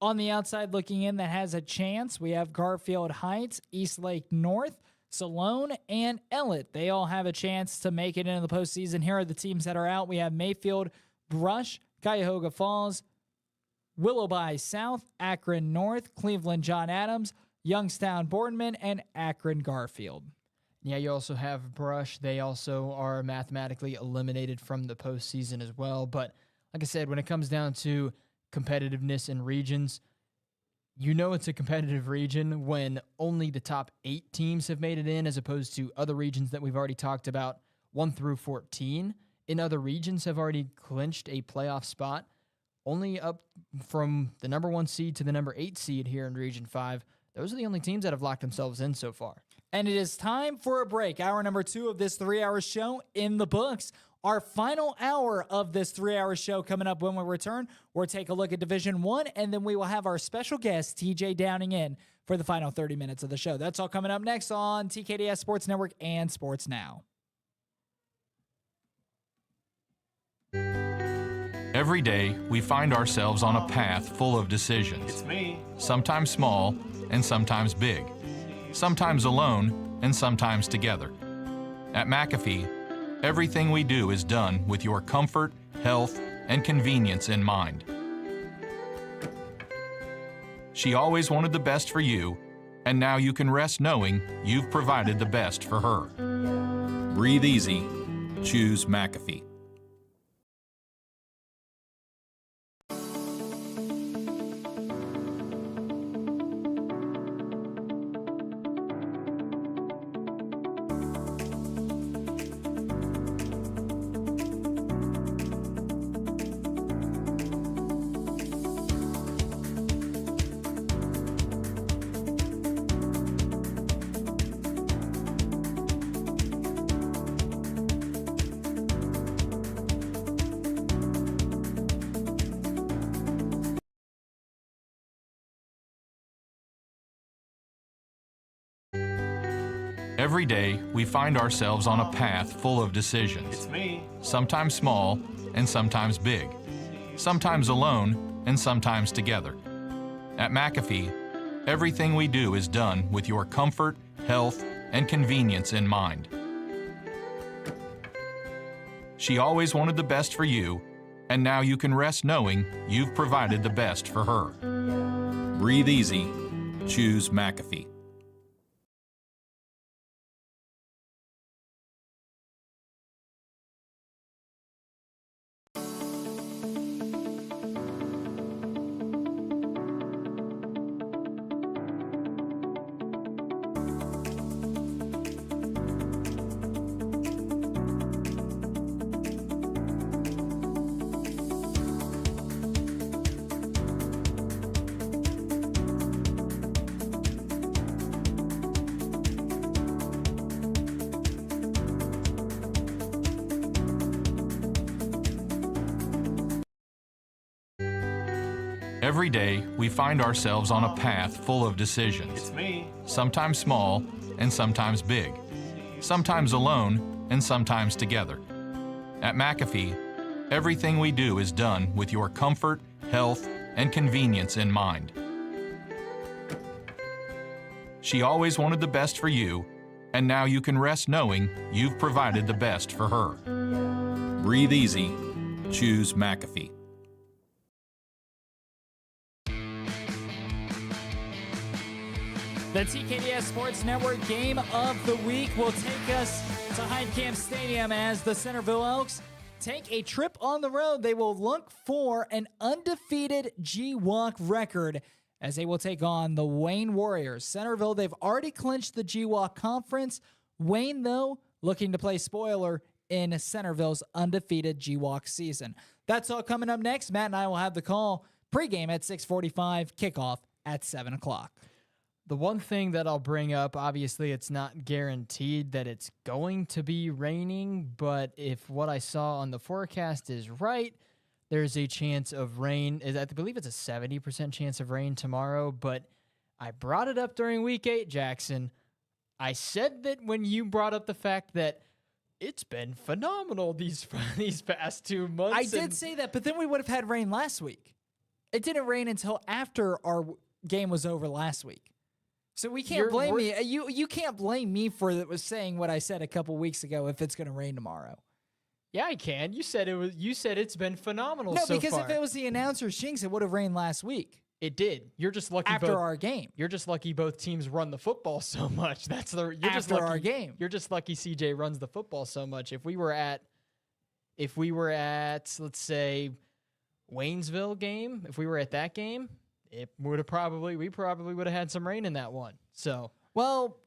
On the outside looking in that has a chance, we have Garfield Heights, Eastlake North, Salone, and Ellett. They all have a chance to make it into the postseason. Here are the teams that are out. We have Mayfield, Brush, Cuyahoga Falls, Willoughby South, Akron North, Cleveland John Adams, Youngstown Boardman, and Akron Garfield. Yeah, you also have Brush. They also are mathematically eliminated from the postseason as well. But like I said, when it comes down to competitiveness in regions, you know it's a competitive region when only the top 8 teams have made it in, as opposed to other regions that we've already talked about, 1 through 14. In other regions have already clinched a playoff spot, only up from the number 1 seed to the number 8 seed here in Region 5. Those are the only teams that have locked themselves in so far. And it is time for a break. Hour number 2 of this 3-hour show in the books. Our final hour of this 3-hour show coming up when we return. We'll take a look at Division 1, and then we will have our special guest, TJ Downing, in for the final 30 minutes of the show. That's all coming up next on TKDS Sports Network and Sports Now. Every day, we find ourselves on a path full of decisions. It's me. Sometimes small and sometimes big. Sometimes alone and sometimes together. At McAfee, everything we do is done with your comfort, health, and convenience in mind. She always wanted the best for you, and now you can rest knowing you've provided the best for her. Breathe easy. Choose McAfee. Every day, we find ourselves on a path full of decisions. It's me. Sometimes small and sometimes big. Sometimes alone and sometimes together. At McAfee, everything we do is done with your comfort, health, and convenience in mind. She always wanted the best for you, and now you can rest knowing you've provided the best for her. Breathe easy. choose McAfee. Every day, we find ourselves on a path full of decisions. Sometimes small and sometimes big. Sometimes alone and sometimes together. At McAfee, everything we do is done with your comfort, health, and convenience in mind. She always wanted the best for you, and now you can rest knowing you've provided the best for her. Breathe easy. Choose McAfee. The TKDS Sports Network Game of the Week will take us to Lightcap Stadium as the Centerville Elks take a trip on the road. They will look for an undefeated GWAC record as they will take on the Wayne Warriors. Centerville, they've already clinched the GWAC conference. Wayne, though, looking to play spoiler in Centerville's undefeated GWAC season. That's all coming up next. Matt and I will have the call pregame at 6:45, kickoff at 7 o'clock. The one thing that I'll bring up, obviously it's not guaranteed that it's going to be raining, but if what I saw on the forecast is right, there's a chance of rain. I believe it's a 70% chance of rain tomorrow, but I brought it up during week 8, Jackson. I said that when you brought up the fact that it's been phenomenal these past 2 months. I did say that, but then we would have had rain last week. It didn't rain until after our game was over last week. So we can't blame me. You can't blame me for saying what I said a couple weeks ago if it's going to rain tomorrow. Yeah, I can. You said it's been phenomenal so far. No, because if it was the announcer's jinx, it would have rained last week. It did. You're just lucky after our game. You're just lucky both teams run the football so much. You're after just lucky, our game. You're just lucky CJ runs the football so much. If we were at let's say Waynesville game, if we were at that game, we probably would have had some rain in that one. So, well,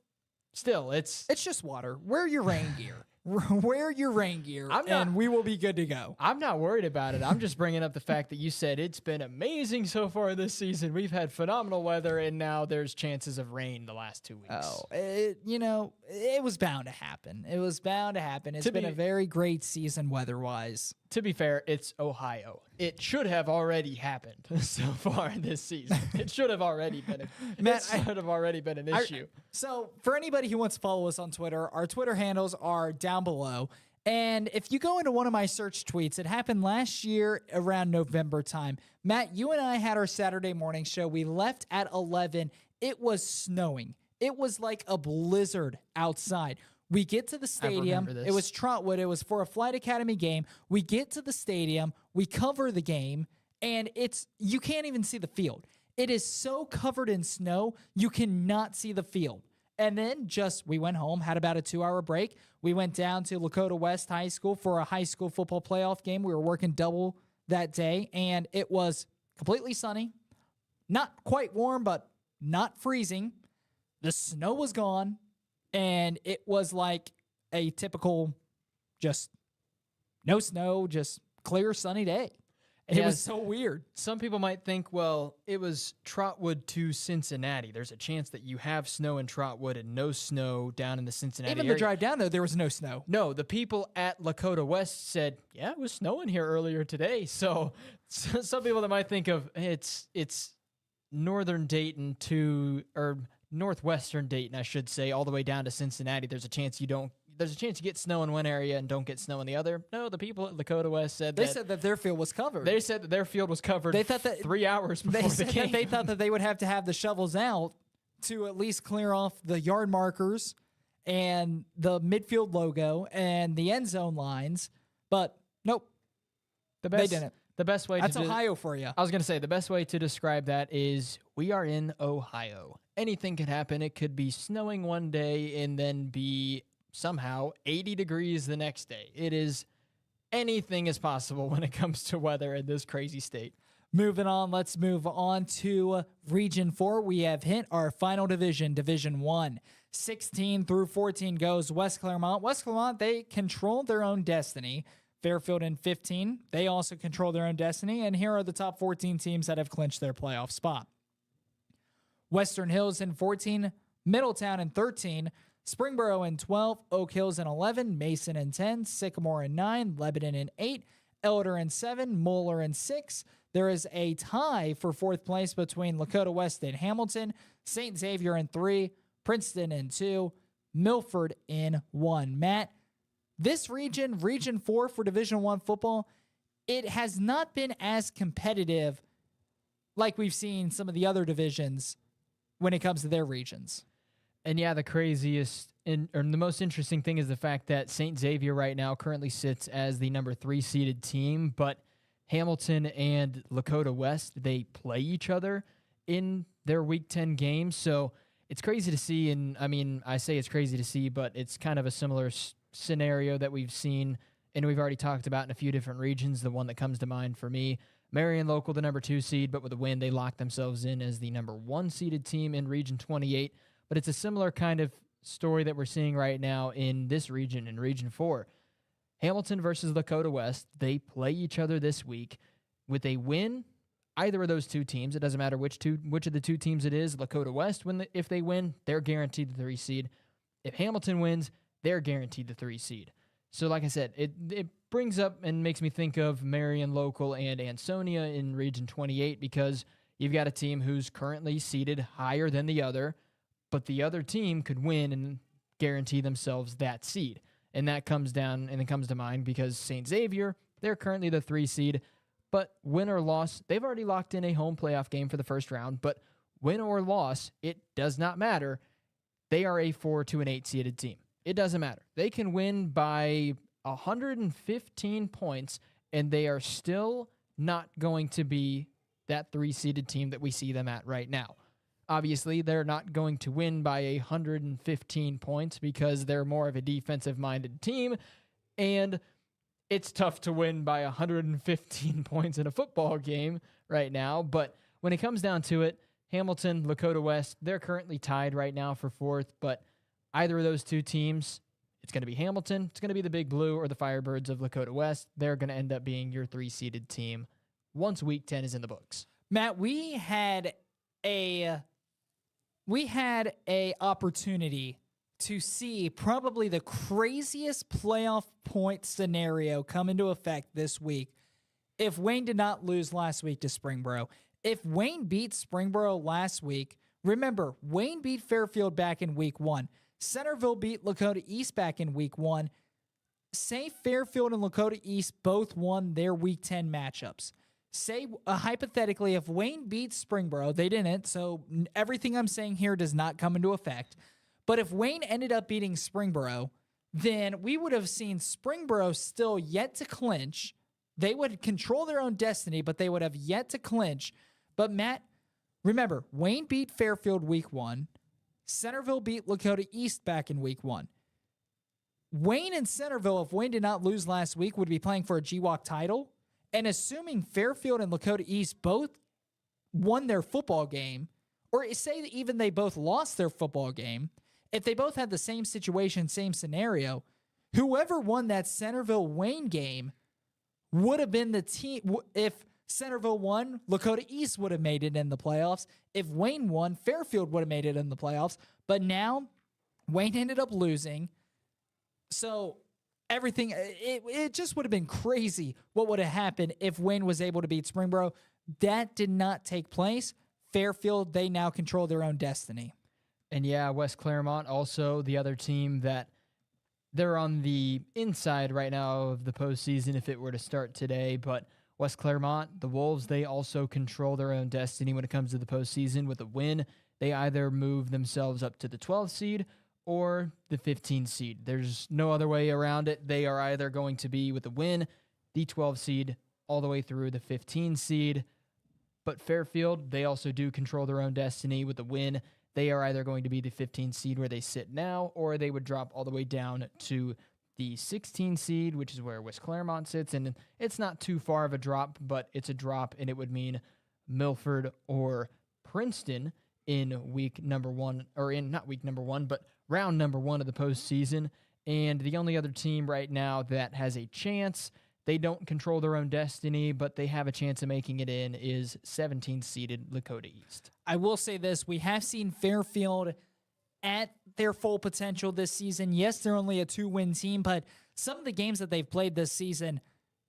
still, it's just water. Wear your rain gear. Wear your rain gear, and we will be good to go. I'm not worried about it. I'm just bringing up the fact that you said it's been amazing so far this season. We've had phenomenal weather, and now there's chances of rain the last 2 weeks. Oh, it was bound to happen. It was bound to happen. It's been a very great season weather-wise. To be fair, it's Ohio. It should have already happened so far this season. It should have already been. An issue. So for anybody who wants to follow us on Twitter, our Twitter handles are down below. And if you go into one of my search tweets, it happened last year around November time. Matt, you and I had our Saturday morning show. We left at 11. It was snowing. It was like a blizzard outside. We get to the stadium. It was Trotwood. It was for a Flight Academy game. We get to the stadium. We cover the game, and you can't even see the field. It is so covered in snow, you cannot see the field. And then we went home, had about a 2-hour break. We went down to Lakota West High School for a high school football playoff game. We were working double that day, and it was completely sunny. Not quite warm, but not freezing. The snow was gone. And it was like a typical just no snow, just clear, sunny day. It was so weird. Some people might think, well, it was Trotwood to Cincinnati. There's a chance that you have snow in Trotwood and no snow down in the Cincinnati area. Even the drive down, though, there was no snow. No, the people at Lakota West said, yeah, it was snowing here earlier today. So some people that might think of it's northern Dayton or northwestern Dayton, I should say, all the way down to Cincinnati. There's a chance you get snow in one area and don't get snow in the other. No, the people at Lakota West said that their field was covered. They said that their field was covered. They thought that 3 hours before the game. They thought that they would have to have the shovels out to at least clear off the yard markers and the midfield logo and the end zone lines, but nope. They didn't. The best way That's to Ohio for you. I was going to say the best way to describe that is we are in Ohio. Anything could happen. It could be snowing one day and then be somehow 80 degrees the next day. It is anything is possible when it comes to weather in this crazy state. Moving on, let's move on to Region 4. We have hit our final division, Division 1. 16 through 14 goes West Clermont. West Clermont, they control their own destiny. Fairfield in 15, they also control their own destiny. And here are the top 14 teams that have clinched their playoff spot. Western Hills in 14, Middletown in 13, Springboro in 12, Oak Hills in 11, Mason in 10, Sycamore in 9, Lebanon in 8, Elder in 7, Moeller in 6. There is a tie for fourth place between Lakota West and Hamilton, St. Xavier in 3, Princeton in 2, Milford in 1. Matt, this region, Region 4 for Division I football, it has not been as competitive like we've seen some of the other divisions when it comes to their regions. And yeah, the craziest or the most interesting thing is the fact that St. Xavier right now currently sits as the number 3 seeded team, but Hamilton and Lakota West, they play each other in their Week 10 games. So it's crazy to see. And I mean, I say it's crazy to see, but it's kind of a similar scenario that we've seen and we've already talked about in a few different regions. The one that comes to mind for me, Marion Local, the number 2 seed, but with a win, they locked themselves in as the number 1 seeded team in Region 28. But it's a similar kind of story that we're seeing right now in this region, in Region 4. Hamilton versus Lakota West, they play each other this week. With a win, either of those two teams, it doesn't matter which of the two teams it is, Lakota West, if they win, they're guaranteed the 3 seed. If Hamilton wins, they're guaranteed the 3 seed. So like I said, it brings up and makes me think of Marion Local and Ansonia in Region 28 because you've got a team who's currently seeded higher than the other, but the other team could win and guarantee themselves that seed. And that comes down and it comes to mind because St. Xavier, they're currently the 3 seed, but win or loss, they've already locked in a home playoff game for the first round, but win or loss, it does not matter. They are a 4 to an 8 seeded team. It doesn't matter. They can win by 115 points, and they are still not going to be that 3 seeded team that we see them at right now. Obviously, they're not going to win by 115 points because they're more of a defensive-minded team, and it's tough to win by 115 points in a football game right now. But when it comes down to it, Hamilton, Lakota West, they're currently tied right now for 4th, but either of those two teams, it's going to be Hamilton, it's going to be the Big Blue, or the Firebirds of Lakota West. They're going to end up being your 3-seeded team once Week 10 is in the books. Matt, we had a opportunity to see probably the craziest playoff point scenario come into effect this week if Wayne did not lose last week to Springboro. If Wayne beat Springboro last week, remember, Wayne beat Fairfield back in Week 1. Centerville beat Lakota East back in Week 1. Say Fairfield and Lakota East both won their Week 10 matchups. Say, hypothetically, if Wayne beats Springboro, they didn't, so everything I'm saying here does not come into effect. But if Wayne ended up beating Springboro, then we would have seen Springboro still yet to clinch. They would control their own destiny, but they would have yet to clinch. But Matt, remember, Wayne beat Fairfield Week 1. Centerville beat Lakota East back in Week 1. Wayne and Centerville, if Wayne did not lose last week, would be playing for a GWAC title. And assuming Fairfield and Lakota East both won their football game, or say that even they both lost their football game, if they both had the same situation, same scenario, whoever won that Centerville-Wayne game would have been the team. If Centerville won, Lakota East would have made it in the playoffs. If Wayne won, Fairfield would have made it in the playoffs. But now, Wayne ended up losing. So everything, it just would have been crazy what would have happened if Wayne was able to beat Springboro. That did not take place. Fairfield, they now control their own destiny. And yeah, West Clermont, also the other team that they're on the inside right now of the postseason if it were to start today. But West Clermont, the Wolves, they also control their own destiny when it comes to the postseason. With a win, they either move themselves up to the 12th seed or the 15th seed. There's no other way around it. They are either going to be, with a win, the 12th seed all the way through the 15 seed. But Fairfield, they also do control their own destiny with the win. They are either going to be the 15 seed where they sit now, or they would drop all the way down to the 16 seed, which is where West Claremont sits. And it's not too far of a drop, but it's a drop, and it would mean Milford or Princeton in week number one, or in not week number one, but round number one of the postseason. And the only other team right now that has a chance, they don't control their own destiny, but they have a chance of making it in, is 17-seeded Lakota East. I will say this. We have seen Fairfield at their full potential this season. Yes, they're only a 2-win team, but some of the games that they've played this season,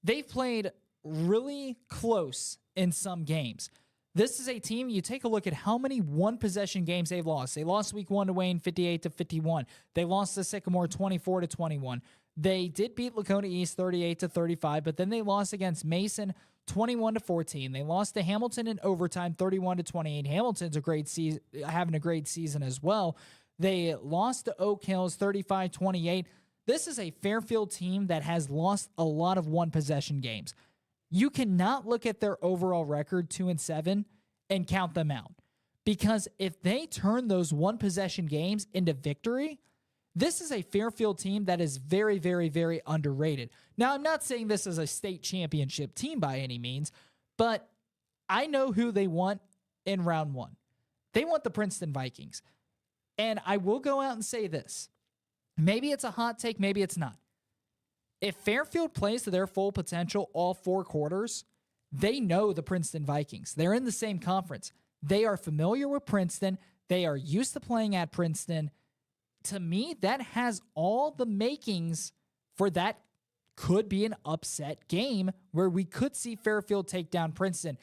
they've played really close in some games. This is a team, you take a look at how many one-possession games they've lost. They lost week 1 to Wayne 58-51. They lost to Sycamore 24-21. They did beat Lakota East 38-35, but then they lost against Mason 21-14. They lost to Hamilton in overtime 31-28. Hamilton's having a great season as well. They lost to Oak Hills 35-28. This is a Fairfield team that has lost a lot of one-possession games. You cannot look at their overall record 2-7 and count them out, because if they turn those one-possession games into victory, this is a Fairfield team that is very, very, very underrated. Now, I'm not saying this is a state championship team by any means, but I know who they want in round one. They want the Princeton Vikings. And I will go out and say this. Maybe it's a hot take, maybe it's not. If Fairfield plays to their full potential all 4 quarters, they know the Princeton Vikings. They're in the same conference. They are familiar with Princeton. They are used to playing at Princeton. To me, that has all the makings for that could be an upset game where we could see Fairfield take down Princeton.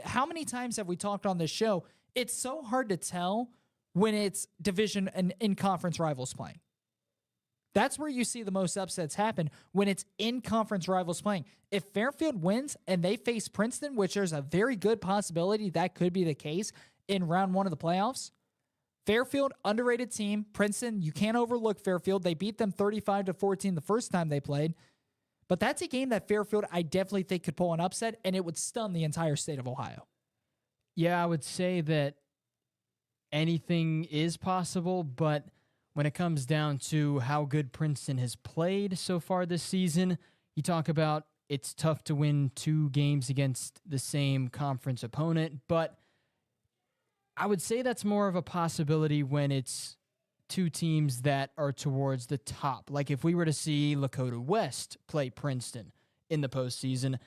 How many times have we talked on this show? It's so hard to tell when it's division and in-conference rivals playing. That's where you see the most upsets happen, when it's in-conference rivals playing. If Fairfield wins and they face Princeton, which there's a very good possibility that could be the case in round 1 of the playoffs, Fairfield, underrated team. Princeton, you can't overlook Fairfield. They beat them 35-14 the first time they played. But that's a game that Fairfield, I definitely think, could pull an upset, and it would stun the entire state of Ohio. Yeah, I would say that anything is possible, but when it comes down to how good Princeton has played so far this season, you talk about it's tough to win 2 games against the same conference opponent, but I would say that's more of a possibility when it's 2 teams that are towards the top. Like if we were to see Lakota West play Princeton in the postseason,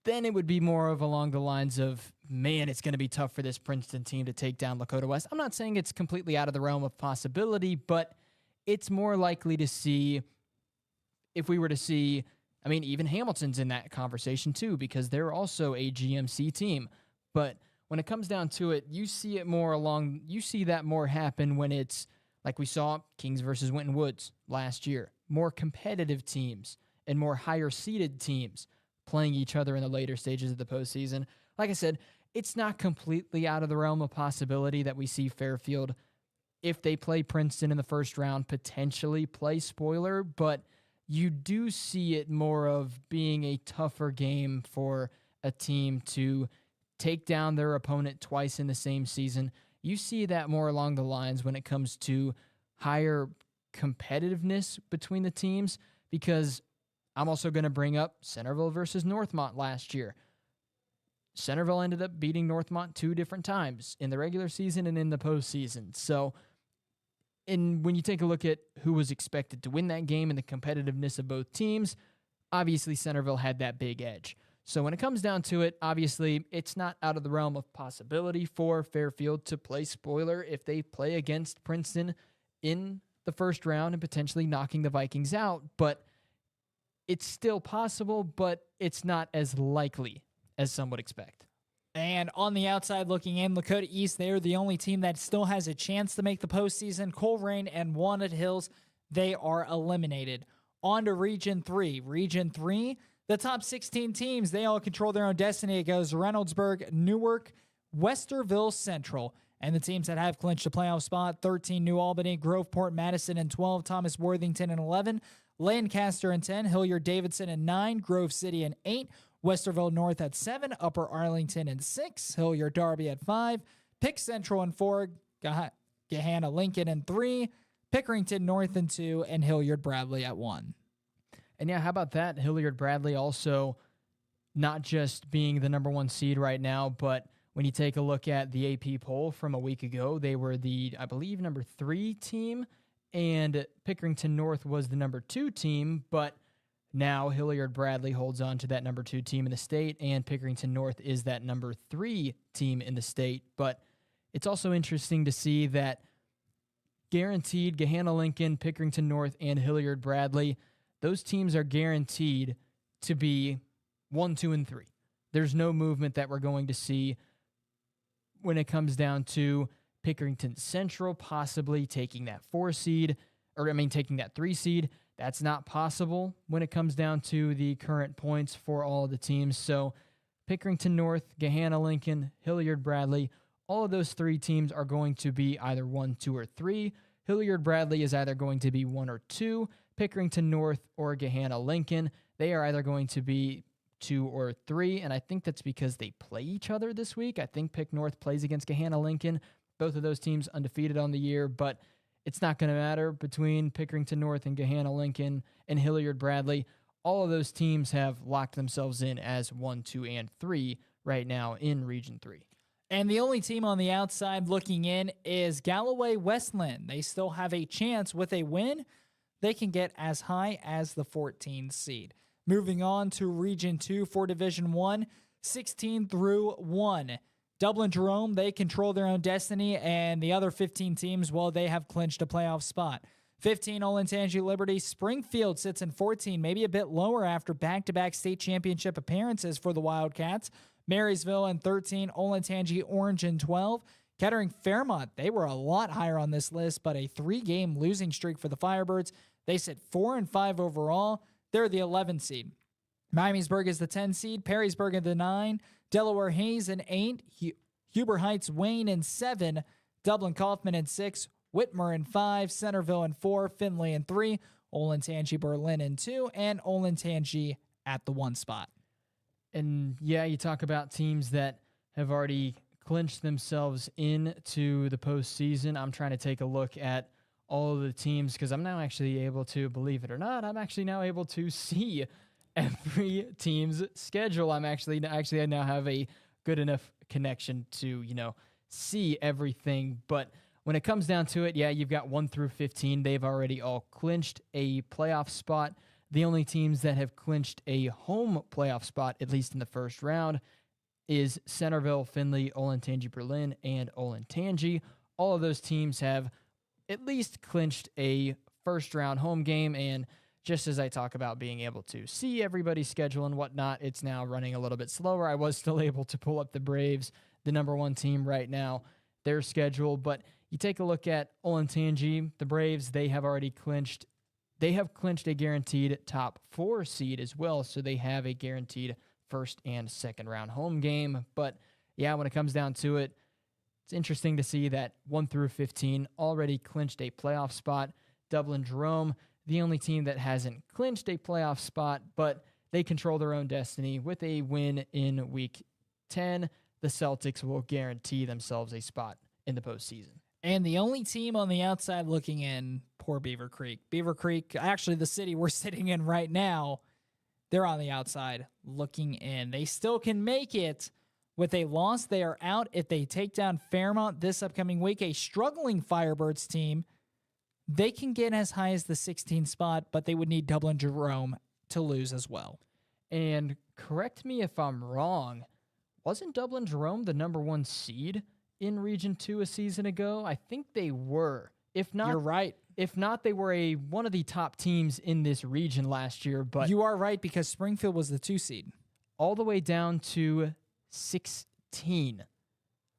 then it would be more of along the lines of, man, it's going to be tough for this Princeton team to take down Lakota West. I'm not saying it's completely out of the realm of possibility, but it's more likely to see, if we were to see, I mean, even Hamilton's in that conversation too, because they're also a GMC team. But when it comes down to it, you see that more happen when it's like we saw Kings versus Winton Woods last year. More competitive teams and more higher seeded teams playing each other in the later stages of the postseason. Like I said, it's not completely out of the realm of possibility that we see Fairfield, if they play Princeton in the first round, potentially play spoiler, but you do see it more of being a tougher game for a team to take down their opponent twice in the same season. You see that more along the lines when it comes to higher competitiveness between the teams, because I'm also going to bring up Centerville versus Northmont last year. Centerville ended up beating Northmont 2 different times in the regular season and in the postseason. So, when you take a look at who was expected to win that game and the competitiveness of both teams, obviously Centerville had that big edge. So when it comes down to it, obviously it's not out of the realm of possibility for Fairfield to play spoiler if they play against Princeton in the first round and potentially knocking the Vikings out, but it's still possible, but it's not as likely as some would expect. And on the outside looking in, Lakota East, they are the only team that still has a chance to make the postseason. Coleraine and Walnut Hills, they are eliminated. On to Region 3. Region 3, the top 16 teams, they all control their own destiny. It goes Reynoldsburg, Newark, Westerville Central. And the teams that have clinched a playoff spot, 13 New Albany, Groveport, Madison, and 12 Thomas Worthington, and 11 Lancaster in 10, Hilliard-Davidson in 9, Grove City in 8, Westerville North at 7, Upper Arlington in 6, Hilliard-Darby at 5, Pick Central in 4, Gahanna-Lincoln in 3, Pickerington North in 2, and Hilliard-Bradley at 1. And yeah, how about that? Hilliard-Bradley also not just being the number 1 seed right now, but when you take a look at the AP poll from a week ago, they were the, I believe, number 3 team, and Pickerington North was the number 2 team, but now Hilliard-Bradley holds on to that number 2 team in the state, and Pickerington North is that number 3 team in the state. But it's also interesting to see that guaranteed Gahanna-Lincoln, Pickerington North, and Hilliard-Bradley, those teams are guaranteed to be 1, 2, and 3. There's no movement that we're going to see when it comes down to Pickerington Central possibly taking that 4 seed, taking that 3 seed. That's not possible when it comes down to the current points for all of the teams. So Pickerington North, Gahanna-Lincoln, Hilliard-Bradley, all of those 3 teams are going to be either 1, 2, or 3. Hilliard-Bradley is either going to be 1 or 2. Pickerington North or Gahanna-Lincoln, they are either going to be 2 or 3, and I think that's because they play each other this week. I think Pick North plays against Gahanna-Lincoln. Both of those teams undefeated on the year, but it's not going to matter between Pickerington North and Gahanna-Lincoln and Hilliard-Bradley. All of those teams have locked themselves in as 1, 2, and 3 right now in Region 3. And the only team on the outside looking in is Galloway-Westland. They still have a chance. With a win, they can get as high as the 14th seed. Moving on to Region 2 for Division 1, 16 through 1. Dublin-Jerome, they control their own destiny, and the other 15 teams, well, they have clinched a playoff spot. 15, Olentangy Liberty. Springfield sits in 14, maybe a bit lower after back-to-back state championship appearances for the Wildcats. Marysville in 13, Olentangy Orange in 12. Kettering-Fairmont, they were a lot higher on this list, but a 3-game losing streak for the Firebirds. They sit 4-5 overall. They're the 11th seed. Miamisburg is the 10 seed. Perrysburg in the 9. Delaware Hayes in 8. Huber Heights Wayne in 7. Dublin Kaufman in 6. Whitmer in 5. Centerville in 4. Findlay in 3. Olentangy Berlin in 2. And Olentangy at the 1 spot. And yeah, you talk about teams that have already clinched themselves into the postseason. I'm trying to take a look at all of the teams because I'm now actually able to, believe it or not, I'm actually now able to see every team's schedule. I now have a good enough connection to, see everything. But when it comes down to it, yeah, you've got 1 through 15. They've already all clinched a playoff spot. The only teams that have clinched a home playoff spot, at least in the first round, is Centerville, Findlay, Olentangy Berlin, and Olentangy. All of those teams have at least clinched a first-round home game, and just as I talk about being able to see everybody's schedule and whatnot, it's now running a little bit slower. I was still able to pull up the Braves, the number 1 team right now, their schedule, but you take a look at Olentangy, the Braves, they have clinched a guaranteed top 4 seed as well, so they have a guaranteed first and second round home game. But yeah, when it comes down to it, it's interesting to see that 1 through 15 already clinched a playoff spot. Dublin-Jerome, the only team that hasn't clinched a playoff spot, but they control their own destiny. With a win in Week 10, the Celtics will guarantee themselves a spot in the postseason. And the only team on the outside looking in, poor Beaver Creek. Beaver Creek, actually the city we're sitting in right now, they're on the outside looking in. They still can make it. With a loss, they are out. If they take down Fairmont this upcoming week, a struggling Firebirds team, they can get as high as the 16th spot, but they would need Dublin-Jerome to lose as well. And correct me if I'm wrong, wasn't Dublin-Jerome the number 1 seed in Region 2 a season ago? I think they were. If not, you're right. If not, they were one of the top teams in this region last year. But you are right, because Springfield was the 2 seed. All the way down to 16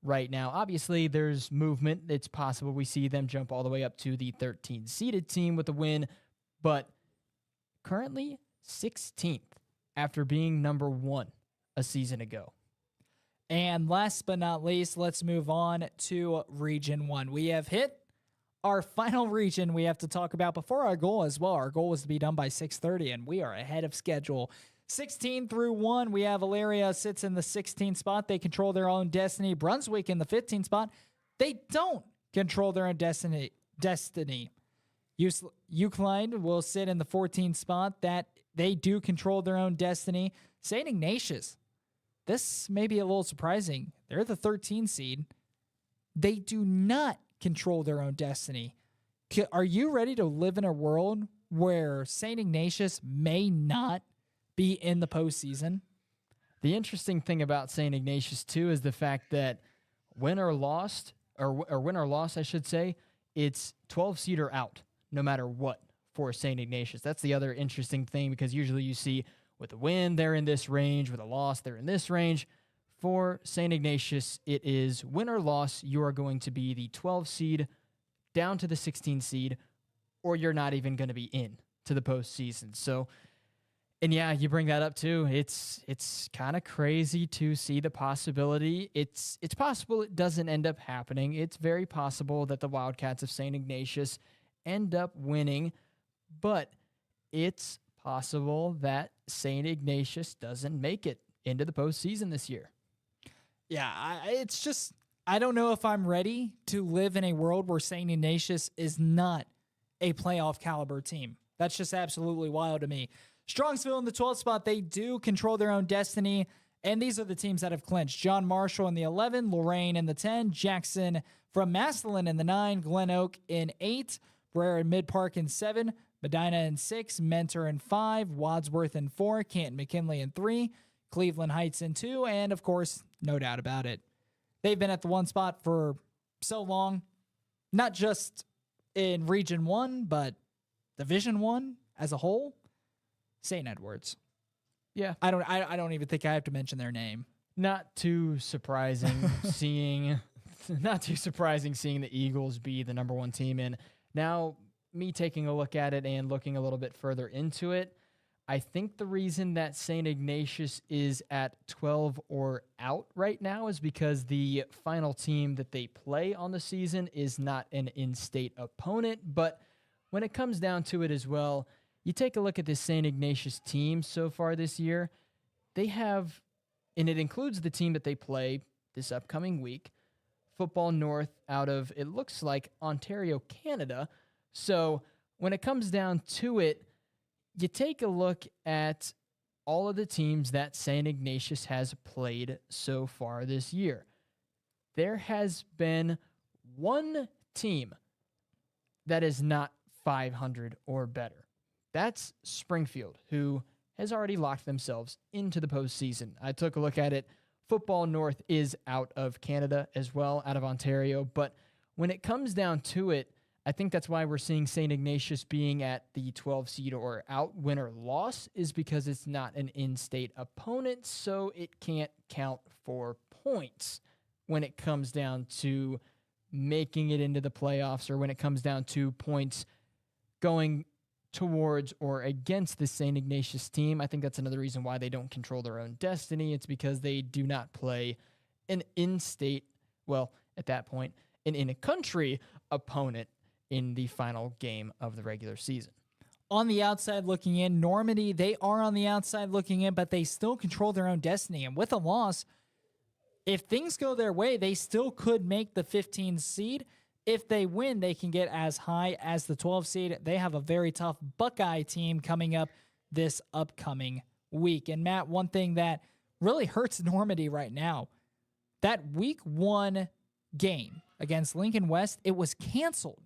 right now. Obviously, there's movement. It's possible we see them jump all the way up to the 13-seeded team with a win, but currently 16th after being number 1 a season ago. And last but not least, let's move on to Region 1. We have hit our final region we have to talk about before our goal as well. Our goal was to be done by 6:30, and we are ahead of schedule. 16 through 1, we have Elyria sits in the 16th spot. They control their own destiny. Brunswick in the 15th spot. They don't control their own destiny. Euclid will sit in the 14th spot. That they do control their own destiny. St. Ignatius, this may be a little surprising. They're the 13th seed. They do not control their own destiny. Are you ready to live in a world where St. Ignatius may not be in the postseason? The interesting thing about St. Ignatius, too, is the fact that win or lost, I should say, it's 12 seed or out, no matter what, for St. Ignatius. That's the other interesting thing, because usually you see with a win, they're in this range. With a loss, they're in this range. For St. Ignatius, it is win or loss, you are going to be the 12 seed down to the 16 seed, or you're not even going to be in to the postseason. So, and yeah, you bring that up too. It's kind of crazy to see the possibility. It's possible it doesn't end up happening. It's very possible that the Wildcats of St. Ignatius end up winning, but it's possible that St. Ignatius doesn't make it into the postseason this year. Yeah, I don't know if I'm ready to live in a world where St. Ignatius is not a playoff caliber team. That's just absolutely wild to me. Strongsville in the 12th spot, they do control their own destiny, and these are the teams that have clinched. John Marshall in the 11, Lorraine in the 10, Jackson from Massillon in the 9, Glen Oak in 8, Brer and Mid Park in 7, Medina in 6, Mentor in 5, Wadsworth in 4, Canton McKinley in 3, Cleveland Heights in 2, and of course, no doubt about it, they've been at the 1 spot for so long, not just in Region 1, but Division 1 as a whole. St. Edwards. Yeah. I don't even think I have to mention their name. Not too surprising seeing the Eagles be the number 1 team. And now me taking a look at it and looking a little bit further into it, I think the reason that St. Ignatius is at 12 or out right now is because the final team that they play on the season is not an in-state opponent. But when it comes down to it as well, you take a look at this St. Ignatius team so far this year, they have, and it includes the team that they play this upcoming week, Football North out of, it looks like, Ontario, Canada. So when it comes down to it, you take a look at all of the teams that St. Ignatius has played so far this year. There has been one team that is not 500 or better. That's Springfield, who has already locked themselves into the postseason. I took a look at it. Football North is out of Canada as well, out of Ontario. But when it comes down to it, I think that's why we're seeing St. Ignatius being at the 12 seed or out, win or loss, is because it's not an in-state opponent, so it can't count for points when it comes down to making it into the playoffs, or when it comes down to points going towards or against the St. Ignatius team. I think that's another reason why they don't control their own destiny. It's because they do not play an in-state, well, at that point, an in-country opponent in the final game of the regular season. On the outside looking in, Normandy, they are on the outside looking in, but they still control their own destiny. And with a loss, if things go their way, they still could make the 15 seed. If they win, they can get as high as the 12 seed. They have a very tough Buckeye team coming up this upcoming week. And Matt, one thing that really hurts Normandy right now, that week 1 game against Lincoln West, it was canceled.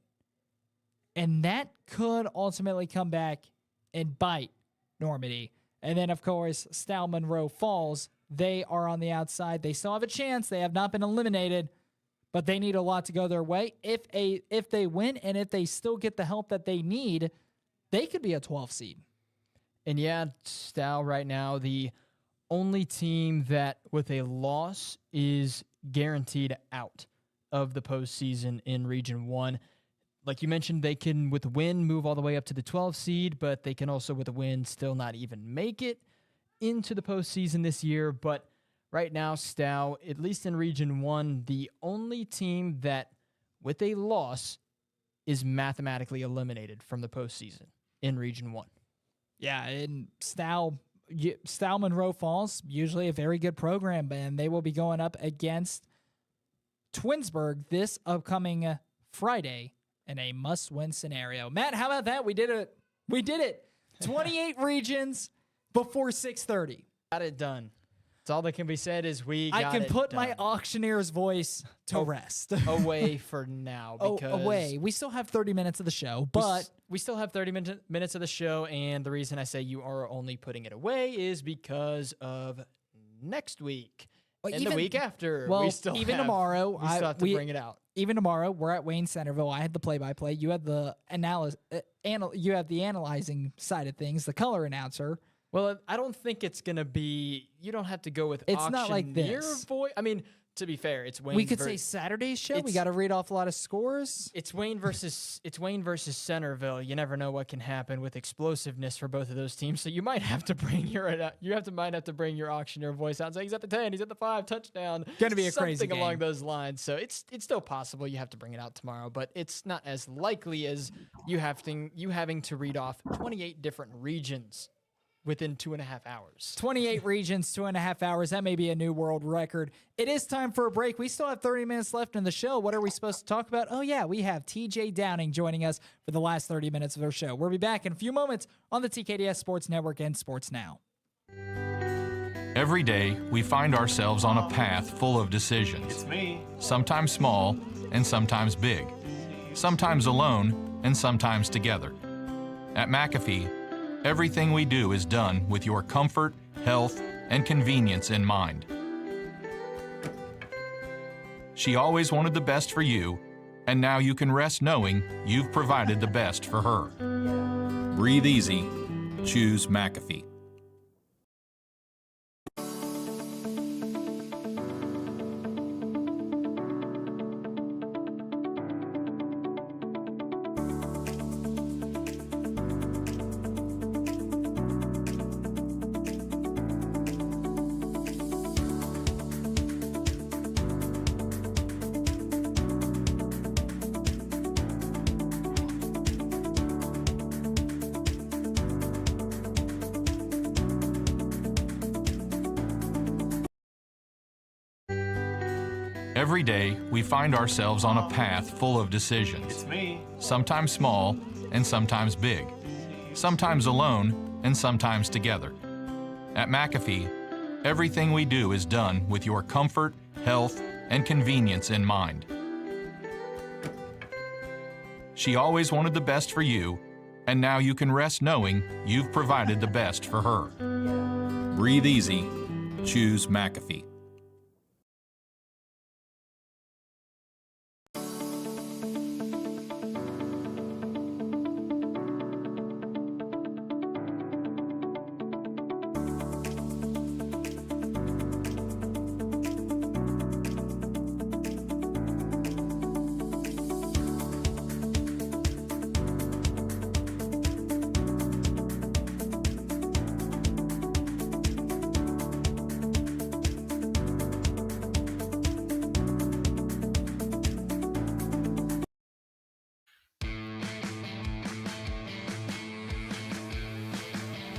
And that could ultimately come back and bite Normandy. And then, of course, Stal Monroe Falls, they are on the outside. They still have a chance. They have not been eliminated, but they need a lot to go their way. If they win and if they still get the help that they need, they could be a 12 seed. And yeah, Stal right now, the only team that with a loss is guaranteed out of the postseason in Region 1. Like you mentioned, they can, with a win, move all the way up to the 12 seed, but they can also, with a win, still not even make it into the postseason this year. But right now, Stal, at least in Region 1, the only team that, with a loss, is mathematically eliminated from the postseason in Region 1. Yeah, and Monroe Falls, usually a very good program, and they will be going up against Twinsburg this upcoming Friday in a must-win scenario. Matt, how about that? We did it. 28 regions before 6:30. Got it done. That's all that can be said is we got I can it put done. my auctioneer's voice to rest. Away for now because away. We still have 30 minutes of the show, but we still have 30 minutes of the show, and the reason I say you are only putting it away is because of next week and the week after. Well, we still tomorrow, we still have to bring it out. Even tomorrow, we're at Wayne Centerville. I had the play-by-play. You had the you have the analyzing side of things, the color announcer. Well, I don't think it's gonna be. You don't have to go with. It's not like auctioneer this. Voice. I mean, to be fair, it's Wayne. We could say Saturday's show. We got to read off a lot of scores. It's Wayne versus Centerville. You never know what can happen with explosiveness for both of those teams. So you might have to bring your auctioneer voice out. Say he's at the 10, he's at the 5, touchdown. Going to be a crazy something game. along those lines. So it's still possible you have to bring it out tomorrow, but it's not as likely as you having to read off 28 different regions within 2.5 hours. 28 regions, 2.5 hours. That may be a new world record. It is time for a break. We still have 30 minutes left in the show. What are we supposed to talk about? Oh, yeah, we have TJ Downing joining us for the last 30 minutes of our show. We'll be back in a few moments on the TKDS Sports Network and Sports Now. Every day, we find ourselves on a path full of decisions. It's me. Sometimes small and sometimes big. Sometimes alone and sometimes together. At McAfee, everything we do is done with your comfort, health, and convenience in mind. She always wanted the best for you, and now you can rest knowing you've provided the best for her. Breathe easy. Choose McAfee. Every day, we find ourselves on a path full of decisions. It's me. Sometimes small and sometimes big. Sometimes alone and sometimes together. At McAfee, everything we do is done with your comfort, health, and convenience in mind. She always wanted the best for you, and now you can rest knowing you've provided the best for her. Breathe easy. Choose McAfee.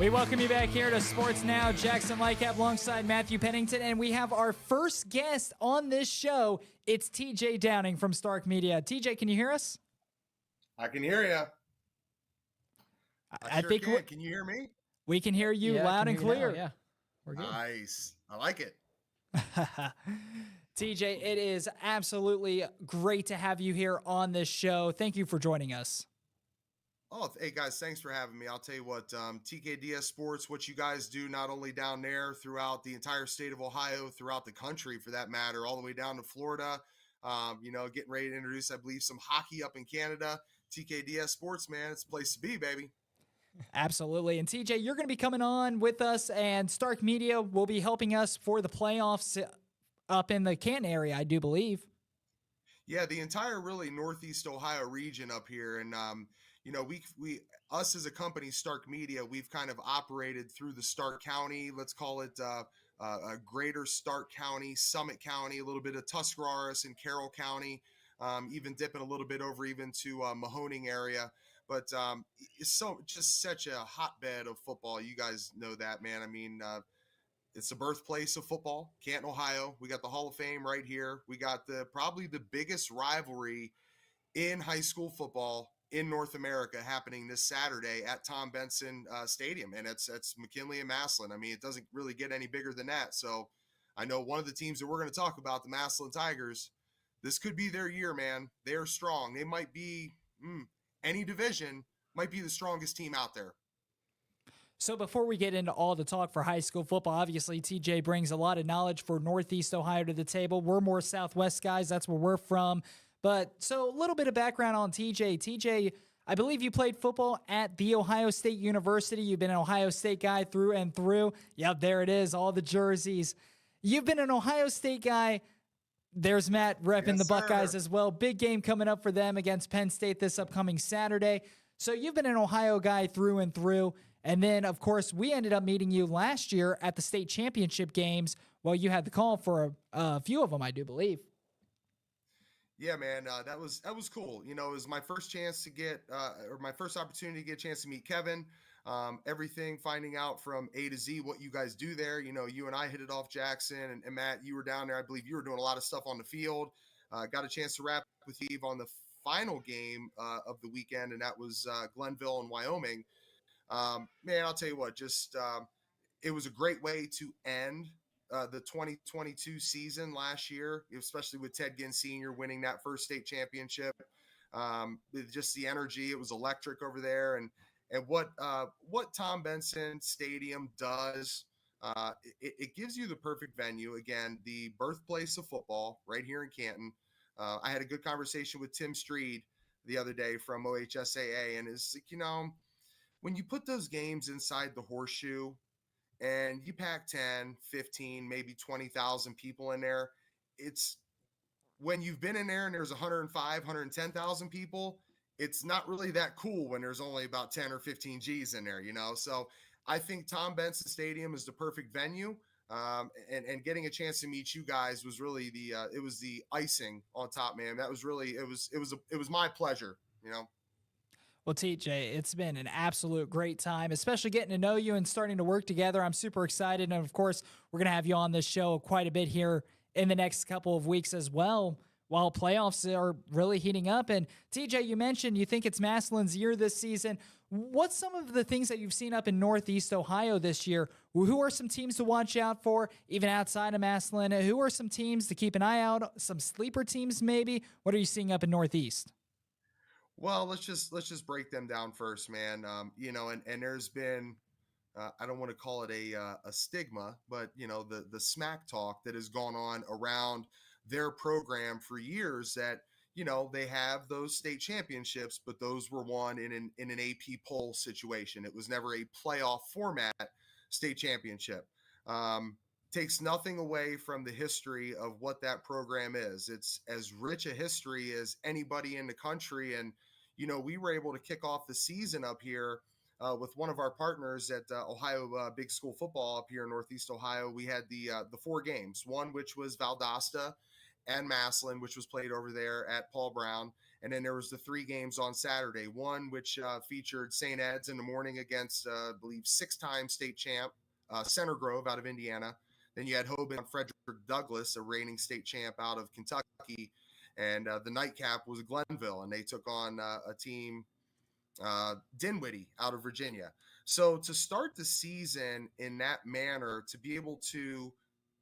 We welcome you back here to Sports Now. Jackson Lightcap alongside Matthew Pennington, and we have our first guest on this show. It's TJ Downing from Stark Media. TJ, can you hear us? I can hear you. I think Can you hear me? we can hear you Yeah, I loud can and hear you now, clear. yeah, we're good. Nice. I like it. TJ, it is absolutely great to have you here on this show. Thank you for joining us. Oh, hey guys, thanks for having me. I'll tell you what, TKDS Sports, what you guys do not only down there throughout the entire state of Ohio, throughout the country for that matter, all the way down to Florida, getting ready to introduce, I believe, some hockey up in Canada. TKDS Sports, man, it's a place to be, baby. Absolutely. And TJ, you're going to be coming on with us, and Stark Media will be helping us for the playoffs up in the Canton area, I do believe. Yeah, the entire really Northeast Ohio region up here. And, us as a company, Stark Media, we've kind of operated through the Stark County, let's call it greater Stark County, Summit County, a little bit of Tuscarawas and Carroll County. even dipping a little bit over even to Mahoning area. But it's so just such a hotbed of football. You guys know that, man. I mean, it's the birthplace of football, Canton, Ohio. We got the Hall of Fame right here. We got probably the biggest rivalry in high school football in North America happening this Saturday at Tom Benson Stadium, and it's McKinley and Massillon. I mean, it doesn't really get any bigger than that. So I know one of the teams that we're going to talk about, the Massillon Tigers, this could be their year, man. They are strong. They might be any division might be the strongest team out there. So before we get into all the talk for high school football, obviously TJ brings a lot of knowledge for Northeast Ohio to the table. We're more Southwest guys. That's where we're from. But so a little bit of background on TJ. TJ, I believe you played football at The Ohio State University. You've been an Ohio State guy through and through. Yep, there it is, all the jerseys. You've been an Ohio State guy. There's Matt repping the Buckeyes as well. Big game coming up for them against Penn State this upcoming Saturday. So you've been an Ohio guy through and through. And then, of course, we ended up meeting you last year at the state championship games. Well, you had the call for a few of them, I do believe. Yeah, man, that was cool. You know, it was my first chance to get, or my first opportunity to get a chance to meet Kevin. Everything, finding out from A to Z what you guys do there. You know, you and I hit it off, Jackson, and Matt, you were down there. I believe you were doing a lot of stuff on the field. Got a chance to wrap with Eve on the final game of the weekend, and that was Glenville and Wyoming. Man, I'll tell you what, just it was a great way to end the 2022 season last year, especially with Ted Ginn Sr. winning that first state championship. Just the energy, it was electric over there. And what Tom Benson Stadium does, it gives you the perfect venue. Again, the birthplace of football right here in Canton. I had a good conversation with Tim Streed the other day from OHSAA, and it's like, you know, when you put those games inside the horseshoe and you pack 10, 15, maybe 20,000 people in there, it's when you've been in there and there's 105, 110,000 people, it's not really that cool when there's only about 10 or 15 G's in there, you know? So I think Tom Benson Stadium is the perfect venue. And getting a chance to meet you guys was really it was the icing on top, man. That was really, it was my pleasure, you know? Well, TJ, it's been an absolute great time, especially getting to know you and starting to work together. I'm super excited. And of course, we're going to have you on this show quite a bit here in the next couple of weeks as well, while playoffs are really heating up. And TJ, you mentioned you think it's Massillon's year this season. What's some of the things that you've seen up in Northeast Ohio this year? Who are some teams to watch out for, even outside of Massillon? Who are some teams to keep an eye out? Some sleeper teams, maybe? What are you seeing up in Northeast? Well, let's just break them down first, man. You know, and there's been, I don't want to call it a stigma, but you know, the smack talk that has gone on around their program for years, that, you know, they have those state championships, but those were won in an AP poll situation. It was never a playoff format state championship. Takes nothing away from the history of what that program is. It's as rich a history as anybody in the country. And, you know, we were able to kick off the season up here with one of our partners at Ohio Big School Football up here in Northeast Ohio. We had the 4 games, one which was Valdosta and Massillon, which was played over there at Paul Brown. And then there was the 3 games on Saturday, one which featured St. Ed's in the morning against, I believe, 6-time state champ Center Grove out of Indiana. Then you had Hoban on Frederick Douglass, a reigning state champ out of Kentucky. And the nightcap was Glenville, and they took on a team, Dinwiddie out of Virginia. So to start the season in that manner, to be able to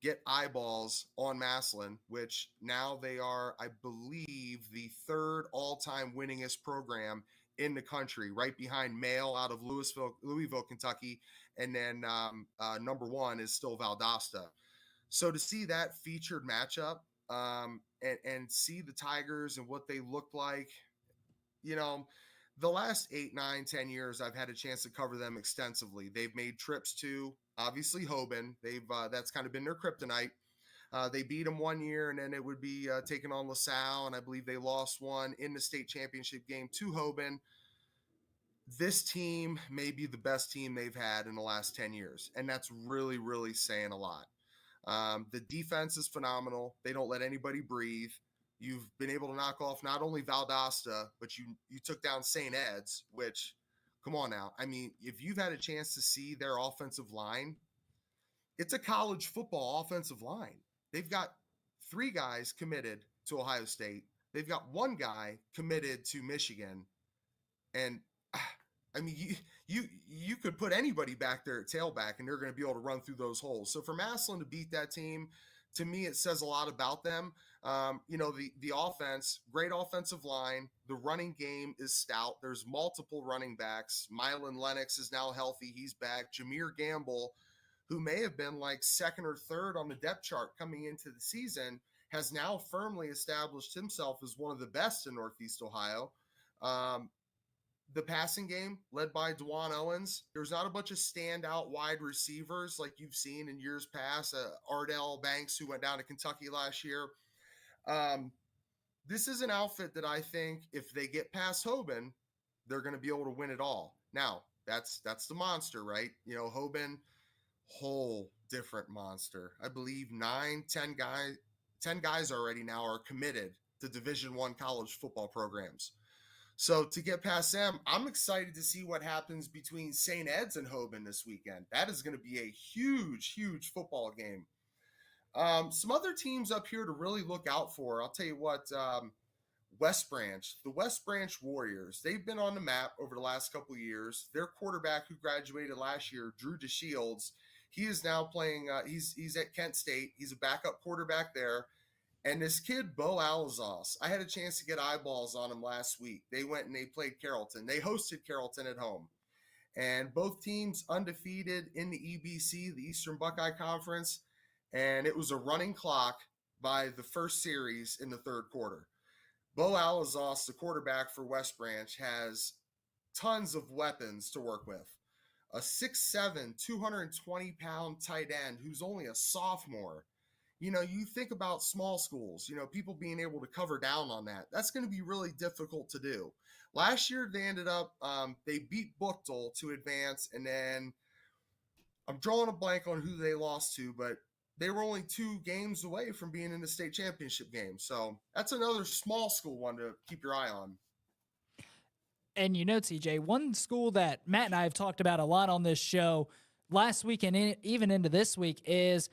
get eyeballs on Massillon, which now they are, I believe, the 3rd all-time winningest program in the country, right behind Mail out of Louisville, Kentucky. And then number 1 is still Valdosta. So to see that featured matchup and see the Tigers and what they look like, you know, the last 8, 9, 10 years, I've had a chance to cover them extensively. They've made trips to, obviously, Hoban. That's kind of been their kryptonite. They beat them one year, and then it would be taking on LaSalle, and I believe they lost one in the state championship game to Hoban. This team may be the best team they've had in the last 10 years, and that's really, really saying a lot. The defense is phenomenal. They don't let anybody breathe. You've been able to knock off not only Valdosta, but you took down St. Ed's, which, come on now. I mean, if you've had a chance to see their offensive line, it's a college football offensive line. They've got 3 guys committed to Ohio State. They've got 1 guy committed to Michigan. And I mean, you could put anybody back there at tailback and they're going to be able to run through those holes. So for Massillon to beat that team, to me, it says a lot about them. The offense, great offensive line. The running game is stout. There's multiple running backs. Mylan Lennox is now healthy. He's back. Jameer Gamble, who may have been like 2nd or 3rd on the depth chart coming into the season, has now firmly established himself as one of the best in Northeast Ohio. The passing game led by DeJuan Owens. There's not a bunch of standout wide receivers like you've seen in years past. Ardell Banks, who went down to Kentucky last year. This is an outfit that I think if they get past Hoban, they're going to be able to win it all. Now, that's the monster, right? Hoban, whole different monster. I believe 10 guys already now are committed to Division I college football programs. So to get past them, I'm excited to see what happens between St. Ed's and Hoban this weekend. That is going to be a huge, huge football game. Some other teams up here to really look out for. I'll tell you what, West Branch, the West Branch Warriors, they've been on the map over the last couple of years. Their quarterback who graduated last year, Drew DeShields, he is now playing, he's at Kent State. He's a backup quarterback there. And this kid, Bo Alazos, I had a chance to get eyeballs on him last week. They went and they played Carrollton. They hosted Carrollton at home. And both teams undefeated in the EBC, the Eastern Buckeye Conference. And it was a running clock by the first series in the 3rd quarter. Bo Alazos, the quarterback for West Branch, has tons of weapons to work with. A 6'7", 220-pound tight end who's only a sophomore. You think about small schools, people being able to cover down on that. That's going to be really difficult to do. Last year, they ended up, they beat Buchtel to advance, and then I'm drawing a blank on who they lost to, but they were only 2 games away from being in the state championship game. So that's another small school one to keep your eye on. And TJ, one school that Matt and I have talked about a lot on this show last week and even into this week is,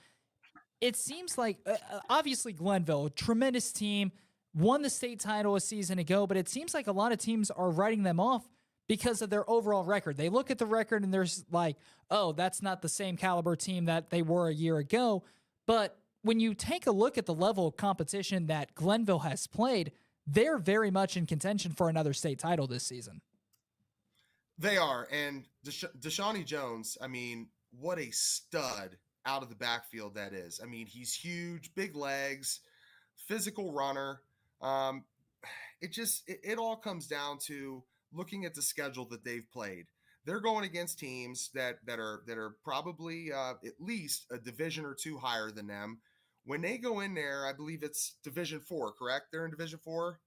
it seems like, obviously Glenville, tremendous team, won the state title a season ago, but it seems like a lot of teams are writing them off because of their overall record. They look at the record and there's like, oh, that's not the same caliber team that they were a year ago. But when you take a look at the level of competition that Glenville has played, they're very much in contention for another state title this season. They are. And Deshaunee Jones, I mean, what a stud out of the backfield that is. I mean, he's huge, big legs, physical runner. It all comes down to looking at the schedule that they've played. They're going against teams that are probably at least a division or 2 higher than them. When they go in there, I believe it's Division 4, correct? They're in Division 4.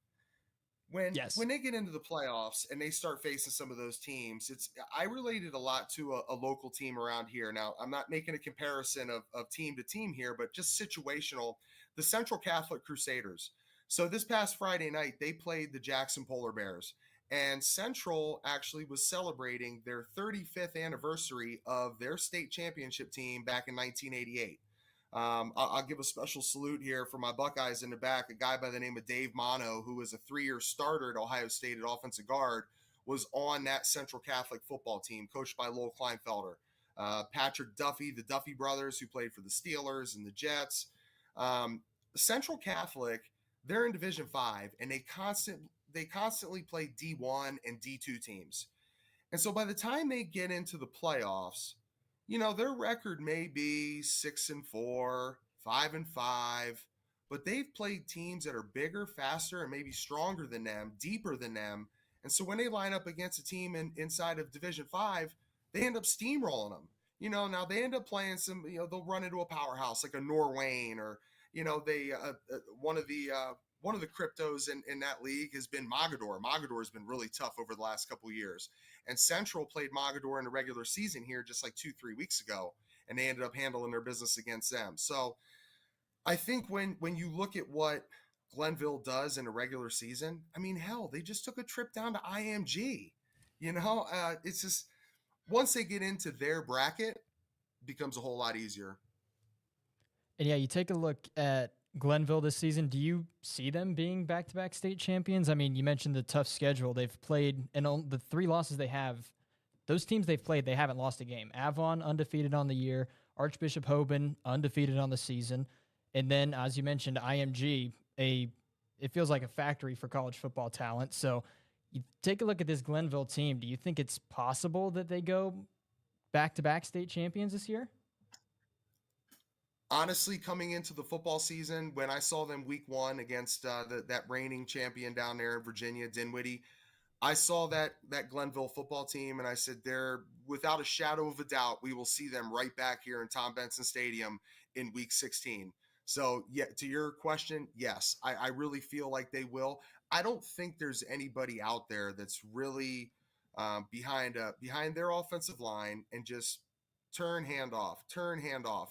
When they get into the playoffs and they start facing some of those teams, I related a lot to a local team around here. Now, I'm not making a comparison of team to team here, but just situational. The Central Catholic Crusaders. So this past Friday night, they played the Jackson Polar Bears. And Central actually was celebrating their 35th anniversary of their state championship team back in 1988. I'll give a special salute here for my Buckeyes in the back. A guy by the name of Dave Mono, who was a 3-year starter at Ohio State at offensive guard, was on that Central Catholic football team, coached by Lowell Kleinfelder. Patrick Duffy, the Duffy brothers, who played for the Steelers and the Jets. Central Catholic, they're in Division 5, and they constantly play D1 and D2 teams. And so by the time they get into the playoffs, their record may be 6-4, 5-5, but they've played teams that are bigger, faster, and maybe stronger than them, deeper than them. And so when they line up against a team inside of Division 5, they end up steamrolling them. Now they end up playing some, they'll run into a powerhouse like a Norwayne, or, they one of the cryptos in that league has been Mogador. Mogador has been really tough over the last couple of years. And Central played Mogador in the regular season here just like 2-3 weeks ago, and they ended up handling their business against them. So I think when you look at what Glenville does in a regular season, I mean, hell, they just took a trip down to IMG. You know, it's just once they get into their bracket, it becomes a whole lot easier. And yeah, you take a look at Glenville this season. Do you see them being back-to-back state champions? I mean, you mentioned the tough schedule they've played, and the 3 losses they have, those teams they've played, they haven't lost a game. Avon undefeated on the year, Archbishop Hoban undefeated on the season, and then as you mentioned, IMG, it feels like a factory for college football talent. So you take a look at this Glenville team. Do you think it's possible that they go back-to-back state champions this year? Honestly, coming into the football season, when I saw them week 1 against that reigning champion down there in Virginia, Dinwiddie, I saw that Glenville football team, and I said, "They're without a shadow of a doubt, we will see them right back here in Tom Benson Stadium in Week 16." So, yeah, to your question, yes, I really feel like they will. I don't think there's anybody out there that's really behind their offensive line and just turn hand off,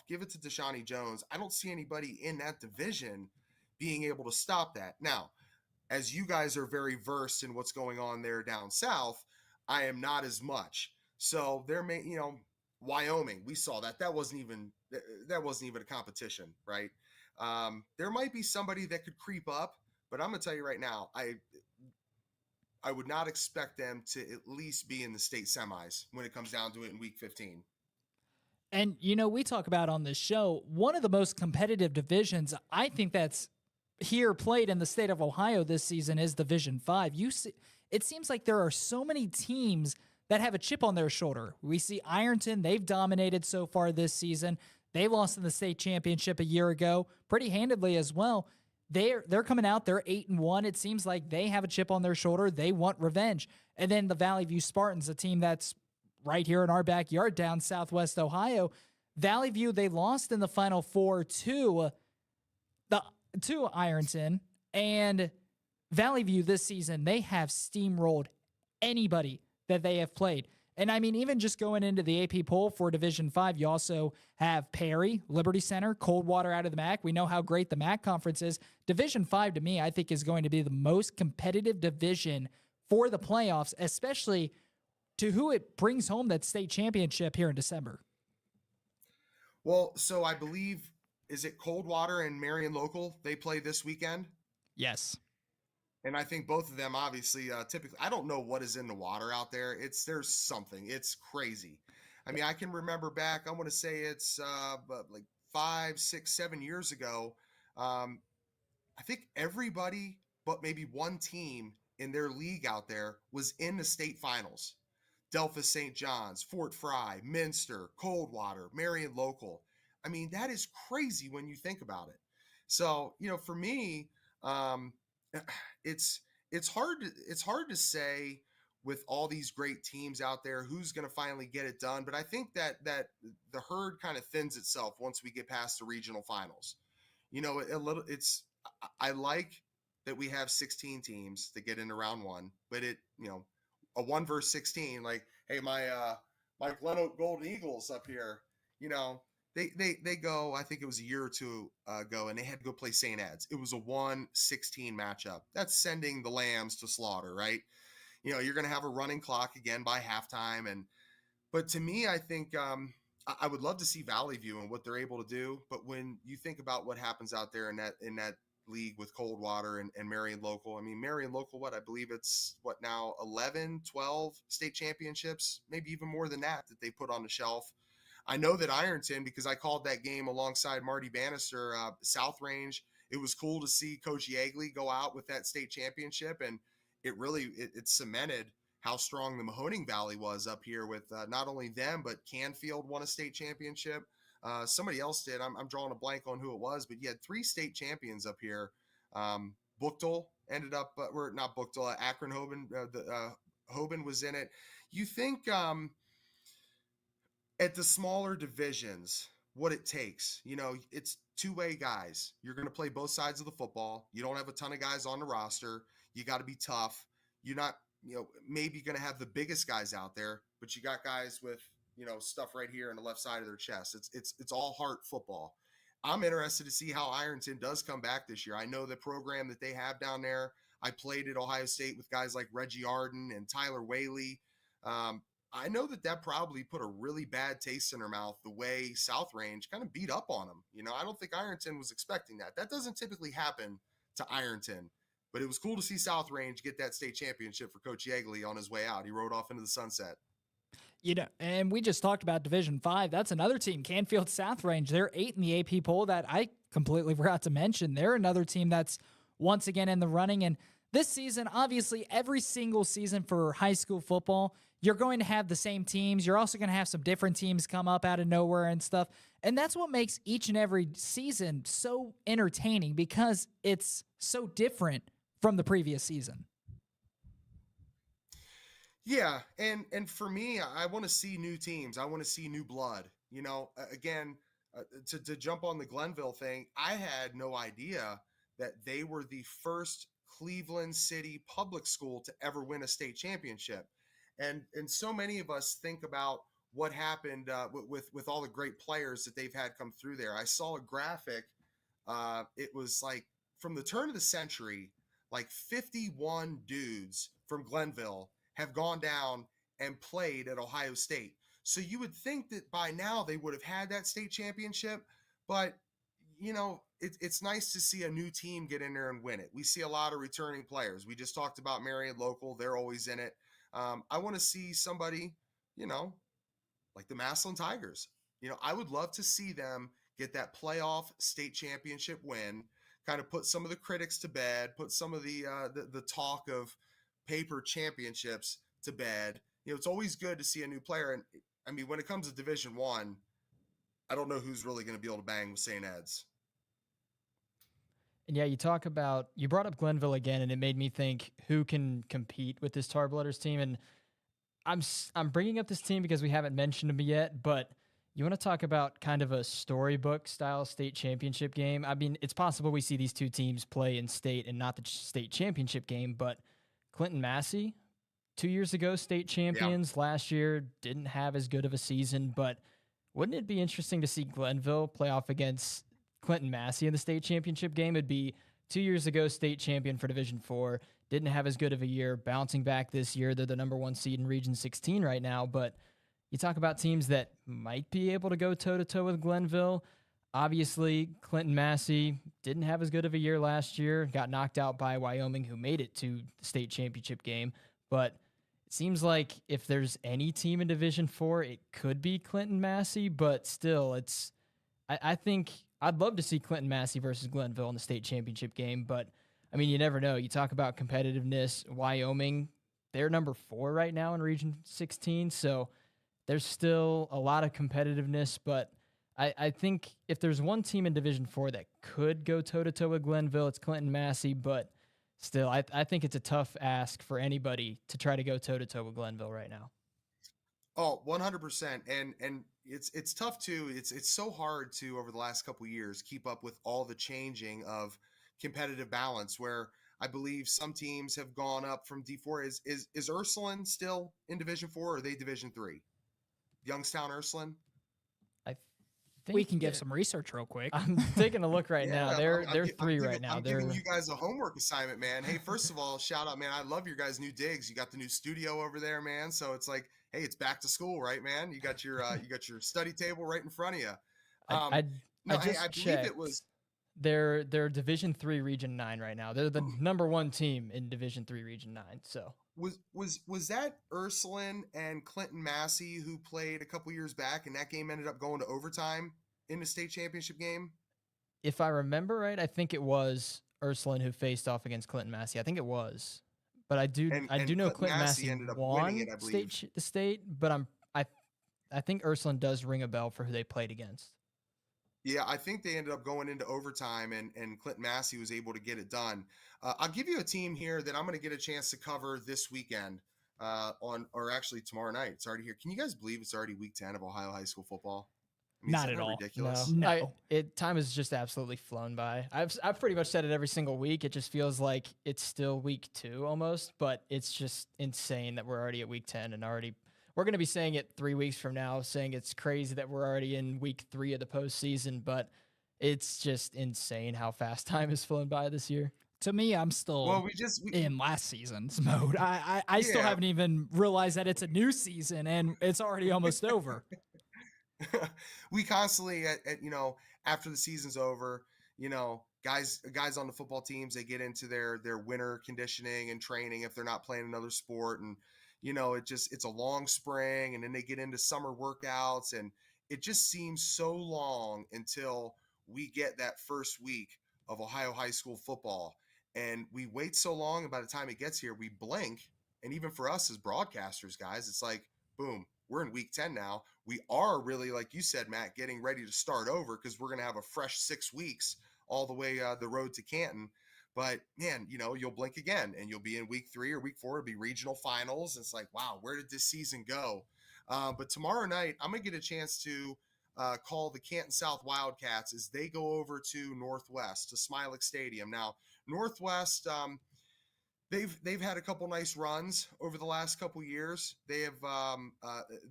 give it to Deshaunte Jones. I don't see anybody in that division being able to stop that. Now, as you guys are very versed in what's going on there down south, I am not as much. So there may, Wyoming, we saw that. That wasn't even a competition, right? There might be somebody that could creep up, but I'm gonna tell you right now, I would not expect them to at least be in the state semis when it comes down to it in Week 15. And, we talk about on this show, one of the most competitive divisions I think that's here played in the state of Ohio this season is Division 5. It seems like there are so many teams that have a chip on their shoulder. We see Ironton, they've dominated so far this season. They lost in the state championship a year ago pretty handedly as well. They're coming out, they're 8-1. It seems like they have a chip on their shoulder. They want revenge. And then the Valley View Spartans, a team that's right here in our backyard down southwest Ohio. Valley View, they lost in the Final Four to Ironton, and Valley View this season, they have steamrolled anybody that they have played. And I mean, even just going into the AP poll for Division 5, you also have Perry, Liberty Center, Coldwater out of the MAC. We know how great the MAC conference is. Division 5, to me, I think is going to be the most competitive division for the playoffs, especially to who it brings home that state championship here in December. Well, so I believe, is it Coldwater and Marion Local they play this weekend? Yes. And I think both of them, obviously, typically, I don't know what is in the water out there. There's something. It's crazy. I mean, I can remember back, I want to say it's like 5, 6, 7 years ago. I think everybody but maybe one team in their league out there was in the state finals. Delphus St. John's, Fort Fry, Minster, Coldwater, Marion Local. I mean, that is crazy when you think about it. So, for me, it's hard to say with all these great teams out there who's going to finally get it done. But I think that the herd kind of thins itself once we get past the regional finals. I like that we have 16 teams that get into round 1, but a 1 versus 16, like, hey, my Glen Oak Golden Eagles up here, they go, I think it was a year or two ago, and they had to go play St. Ed's. It was a 1-16 matchup. That's sending the Lambs to slaughter, right? You're going to have a running clock again by halftime. But to me, I think I would love to see Valley View and what they're able to do. But when you think about what happens out there in that league with Coldwater and Marion Local, I mean, Marion Local, I believe it's 11, 12 state championships, maybe even more than that they put on the shelf. I know that Ironton, because I called that game alongside Marty Bannister, South Range. It was cool to see Coach Yeagley go out with that state championship, and it really cemented how strong the Mahoning Valley was up here with not only them, but Canfield won a state championship. Somebody else did. I'm drawing a blank on who it was, but you had 3 state champions up here. Buchtel ended up, or not Buchtel, Akron Hoban. Hoban was in it. You think at the smaller divisions, what it takes, it's two-way guys. You're going to play both sides of the football. You don't have a ton of guys on the roster. You got to be tough. You're not, maybe going to have the biggest guys out there, but you got guys with, stuff right here on the left side of their chest. It's all heart football. I'm interested to see how Ironton does come back this year. I know the program that they have down there. I played at Ohio State with guys like Reggie Arden and Tyler Whaley. I know that probably put a really bad taste in their mouth the way South Range kind of beat up on them. I don't think Ironton was expecting that. That doesn't typically happen to Ironton, but it was cool to see South Range get that state championship for Coach Yeagley on his way out. He rode off into the sunset. And we just talked about Division 5. That's another team, Canfield South Range. They're 8 in the AP poll that I completely forgot to mention. They're another team that's once again in the running. And this season, obviously, every single season for high school football, you're going to have the same teams. You're also going to have some different teams come up out of nowhere and stuff. And that's what makes each and every season so entertaining, because it's so different from the previous season. Yeah, and for me, I want to see new teams. I want to see new blood. Again, to jump on the Glenville thing, I had no idea that they were the first Cleveland City public school to ever win a state championship. And so many of us think about what happened with all the great players that they've had come through there. I saw a graphic. It was like from the turn of the century, like 51 dudes from Glenville have gone down and played at Ohio State. So you would think that by now they would have had that state championship, but it's nice to see a new team get in there and win it. We see a lot of returning players. We just talked about Marion Local. They're always in it. I want to see somebody, like the Massillon Tigers. I would love to see them get that playoff state championship win, kind of put some of the critics to bed, put some of the talk of paper championships to bed. It's always good to see a new player. And I mean, when it comes to Division I don't know who's really going to be able to bang with St. Ed's. And yeah, you brought up Glenville again, and it made me think who can compete with this Tarblooders team. And I'm bringing up this team because we haven't mentioned them yet, but you want to talk about kind of a storybook style state championship game. I mean, it's possible we see these two teams play in state and not the state championship game, but Clinton Massey, 2 years ago, state champions. Yeah. Last year, didn't have as good of a season, but wouldn't it be interesting to see Glenville play off against Clinton Massey in the state championship game? It'd be 2 years ago, state champion for Division 4, didn't have as good of a year, bouncing back this year. They're the number 1 seed in Region 16 right now, but you talk about teams that might be able to go toe-to-toe with Glenville. Obviously, Clinton Massey didn't have as good of a year last year, got knocked out by Wyoming, who made it to the state championship game. But it seems like if there's any team in Division 4, it could be Clinton Massey. But still, I think I'd love to see Clinton Massey versus Glenville in the state championship game. But, I mean, you never know. You talk about competitiveness. Wyoming, they're number 4 right now in Region 16. So there's still a lot of competitiveness, but I think if there's one team in Division 4 that could go toe-to-toe with Glenville, it's Clinton Massey, but still, I think it's a tough ask for anybody to try to go toe-to-toe with Glenville right now. Oh, 100%. And it's tough too. It's so hard to, over the last couple of years, keep up with all the changing of competitive balance, where I believe some teams have gone up from D4. Is Ursuline still in Division 4, or are they Division 3? Youngstown Ursuline? We can give some research real quick. I'm taking a look right now. They're 3 right now. I'm giving you guys a homework assignment, man. Hey, first of all, shout out, man. I love your guys' new digs. You got the new studio over there, man. So it's like, hey, it's back to school, right, man? You got your study table right in front of you. I believe it was. They're Division 3 Region 9 right now. They're the number 1 team in Division 3 Region 9. So was that Ursuline and Clinton Massey who played a couple years back, and that game ended up going to overtime in the state championship game? If I remember right, I think it was Ursuline who faced off against Clinton Massey. I think it was, but I do know Clinton Massey ended up won winning it, the state, but I think Ursuline does ring a bell for who they played against. Yeah, I think they ended up going into overtime, and Clinton Massey was able to get it done. I'll give you a team here that I'm going to get a chance to cover this weekend or actually tomorrow night. It's already here. Can you guys believe it's already week 10 of Ohio high school football? I mean, not at all. Ridiculous. No. Time has just absolutely flown by. I've pretty much said it every single week. It just feels like it's still week 2 almost, but it's just insane that we're already at week 10 and we're going to be saying it 3 weeks from now, saying it's crazy that we're already in week 3 of the postseason, but It's just insane how fast time has flown by this year. To me, I'm still Well, in last season's mode. I still Yeah. haven't even realized that it's a new season and it's already almost over. we constantly after the season's over, guys on the football teams, they get into their winter conditioning and training if they're not playing another sport, and it's a long spring, and then they get into summer workouts, and it just seems so long until we get that first week of Ohio high school football, and we wait so long, and by the time it gets here we blink. And even for us as broadcasters, guys, it's like boom, we're in week 10 now. We are really, like you said, Matt, getting ready to start over because we're going to have a fresh 6 weeks all the way the road to Canton. But man, you'll blink again and you'll be in week 3 or week 4. It'll be regional finals. It's like, wow, where did this season go? But tomorrow night, I'm going to get a chance to call the Canton South Wildcats as they go over to Northwest, to Smilex Stadium. Now, Northwest, they've had a couple nice runs over the last couple years. They have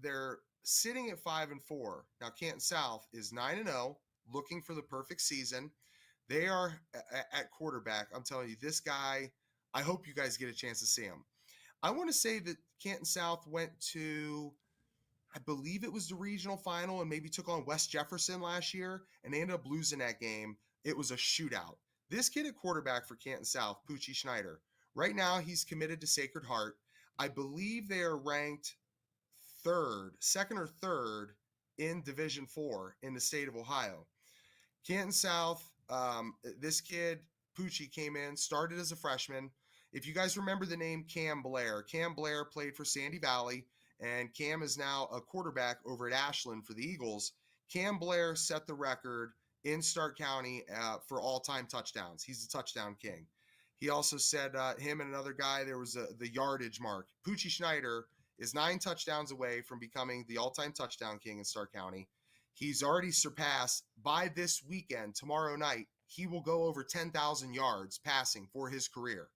they're sitting at 5-4. Now Canton South is 9-0, looking for the perfect season. They are at quarterback. I'm telling you, this guy, I hope you guys get a chance to see him. I want to say that Canton South went to, I believe it was the regional final, and maybe took on West Jefferson last year, and they ended up losing that game. It was a shootout. This kid at quarterback for Canton South, Poochie Schneider, right now he's committed to Sacred Heart. I believe they are ranked second or third in Division 4 in the state of Ohio. Canton South, this kid, Poochie, came in, started as a freshman. If you guys remember the name Cam Blair played for Sandy Valley, and Cam is now a quarterback over at Ashland for the Eagles. Cam Blair set the record in Stark County for all-time touchdowns. He's the touchdown king. He also said him and another guy, there was the yardage mark. Poochie Schneider is 9 touchdowns away from becoming the all-time touchdown king in Stark County. He's already surpassed, by this weekend, tomorrow night, he will go over 10,000 yards passing for his career.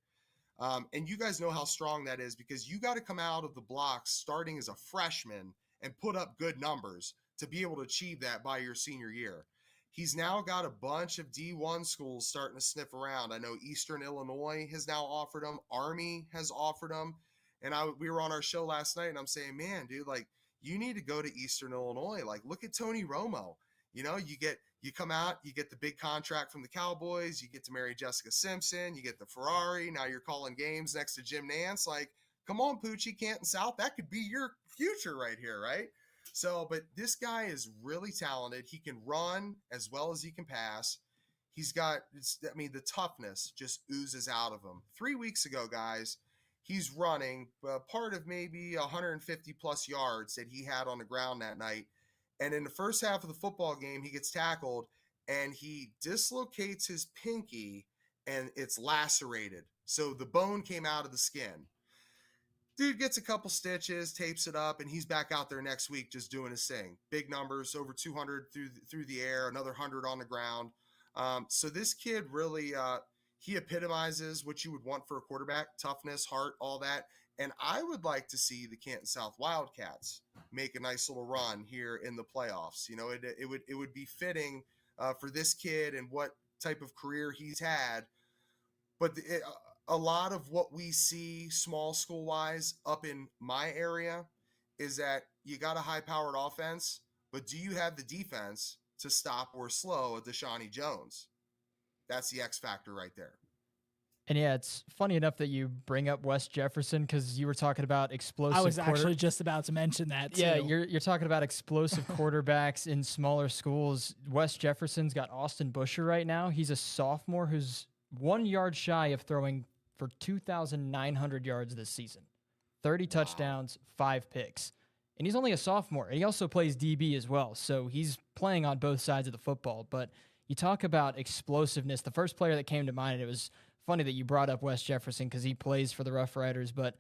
And you guys know how strong that is, because you got to come out of the blocks starting as a freshman and put up good numbers to be able to achieve that by your senior year. He's now got a bunch of D1 schools starting to sniff around. I know Eastern Illinois has now offered him. Army has offered him. And we were on our show last night, and I'm saying, man, dude, like, you need to go to Eastern Illinois. Like, look at Tony Romo. You come out, you get the big contract from the Cowboys, you get to marry Jessica Simpson, you get the Ferrari. Now you're calling games next to Jim Nance. Like, come on, Poochie, Canton South, that could be your future right here, right? So, but this guy is really talented. He can run as well as he can pass. He's got, the toughness just oozes out of him. 3 weeks ago, guys, he's running part of maybe 150 plus yards that he had on the ground that night. And in the first half of the football game, he gets tackled and he dislocates his pinky and it's lacerated. So the bone came out of the skin. Dude gets a couple stitches, tapes it up, and he's back out there next week just doing his thing. Big numbers, over 200 through the air, another 100 on the ground. So this kid really, he epitomizes what you would want for a quarterback: toughness, heart, all that. And I would like to see the Canton South Wildcats make a nice little run here in the playoffs. It would be fitting for this kid and what type of career he's had. But a lot of what we see small school wise up in my area is that you got a high-powered offense, but do you have the defense to stop or slow a Deshaunee Jones? That's the X factor right there. And yeah, it's funny enough that you bring up West Jefferson because you were talking about explosive. I was actually just about to mention that too. Yeah, you're talking about explosive quarterbacks in smaller schools. West Jefferson's got Austin Busher right now. He's a sophomore who's 1 yard shy of throwing for 2,900 yards this season. 30 touchdowns, 5 picks. And he's only a sophomore. And he also plays DB as well. So he's playing on both sides of the football. But you talk about explosiveness. The first player that came to mind, and it was funny that you brought up West Jefferson because he plays for the Rough Riders, but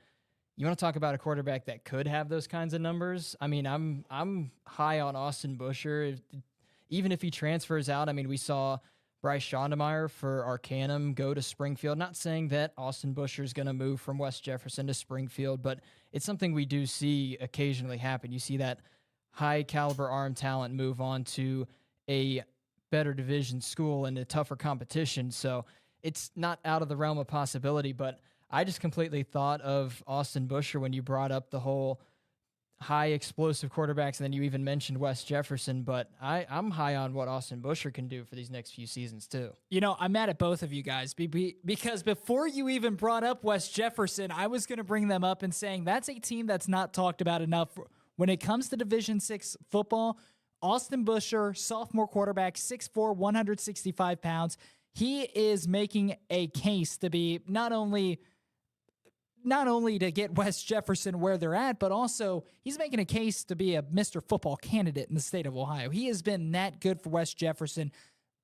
you want to talk about a quarterback that could have those kinds of numbers? I mean, I'm high on Austin Busher. Even if he transfers out, I mean, we saw Bryce Schondemeyer for Arcanum go to Springfield. Not saying that Austin Busher is going to move from West Jefferson to Springfield, but it's something we do see occasionally happen. You see that high caliber arm talent move on to a better division school and a tougher competition. So it's not out of the realm of possibility, but I just completely thought of Austin Busher when you brought up the whole high explosive quarterbacks, and then you even mentioned Wes Jefferson, but I'm high on what Austin Busher can do for these next few seasons too. You know, I'm mad at both of you guys because before you even brought up Wes Jefferson, I was going to bring them up and saying that's a team that's not talked about enough. When it comes to Division VI football, Austin Busher, sophomore quarterback, 6'4", 165 pounds. He is making a case to be not only to get Wes Jefferson where they're at, but also he's making a case to be a Mr. Football candidate in the state of Ohio. He has been that good for Wes Jefferson.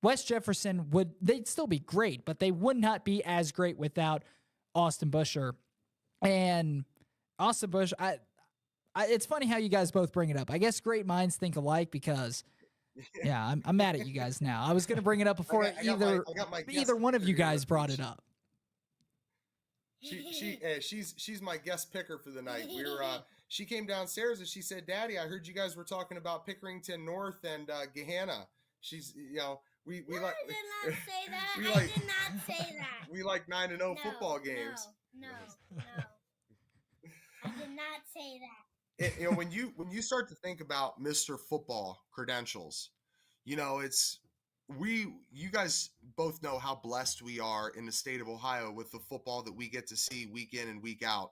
Wes Jefferson they'd still be great, but they would not be as great without Austin Busher. And Austin Busher, it's funny how you guys both bring it up. I guess great minds think alike because, yeah, I'm mad at you guys now. I was going to bring it up before either one of you guys brought it up. She's my guest picker for the night. She came downstairs and she said, "Daddy, I heard you guys were talking about Pickerington North and Gehanna." She's, we I did not say that. we I like- did not say that. We like 9-0 football games. No. I did not say that. When you start to think about Mr. Football credentials, you guys both know how blessed we are in the state of Ohio with the football that we get to see week in and week out.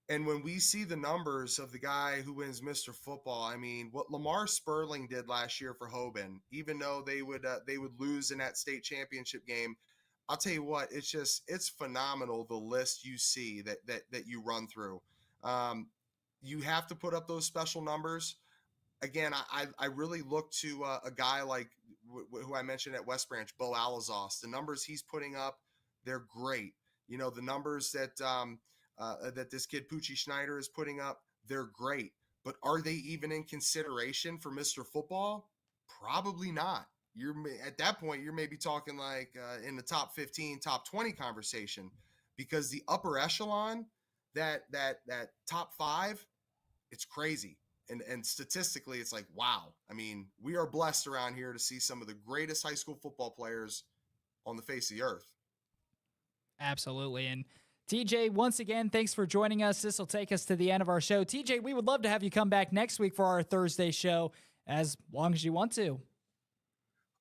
And when we see the numbers of the guy who wins Mr. Football, I mean, what Lamar Sperling did last year for Hoban, even though they would lose in that state championship game, I'll tell you what, it's phenomenal the list you see that you run through. You have to put up those special numbers. Again, I really look to a guy like who I mentioned at West Branch, Bo Alazos. The numbers he's putting up, they're great. The numbers that this kid Poochie Schneider is putting up, they're great. But are they even in consideration for Mr. Football? Probably not. At that point, you're maybe talking like in the top 15, top 20 conversation, because the upper echelon, that top 5, it's crazy. And statistically, it's like, wow. I mean, we are blessed around here to see some of the greatest high school football players on the face of the earth. Absolutely. And TJ, once again, thanks for joining us. This will take us to the end of our show. TJ, we would love to have you come back next week for our Thursday show as long as you want to.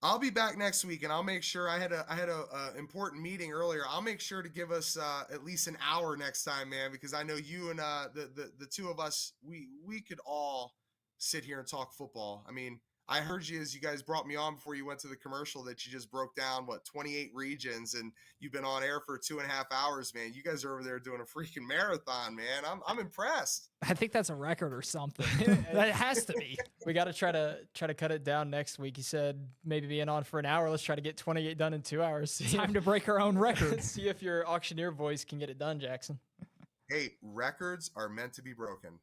I'll be back next week, and I'll make sure I had a important meeting earlier. I'll make sure to give us at least an hour next time, man, because I know you and the two of us, we could all sit here and talk football. I mean, I heard you as you guys brought me on before you went to the commercial that you just broke down 28 regions, and you've been on air for 2.5 hours, man. You guys are over there doing a freaking marathon, man. I'm impressed. I think that's a record or something. That has to be. We got to try to cut it down next week. He said maybe being on for an hour. Let's try to get 28 done in 2 hours. Time to break our own records. See if your auctioneer voice can get it done, Jackson. Hey, records are meant to be broken.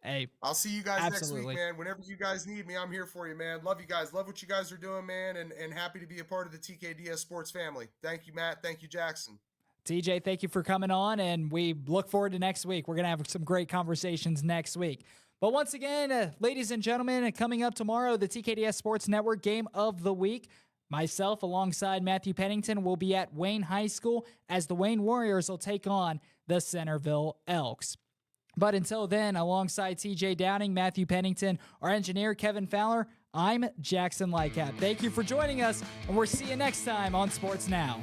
Hey, I'll see you guys absolutely. next week, man. Whenever you guys need me, I'm here for you, man. Love you guys. Love what you guys are doing, man. And happy to be a part of the TKDS Sports family. Thank you, Matt. Thank you, Jackson. TJ, thank you for coming on, and we look forward to next week. We're going to have some great conversations next week. But once again, ladies and gentlemen, coming up tomorrow, the TKDS Sports Network Game of the Week. Myself, alongside Matthew Pennington, will be at Wayne High School as the Wayne Warriors will take on the Centerville Elks. But until then, alongside TJ Downing, Matthew Pennington, our engineer, Kevin Fowler, I'm Jackson Lightcap. Thank you for joining us, and we'll see you next time on Sports Now.